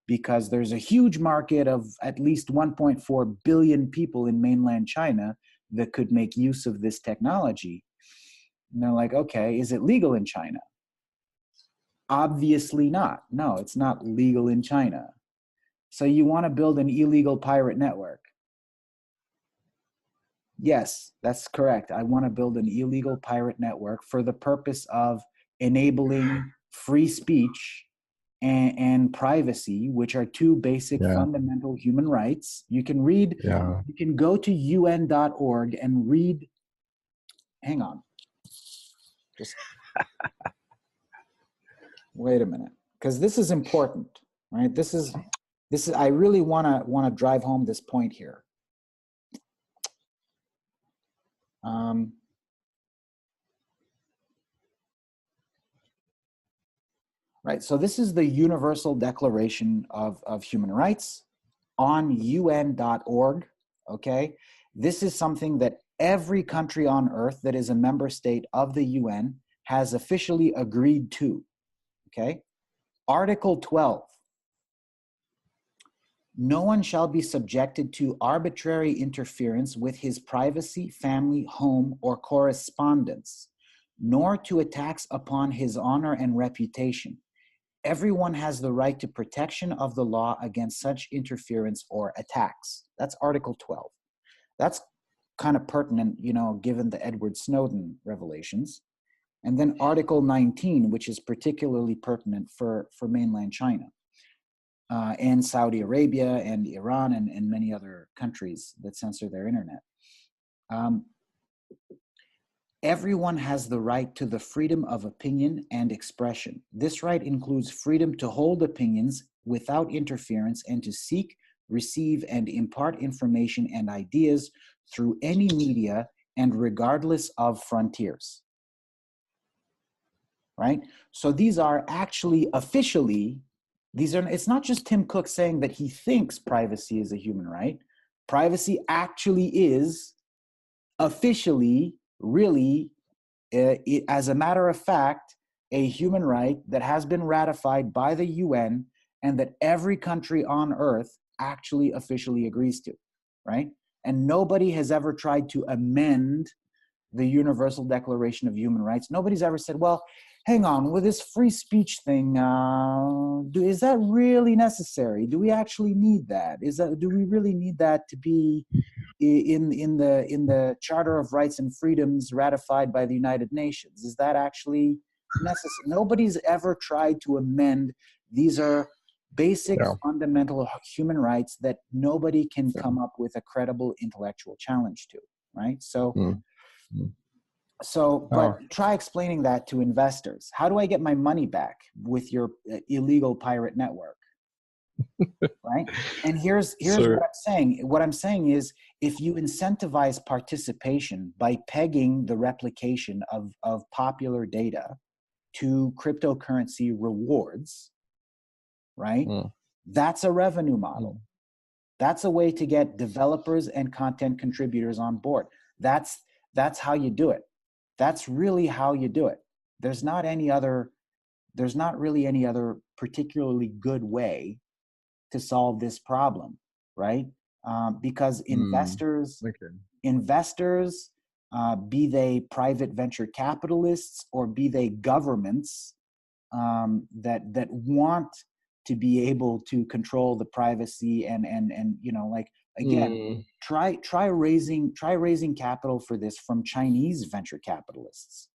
because there's a huge market of at least 1.4 billion people in mainland China that could make use of this technology. And they're like, okay, is it legal in China? Obviously not. No, it's not legal in China. So you want to build an illegal pirate network? Yes, that's correct. I want to build an illegal pirate network for the purpose of enabling free speech and privacy, which are 2 basic fundamental human rights. You can read, you can go to UN.org and read, hang on, just wait a minute, because this is important, right? This is I really want to drive home this point here. Right, so this is the Universal Declaration of Human Rights on UN.org, okay? This is something that every country on earth that is a member state of the UN has officially agreed to, okay? Article 12, no one shall be subjected to arbitrary interference with his privacy, family, home, or correspondence, nor to attacks upon his honor and reputation. Everyone has the right to protection of the law against such interference or attacks. That's Article 12. That's kind of pertinent, you know, given the Edward Snowden revelations. And then Article 19, which is particularly pertinent for mainland China and Saudi Arabia and Iran and many other countries that censor their internet. Everyone has the right to the freedom of opinion and expression. This right includes freedom to hold opinions without interference and to seek, receive, and impart information and ideas through any media and regardless of frontiers. Right? So these are actually officially, it's not just Tim Cook saying that he thinks privacy is a human right. Privacy actually is officially, really, as a matter of fact, a human right that has been ratified by the UN and that every country on earth actually officially agrees to, right? And nobody has ever tried to amend the Universal Declaration of Human Rights. Nobody's ever said, well, hang on, with this free speech thing, is that really necessary? Do we actually need that? Do we really need that to be in the Charter of Rights and Freedoms ratified by the United Nations? Is that actually necessary? Nobody's ever tried to amend. These are basic fundamental human rights that nobody can come up with a credible intellectual challenge to, right? So, but try explaining that to investors. How do I get my money back with your illegal pirate network? Right? And here's what I'm saying. What I'm saying is, if you incentivize participation by pegging the replication of popular data to cryptocurrency rewards, right? That's a revenue model. That's a way to get developers and content contributors on board. That's how you do it. That's really how you do it. There's not really any other particularly good way to solve this problem, right? Because investors, be they private venture capitalists or be they governments that want to be able to control the privacy and you know, like, again, try raising capital for this from Chinese venture capitalists,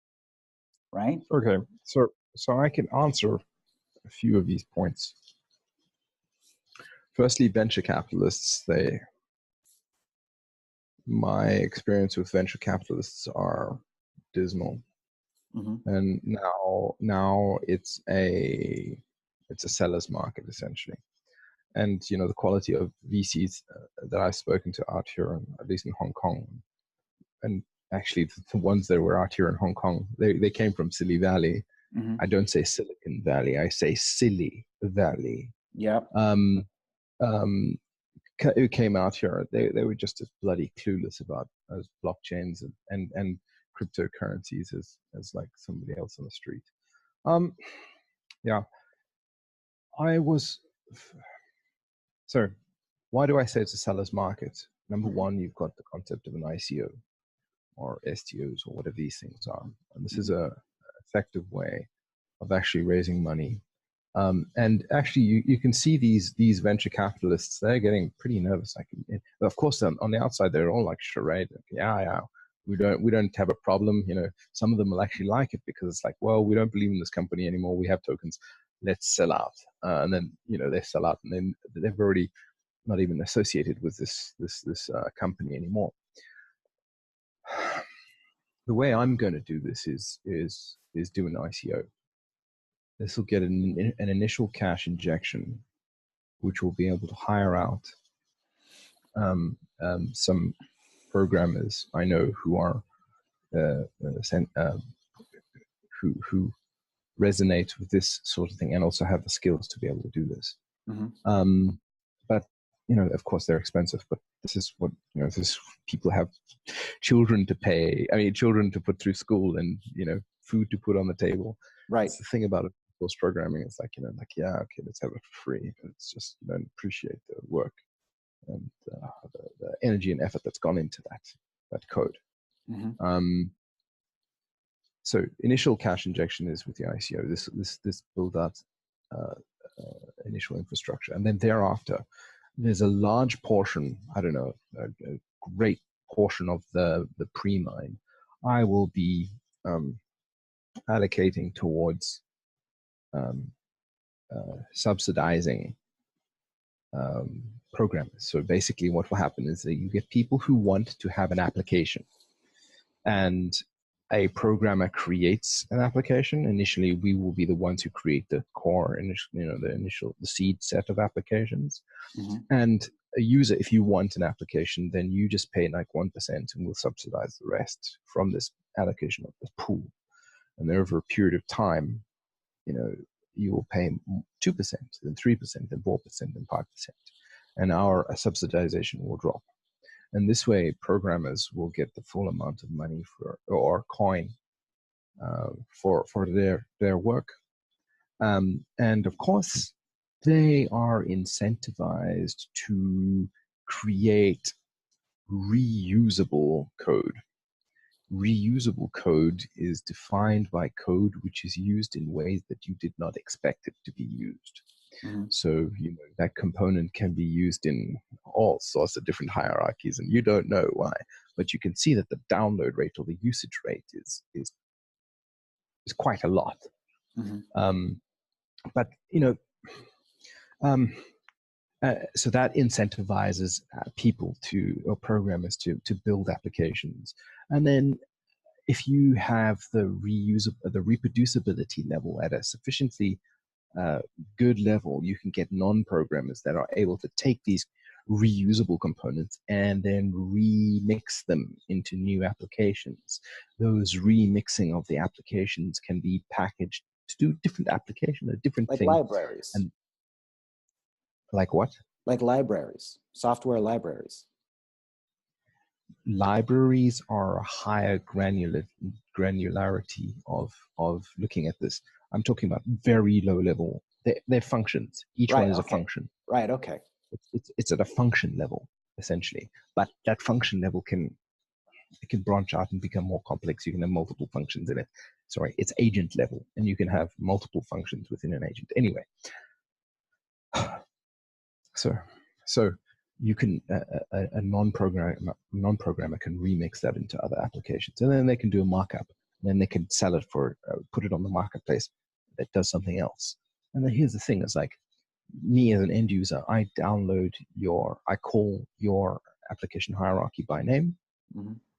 right? Okay, so I can answer a few of these points. Firstly, venture capitalists, my experience with venture capitalists are dismal. And now it's a seller's market, essentially. And, you know, the quality of VCs that I've spoken to out here, at least in Hong Kong, and actually the ones that were out here in Hong Kong, they came from Silly Valley. I don't say Silicon Valley, I say Silly Valley. Who came out here, they were just as bloody clueless about as blockchains and cryptocurrencies as like somebody else on the street. So why do I say it's a seller's market? Number one, you've got the concept of an ICO or STOs or whatever these things are. And this is a effective way of actually raising money. And actually, you can see these venture capitalists, they're getting pretty nervous. Of course, on the outside, they're all like charade. We don't have a problem. You know, some of them will actually like it because it's like, well, we don't believe in this company anymore. We have tokens. Let's sell out. And then, you know, they sell out, and then they've already not even associated with this company anymore. The way I'm going to do this is do an ICO. This will get an initial cash injection, which will be able to hire out some programmers I know who are who resonate with this sort of thing and also have the skills to be able to do this. But of course they're expensive, but this is what, this people have children to pay. I mean, children to put through school and, food to put on the table. Right. That's the thing about it. Post programming, it's like, yeah, okay, let's have it for free. But it's just, you don't appreciate the work and the energy and effort that's gone into that code. So initial cash injection is with the ICO. This build out initial infrastructure, and then thereafter, there's a large portion. I don't know, a great portion of the pre-mine I will be allocating towards subsidizing programmers. So basically what will happen is that you get people who want to have an application, and a programmer creates an application. Initially, we will be the ones who create the core, the seed set of applications. And a user, if you want an application, then you just pay like 1% and we'll subsidize the rest from this allocation of the pool. And over a period of time, you will pay 2%, then 3%, then 4%, then 5%. And our subsidization will drop. And this way, programmers will get the full amount of money or coin for their work. And of course, they are incentivized to create reusable code. Reusable code is defined by code which is used in ways that you did not expect it to be used. So that component can be used in all sorts of different hierarchies, and you don't know why, but you can see that the download rate or the usage rate is quite a lot. But so that incentivizes people or programmers to build applications. And then if you have the reproducibility level at a sufficiently good level, you can get non-programmers that are able to take these reusable components and then remix them into new applications. Those remixing of the applications can be packaged to do different applications, a different like thing. Libraries. And like what? Like libraries, software libraries. Libraries are a higher granularity of looking at this. I'm talking about very low level. They're functions. Each one is a function. Right. Okay. It's at a function level essentially, but that function level can branch out and become more complex. You can have multiple functions in it. Sorry, it's agent level, and you can have multiple functions within an agent. Anyway, so you can a non-programmer can remix that into other applications, and then they can do a markup, and then they can sell it for put it on the marketplace that does something else. And then here's the thing: it's like me as an end user, I call your application hierarchy by name,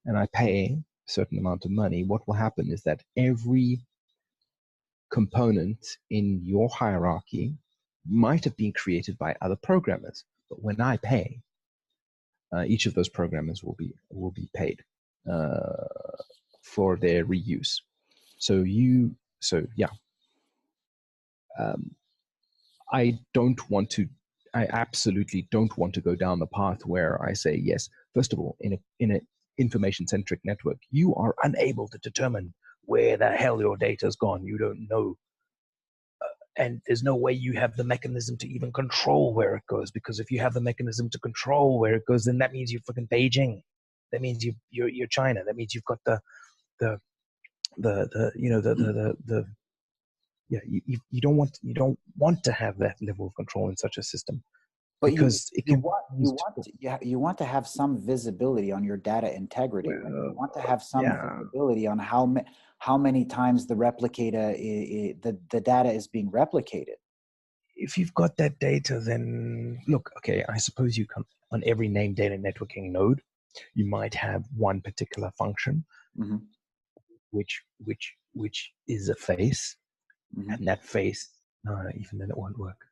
and I pay a certain amount of money. What will happen is that every component in your hierarchy might have been created by other programmers, but when I pay, each of those programmers will be paid for their reuse. I absolutely don't want to go down the path where I say, yes, first of all, in an information centric network, you are unable to determine where the hell your data's gone. You don't know. And there's no way you have the mechanism to even control where it goes, because if you have the mechanism to control where it goes, then that means you're fucking Beijing. That means you're China. That means you've got you don't want to have that level of control in such a system, but because you want to have some visibility on your data integrity. Right? You want to have some visibility on how many times the replicator the data is being replicated. If you've got that data, then look, okay, I suppose you can, on every named data networking node, you might have one particular function, which is a face, and that face, no, even then it won't work.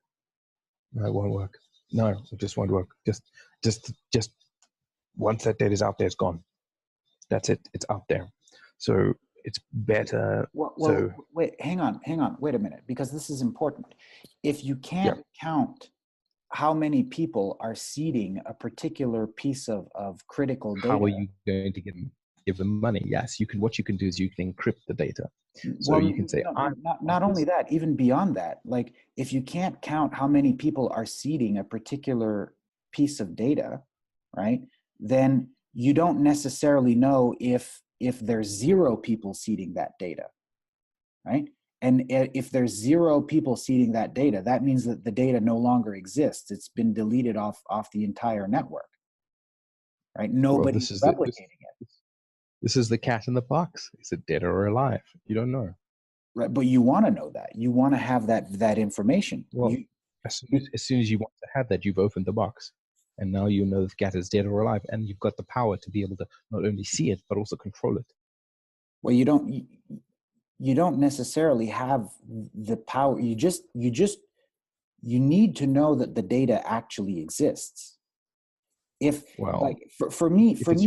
No, it won't work. No, it just won't work. Just once that data is out there, it's gone. That's it. It's out there. So it's better. Well, wait, hang on, wait a minute, because this is important. If you can't count how many people are seeding a particular piece of critical data, how are you going to give them money? Yes, you can. What you can do is you can encrypt the data. So you can say, not only that, even beyond that, like if you can't count how many people are seeding a particular piece of data, right? Then you don't necessarily know if there's 0 people seeding that data, right? And if there's 0 people seeding that data, that means that the data no longer exists. It's been deleted off the entire network, right? Nobody's replicating it. This is the cat in the box. Is it dead or alive? You don't know. Right, but you want to know that. You want to have that information. Well, as soon as you want to have that, you've opened the box. And now you know if the cat is dead or alive. And you've got the power to be able to not only see it, but also control it. Well, you don't necessarily have the power. You need to know that the data actually exists. If, well, like for me, like,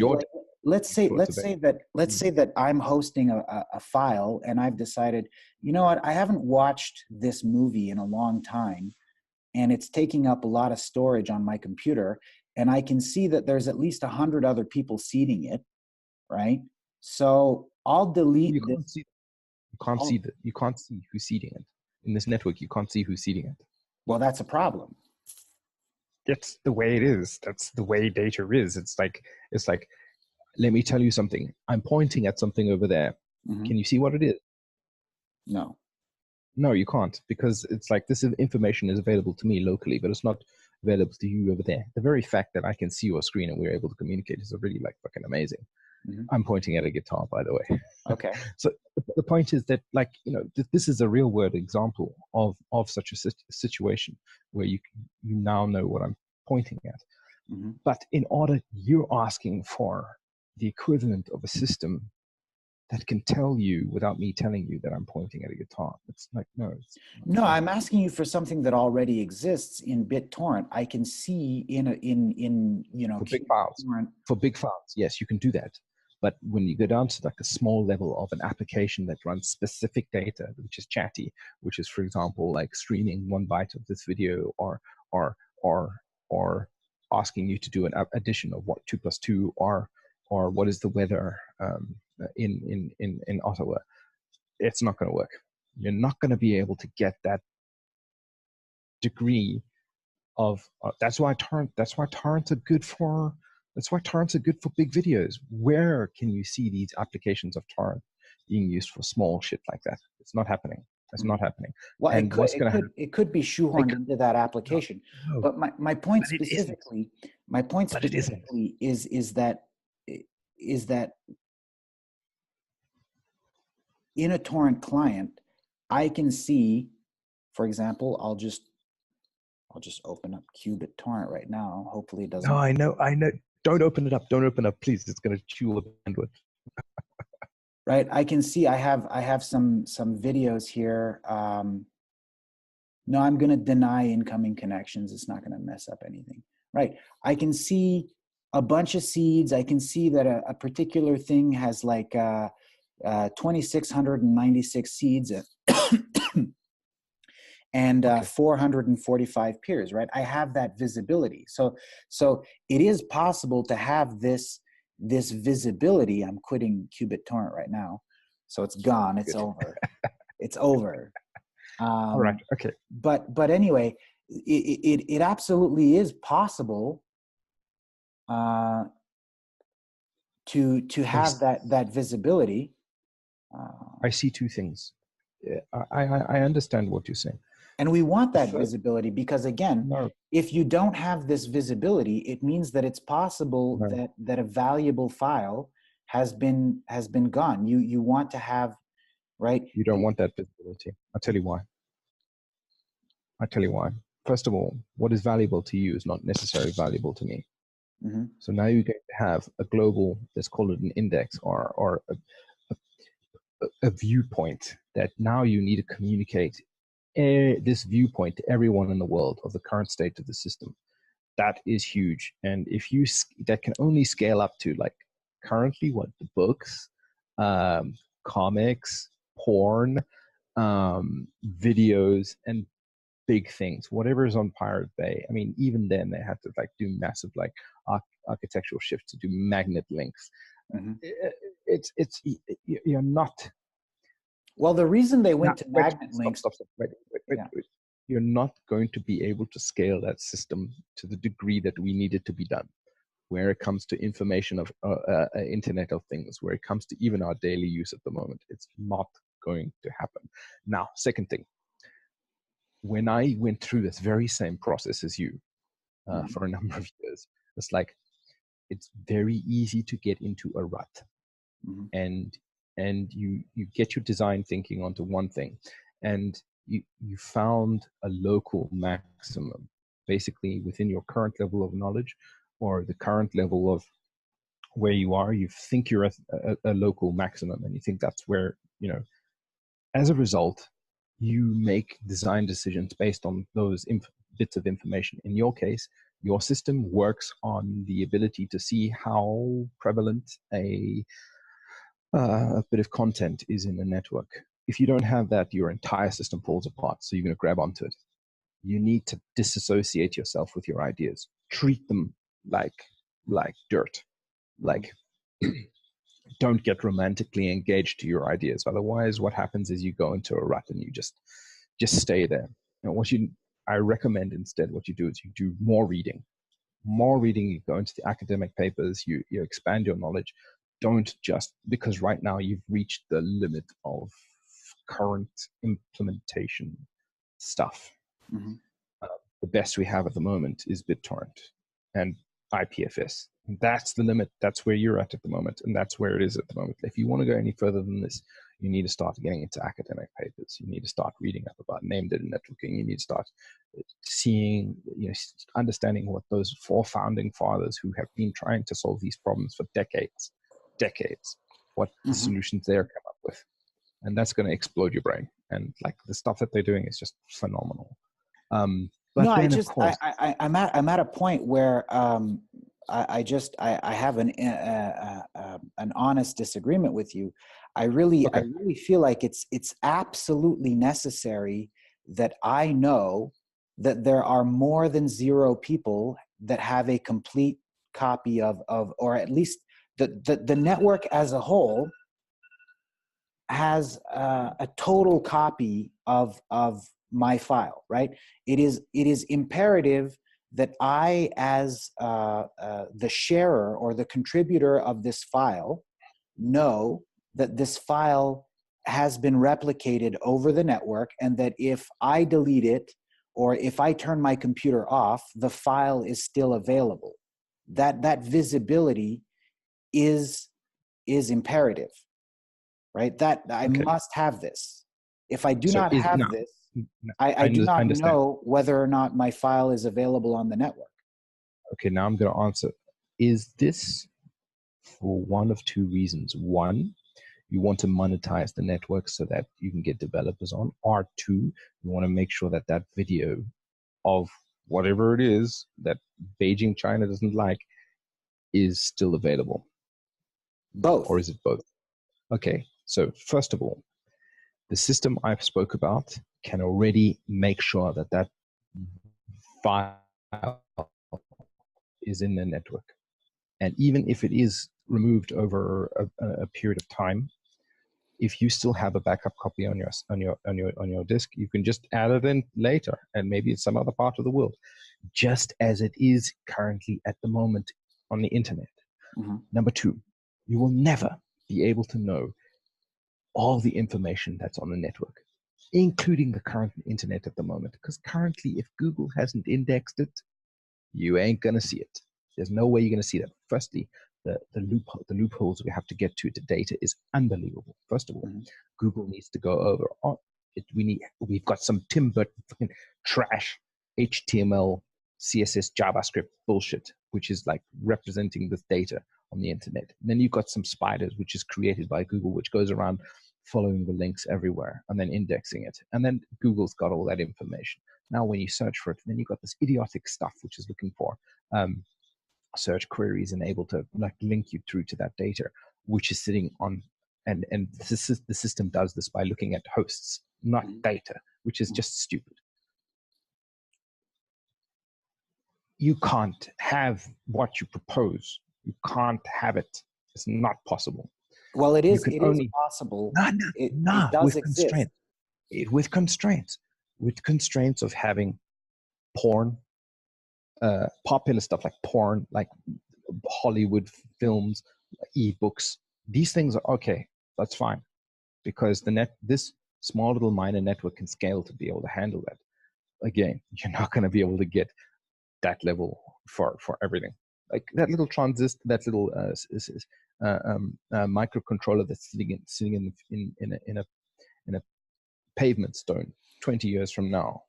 let's say that I'm hosting a file and I've decided, you know what, I haven't watched this movie in a long time and it's taking up a lot of storage on my computer, and I can see that there's at least 100 other people seeding it, right? So I'll delete You can't see who's seeding it. In this network, you can't see who's seeding it. Well, that's a problem. It's the way it is. That's the way data is. It's like, let me tell you something. I'm pointing at something over there. Mm-hmm. Can you see what it is? No. No, you can't, because it's like this information is available to me locally, but it's not available to you over there. The very fact that I can see your screen and we're able to communicate is really like fucking amazing. Mm-hmm. I'm pointing at a guitar, by the way. Okay. So the point is that, like, you know, this is a real world example of such a situation where you now know what I'm pointing at. Mm-hmm. But in order, you're asking for the equivalent of a system that can tell you without me telling you that I'm pointing at a guitar. It's like, no, I'm asking you for something that already exists in BitTorrent. I can see in you know, for big files. For big files, yes, you can do that. But when you go down to like a small level of an application that runs specific data, which is chatty, which is, for example, like streaming 1 byte of this video, or asking you to do an addition of what 2 + 2, or what is the weather in Ottawa, it's not going to work. You're not going to be able to get that degree of. That's why torrents are good for. That's why torrents are good for big videos. Where can you see these applications of torrent being used for small shit like that? It's not happening. It's not happening. Well, and it could be shoehorned into that application. No. But my point specifically is that in a torrent client, I can see, for example, I'll just open up BitTorrent right now. Hopefully it doesn't. No, I know. Don't open it up. Don't open it up, please. It's going to chew the bandwidth. Right. I can see I have some videos here. No, I'm going to deny incoming connections. It's not going to mess up anything. Right. I can see a bunch of seeds. I can see that a particular thing has like 2,696 seeds and 445 peers, right? I have that visibility. So it is possible to have this visibility. I'm quitting BitTorrent right now. So it's gone. It's over. It's over. All right. Okay. But anyway, it absolutely is possible to have that visibility. I see 2 things. I understand what you're saying. And we want that visibility because, again, if you don't have this visibility, it means that it's possible that a valuable file has been gone. You want to have, right? You don't want that visibility. I'll tell you why. First of all, what is valuable to you is not necessarily valuable to me. Mm-hmm. So now you're going to have a global, let's call it an index or a viewpoint that now you need to communicate this viewpoint to everyone in the world of the current state of the system. That is huge. And if that can only scale up to, like, currently what, the books comics, porn, videos, and big things, whatever is on Pirate Bay. I mean, even then they had to like do massive like architectural shifts to do magnet links. Mm-hmm. You're not. Well, the reason they went to magnet links. Stop. Wait. You're not going to be able to scale that system to the degree that we need it to be done. Where it comes to information of Internet of Things, where it comes to even our daily use at the moment, it's not going to happen. Now, second thing, when I went through this very same process as you for a number of years, it's like it's very easy to get into a rut, and you get your design thinking onto one thing, and you found a local maximum, basically within your current level of knowledge or the current level of where you are. You think you're at a local maximum, and you think that's where, as a result, you make design decisions based on those bits of information. In your case, your system works on the ability to see how prevalent a bit of content is in the network. If you don't have that, your entire system falls apart. So you're going to grab onto it. You need to disassociate yourself with your ideas. Treat them like dirt. Like, don't get romantically engaged to your ideas. Otherwise, what happens is you go into a rut and you just stay there. I recommend instead what you do is you do more reading. You go into the academic papers, you expand your knowledge. Don't just, because right now you've reached the limit of current implementation stuff. The best we have at the moment is BitTorrent and IPFS. That's the limit. That's where you're at the moment, and that's where it is at the moment. If you want to go any further than this, you need to start getting into academic papers. You need to start reading up about named-data networking. You need to start seeing, understanding what those 4 founding fathers who have been trying to solve these problems for decades, what the solutions they're come up with. And that's going to explode your brain. And like the stuff that they're doing is just phenomenal. But no, then, I'm at a point where I have an honest disagreement with you. I really feel like it's absolutely necessary that I know that there are more than 0 people that have a complete copy of or at least the network as a whole has a total copy of my file, right? It is imperative that I, as the sharer or the contributor of this file, know that this file has been replicated over the network, and that if I delete it or if I turn my computer off, the file is still available. That visibility is imperative, right? That I must have this. If I do not have this, I do not know whether or not my file is available on the network. Okay, now I'm going to answer. Is this for one of 2 reasons? 1, you want to monetize the network so that you can get developers on, or 2, you want to make sure that that video of whatever it is that Beijing, China doesn't like is still available? Both. Or is it both? Okay, so first of all, the system I've spoke about can already make sure that that file is in the network. And even if it is removed over a period of time, if you still have a backup copy on your disk, you can just add it in later, and maybe it's some other part of the world, just as it is currently at the moment on the internet. Number 2, you will never be able to know all the information that's on the network, including the current internet at the moment. Because currently, if Google hasn't indexed it, you ain't going to see it. There's no way you're going to see that. Firstly, the loopholes we have to get to data is unbelievable. First of all, Google needs to go over. We've got some Tim Burton fucking trash HTML, CSS, JavaScript bullshit, which is like representing this data on the internet. And then you've got some spiders, which is created by Google, which goes around following the links everywhere and then indexing it. And then Google's got all that information. Now, when you search for it, then you've got this idiotic stuff, which is looking for search queries and able to like link you through to that data, which is sitting on and the system does this by looking at hosts, not data, which is just stupid. You can't have what you propose. You can't have it. It's not possible. Well, it is possible. It does exist. With constraints of having porn, popular stuff like porn, like Hollywood films, ebooks. These things are okay. That's fine, because this small little minor network can scale to be able to handle that. Again, you're not going to be able to get that level for everything. Like that little transistor, that little microcontroller that's sitting in a pavement stone 20 years from now.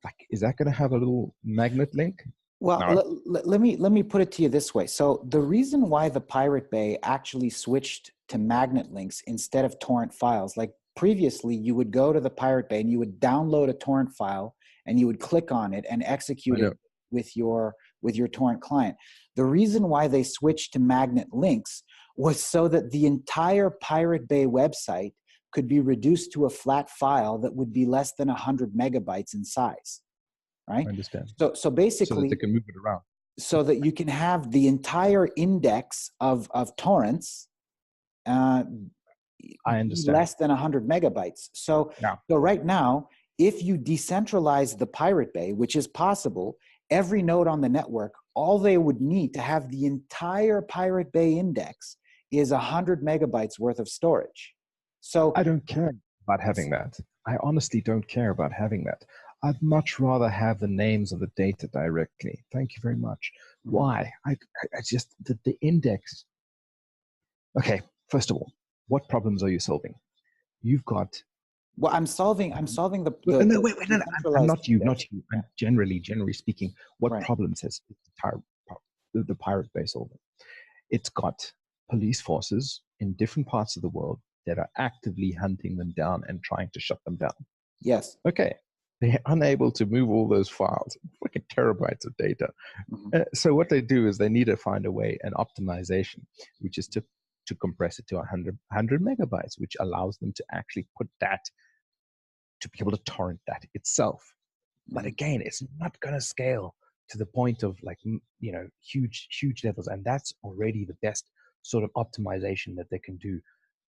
Like, is that going to have a little magnet link? Well, No. let me put it to you this way. So the reason why the Pirate Bay actually switched to magnet links instead of torrent files, like previously you would go to the Pirate Bay and you would download a torrent file and you would click on it and execute it with your torrent client. The reason why they switched to magnet links was so that the entire Pirate Bay website could be reduced to a flat file that would be less than 100 megabytes in size, right? I understand. So basically, so that they can move it around, so that you can have the entire index of torrents I understand. less than 100 megabytes. So right now, if you decentralize the Pirate Bay, which is possible, every node on the network, all they would need to have the entire Pirate Bay index is 100 megabytes worth of storage. So I don't care about having that. I honestly don't care about having that. I'd much rather have the names of the data directly. Thank you very much. Why? I just, the index. Okay, first of all, what problems are you solving? You've got. Well, I'm solving the no, wait, no, I'm not you. I'm generally speaking, what Right. problems has the Pirate Bay solving? It's got police forces in different parts of the world that are actively hunting them down and trying to shut them down. Yes. Okay. They're unable to move all those files, fucking terabytes of data. So what they do is they need to find a way, an optimization, which is to compress it to 100 megabytes, which allows them to actually put that, to be able to torrent that itself. But again, it's not going to scale to the point of like, you know, huge levels. And that's already the best sort of optimization that they can do.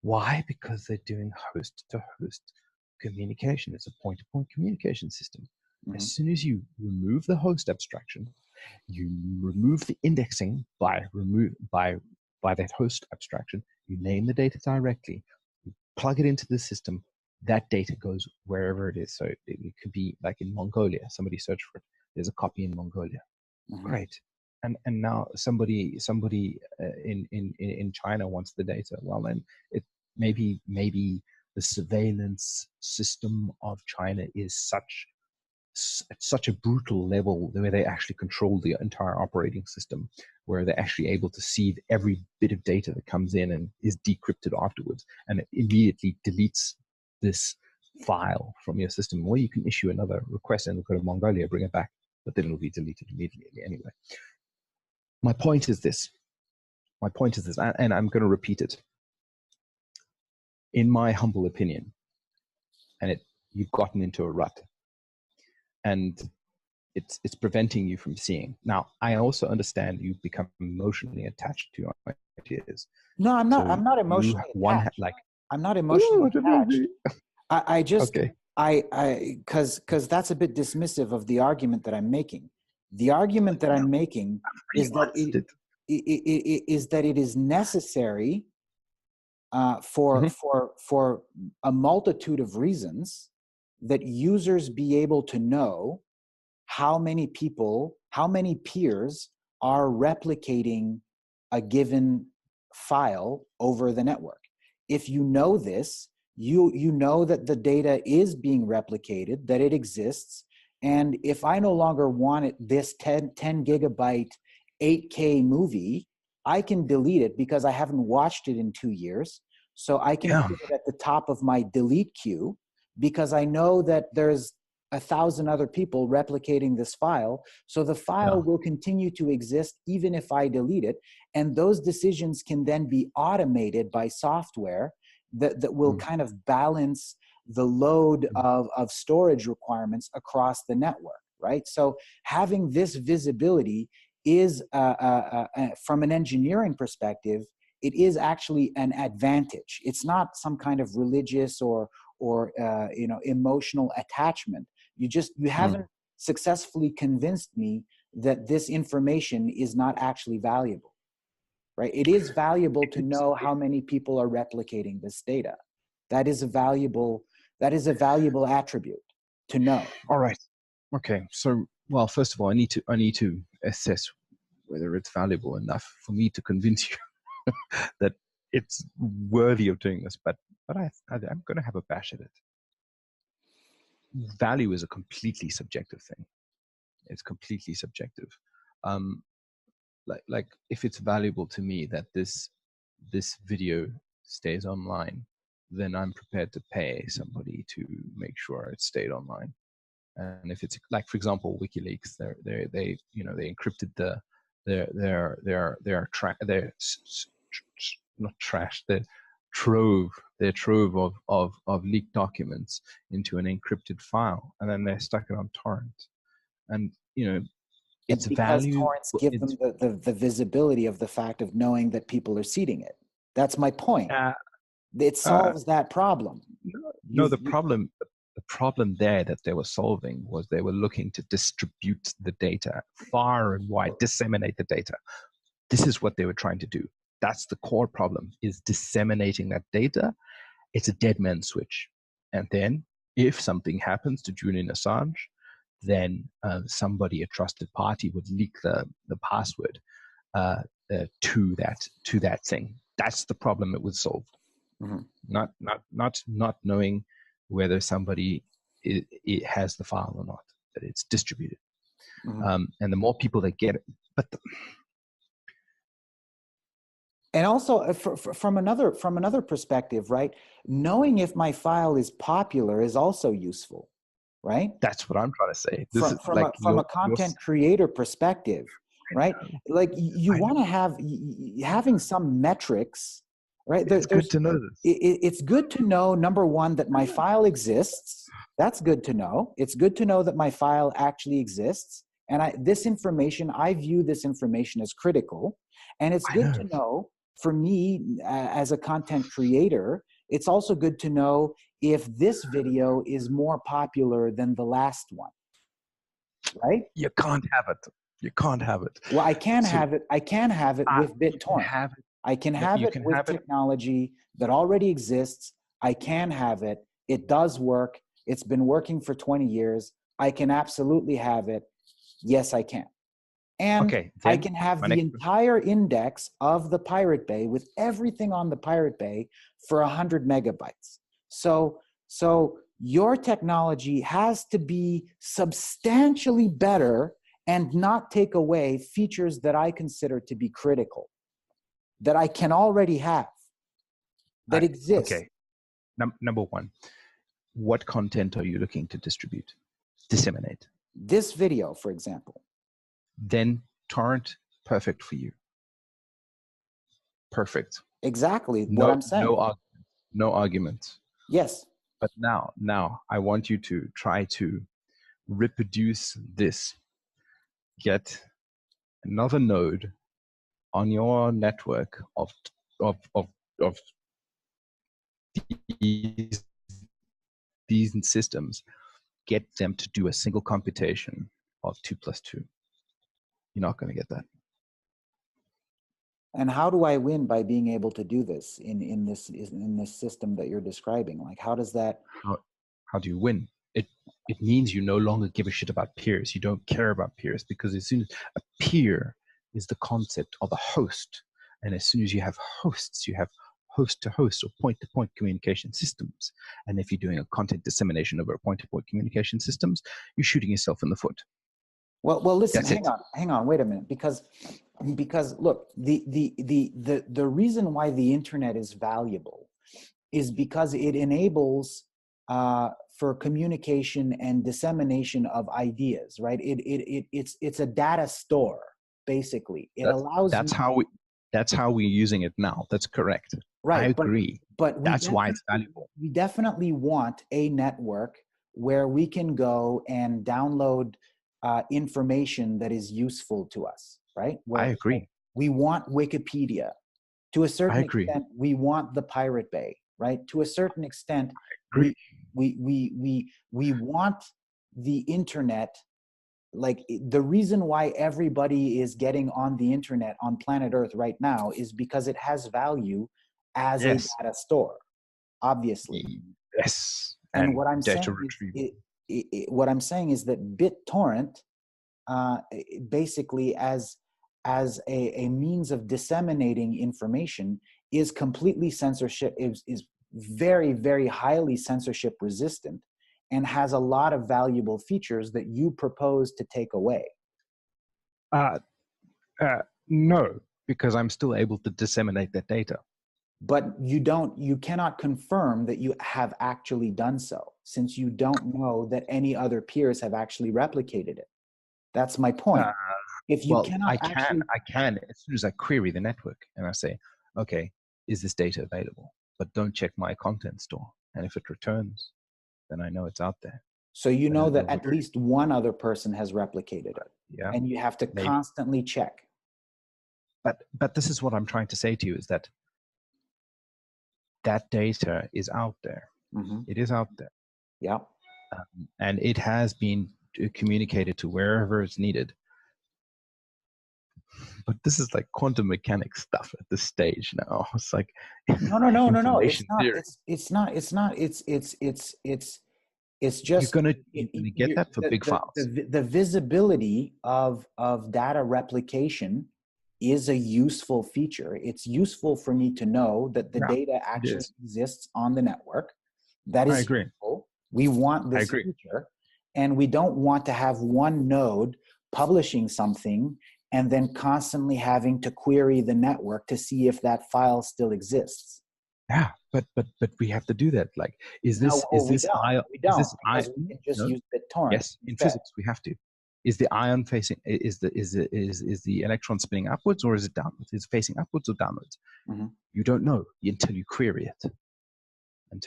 Why? Because they're doing host to host communication. It's a point-to-point communication system. As soon as you remove the host abstraction, you remove the indexing by that host abstraction, you name the data directly, you plug it into the system, that data goes wherever it is. So it could be like in Mongolia, somebody search for it. There's a copy in Mongolia. Great. And now somebody in China wants the data. Well, then it maybe the surveillance system of China is at such a brutal level where they actually control the entire operating system, where they're actually able to see every bit of data that comes in and is decrypted afterwards, and it immediately deletes this file from your system. Or you can issue another request and go to Mongolia, bring it back, but then it'll be deleted immediately anyway. My point is this, and I'm going to repeat it. In my humble opinion, and you've gotten into a rut, and it's preventing you from seeing. Now, I also understand you've become emotionally attached to your ideas. No, I'm not. So I'm not emotionally attached. I'm not emotionally attached. I just, okay. Because that's a bit dismissive of the argument that I'm making. The argument that I'm making is that it is necessary for a multitude of reasons that users be able to know how many people, how many peers are replicating a given file over the network. If you know this, you know that the data is being replicated, that it exists. And if I no longer want this 10 gigabyte 8K movie, I can delete it because I haven't watched it in 2 years. So I can put it at the top of my delete queue because I know that there's 1,000 other people replicating this file. So the file will continue to exist even if I delete it. And those decisions can then be automated by software that will kind of balance the load of storage requirements across the network, right? So having this visibility is, from an engineering perspective, it is actually an advantage. It's not some kind of religious or you know, emotional attachment. You haven't successfully convinced me that this information is not actually valuable, right? It is valuable to know how many people are replicating this data. That is a valuable attribute to know. All right. Okay. So, well, first of all, I need to assess whether it's valuable enough for me to convince you that it's worthy of doing this. But I'm going to have a bash at it. Value is a completely subjective thing. It's completely subjective. Like if it's valuable to me that this video stays online, then I'm prepared to pay somebody to make sure it stayed online. And if it's like, for example, WikiLeaks, they encrypted their trove of leaked documents into an encrypted file, and then they stuck it on torrent. And you know, it's because value. Torrents give them the visibility of the fact of knowing that people are seeding it. That's my point. It solves that problem. No, the problem there that they were solving was they were looking to distribute the data far and wide, disseminate the data. This is what they were trying to do. That's the core problem, is disseminating that data. It's a dead man's switch. And then if something happens to Julian Assange, then somebody, a trusted party, would leak the password to that thing. That's the problem it would solve. Not knowing whether somebody it has the file or not, that it's distributed. And the more people that get it, and also from another perspective, right? Knowing if my file is popular is also useful, right? That's what I'm trying to say. From a content creator perspective, right? Like you want to have having some metrics, right? It's good to know this. It's good to know, number one, that my file exists. That's good to know. It's good to know that my file actually exists. And I view this information as critical. And it's good to know, for me as a content creator, it's also good to know if this video is more popular than the last one, right? You can't have it. You can't have it. Well, I can have it. I can have it with BitTorrent. I can have it with technology that already exists. I can have it. It does work. It's been working for 20 years. I can absolutely have it. Yes, I can. And I can have the entire index of the Pirate Bay with everything on the Pirate Bay for 100 megabytes. So your technology has to be substantially better and not take away features that I consider to be critical, that I can already have, that exist. Okay. Number one, what content are you looking to disseminate? This video, for example. Then torrent, perfect for you. Perfect. Exactly what I'm saying. No argument. Yes. But now I want you to try to reproduce this. Get another node on your network of these systems. Get them to do a single computation of 2 + 2. You're not going to get that. And how do I win by being able to do this in this system that you're describing? Like, how does that? How do you win? It means you no longer give a shit about peers. You don't care about peers, because as soon as a peer is the concept of a host, and as soon as you have hosts, you have host-to-host or point-to-point communication systems. And if you're doing a content dissemination over a point-to-point communication systems, you're shooting yourself in the foot. Well, listen, hang on, wait a minute, because look, the reason why the internet is valuable is because it enables for communication and dissemination of ideas, right? It's a data store, basically. It allows. That's how we're using it now. That's correct. Right. I agree. But that's why it's valuable. We definitely want a network where we can go and download information that is useful to us, right? I agree. We want Wikipedia. To a certain extent, we want the Pirate Bay, right? To a certain extent, we want the internet. Like, the reason why everybody is getting on the internet on planet Earth right now is because it has value as a data store, obviously. Yes. And what I'm saying is, what I'm saying is that BitTorrent, basically as a means of disseminating information, is completely censorship, is very, very highly censorship resistant, and has a lot of valuable features that you propose to take away. No, because I'm still able to disseminate that data. But you cannot confirm that you have actually done so, since you don't know that any other peers have actually replicated it. That's my point. If you cannot I can as soon as I query the network and I say, okay, is this data available? But don't check my content store. And if it returns, then I know it's out there. So you know that at least one other person has replicated it. Yeah. And you have to constantly check. But this is what I'm trying to say to you, is that that data is out there. Mm-hmm. It is out there. Yeah. And it has been communicated to wherever it's needed. But this is like quantum mechanics stuff at this stage now. It's like no. It's not. It's just you're gonna get that for big files. The visibility of data replication is a useful feature. It's useful for me to know that the data actually exists on the network. That is useful. We want this feature, and we don't want to have one node publishing something and then constantly having to query the network to see if that file still exists. Yeah, but we have to do that. Like, is this we can just use BitTorrent. Yes, in physics we have to. Is the ion facing? Is the electron spinning upwards or is it downwards? Is it facing upwards or downwards? Mm-hmm. You don't know until you query it. And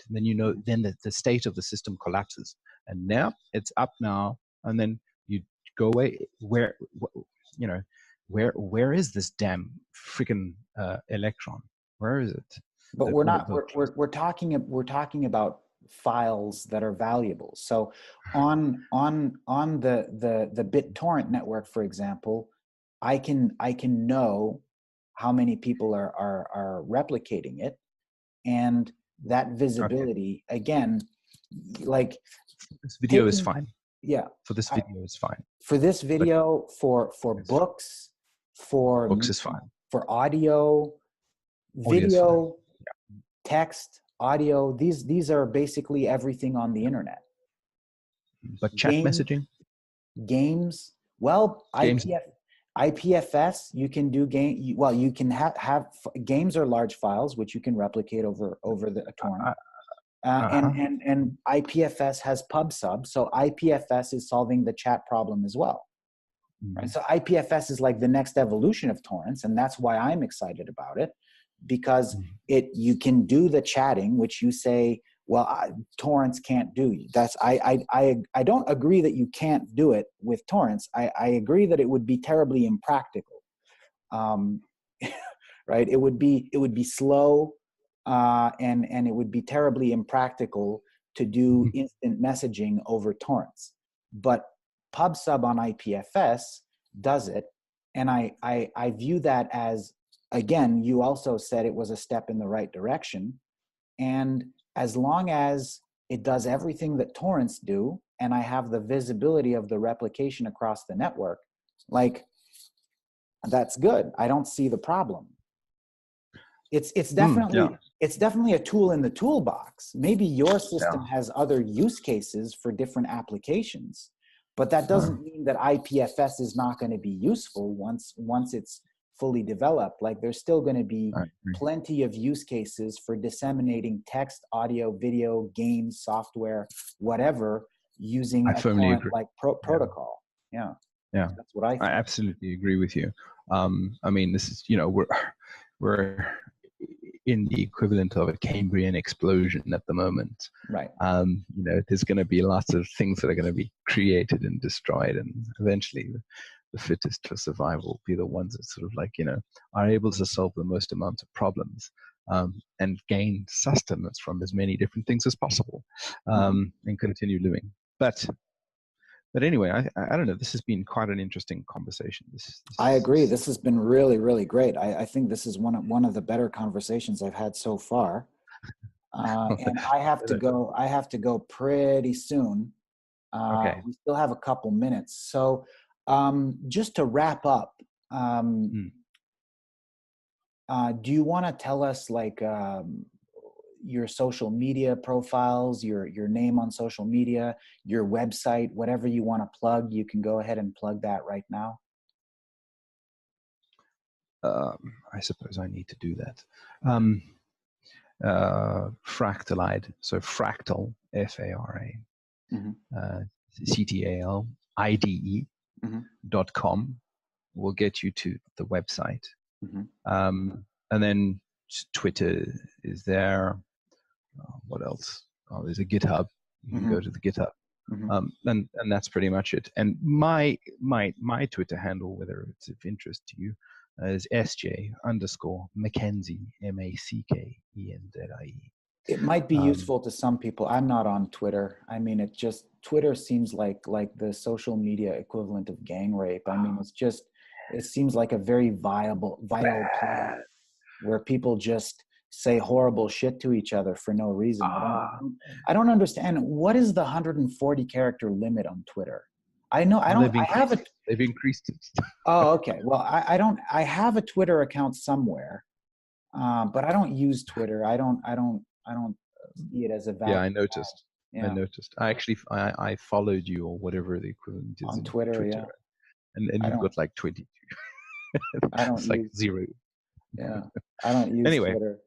then you know. Then the state of the system collapses, and now it's up now. And then you go away. Where is this damn freaking electron? Where is it? But we're talking about files that are valuable. So on the BitTorrent network, for example, I can know how many people are replicating it, and that visibility again, like this video is fine. Yeah. For this video is fine. For this video, for books, for books is fine. For audio, video, text, audio, these are basically everything on the internet. But chat messaging? Games. Well, IPFS, you can do you can have games are large files which you can replicate over a torrent. And IPFS has PubSub, so IPFS is solving the chat problem as well. Mm-hmm. Right? So IPFS is like the next evolution of torrents, and that's why I'm excited about it, because you can do the chatting, which you say, well, torrents can't do. That's I don't agree that you can't do it with torrents. I agree that it would be terribly impractical. Right? It would be slow. And it would be terribly impractical to do instant messaging over torrents. But PubSub on IPFS does it, and I view that as, again, you also said it was a step in the right direction. And as long as it does everything that torrents do, and I have the visibility of the replication across the network, like, that's good. I don't see the problem. It's definitely a tool in the toolbox. Maybe your system has other use cases for different applications, but that doesn't mean that IPFS is not going to be useful once it's fully developed. Like, there's still going to be plenty of use cases for disseminating text, audio, video, games, software, whatever, using a torrent-like protocol. Yeah, that's what I think. I absolutely agree with you. I mean, this is, we're in the equivalent of a Cambrian explosion at the moment. Right. You know, there's going to be lots of things that are going to be created and destroyed, and eventually the fittest for survival will be the ones that sort of like, you know, are able to solve the most amount of problems and gain sustenance from as many different things as possible, and continue living. But anyway, I don't know. This has been quite an interesting conversation. I agree. This has been really, really great. I think this is one of the better conversations I've had so far. And I have to go. I have to go pretty soon. Okay. We still have a couple minutes. So just to wrap up, do you want to tell us like your social media profiles, your name on social media, your website, whatever you want to plug? You can go ahead and plug that right now. I suppose I need to do that. Fractalide, so Fractal, F-A-R-A, CTALIDE.com will get you to the website. And then Twitter is there. What else? Oh, there's a GitHub. You can go to the GitHub. And that's pretty much it. And my Twitter handle, whether it's of interest to you, is SJ_Mackenzie, MACKENZIE. It might be useful to some people. I'm not on Twitter. I mean, Twitter seems like the social media equivalent of gang rape. I mean, it seems like a very vile place where people just say horrible shit to each other for no reason. I don't understand. What is the 140 character limit on Twitter? They've increased it. Oh, okay. Well, I have a Twitter account somewhere, but I don't use Twitter. I don't see it as a valid. Yeah, I noticed. Yeah. I noticed. I followed you, or whatever the equivalent is on Twitter. Yeah. And you've got like 22. I don't. It's like 0. Yeah, I don't use Twitter.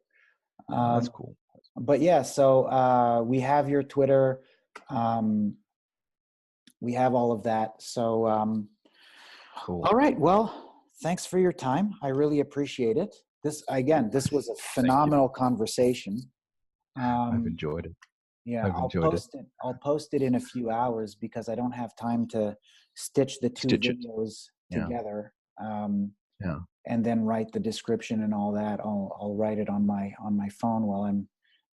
That's cool. But yeah, so we have your Twitter. We have all of that. So cool. All right. Well, thanks for your time. I really appreciate it. This was a phenomenal conversation. I've enjoyed it. Yeah, I'll post it in a few hours because I don't have time to stitch the two videos together. Yeah. And then write the description and all that. I'll write it on my phone while I'm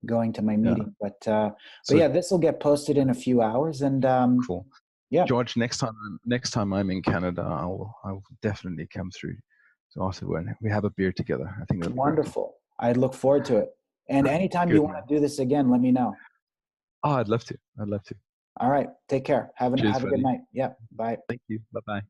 going to my meeting. But yeah, this will get posted in a few hours. And cool. Yeah, George, next time I'm in Canada, I'll definitely come through to Ottawa and we have a beer together. I think that'd be wonderful. I look forward to it. And anytime you want to do this again, let me know. Oh, I'd love to. All right. Take care. Have a good night. Yeah. Bye. Thank you. Bye-bye.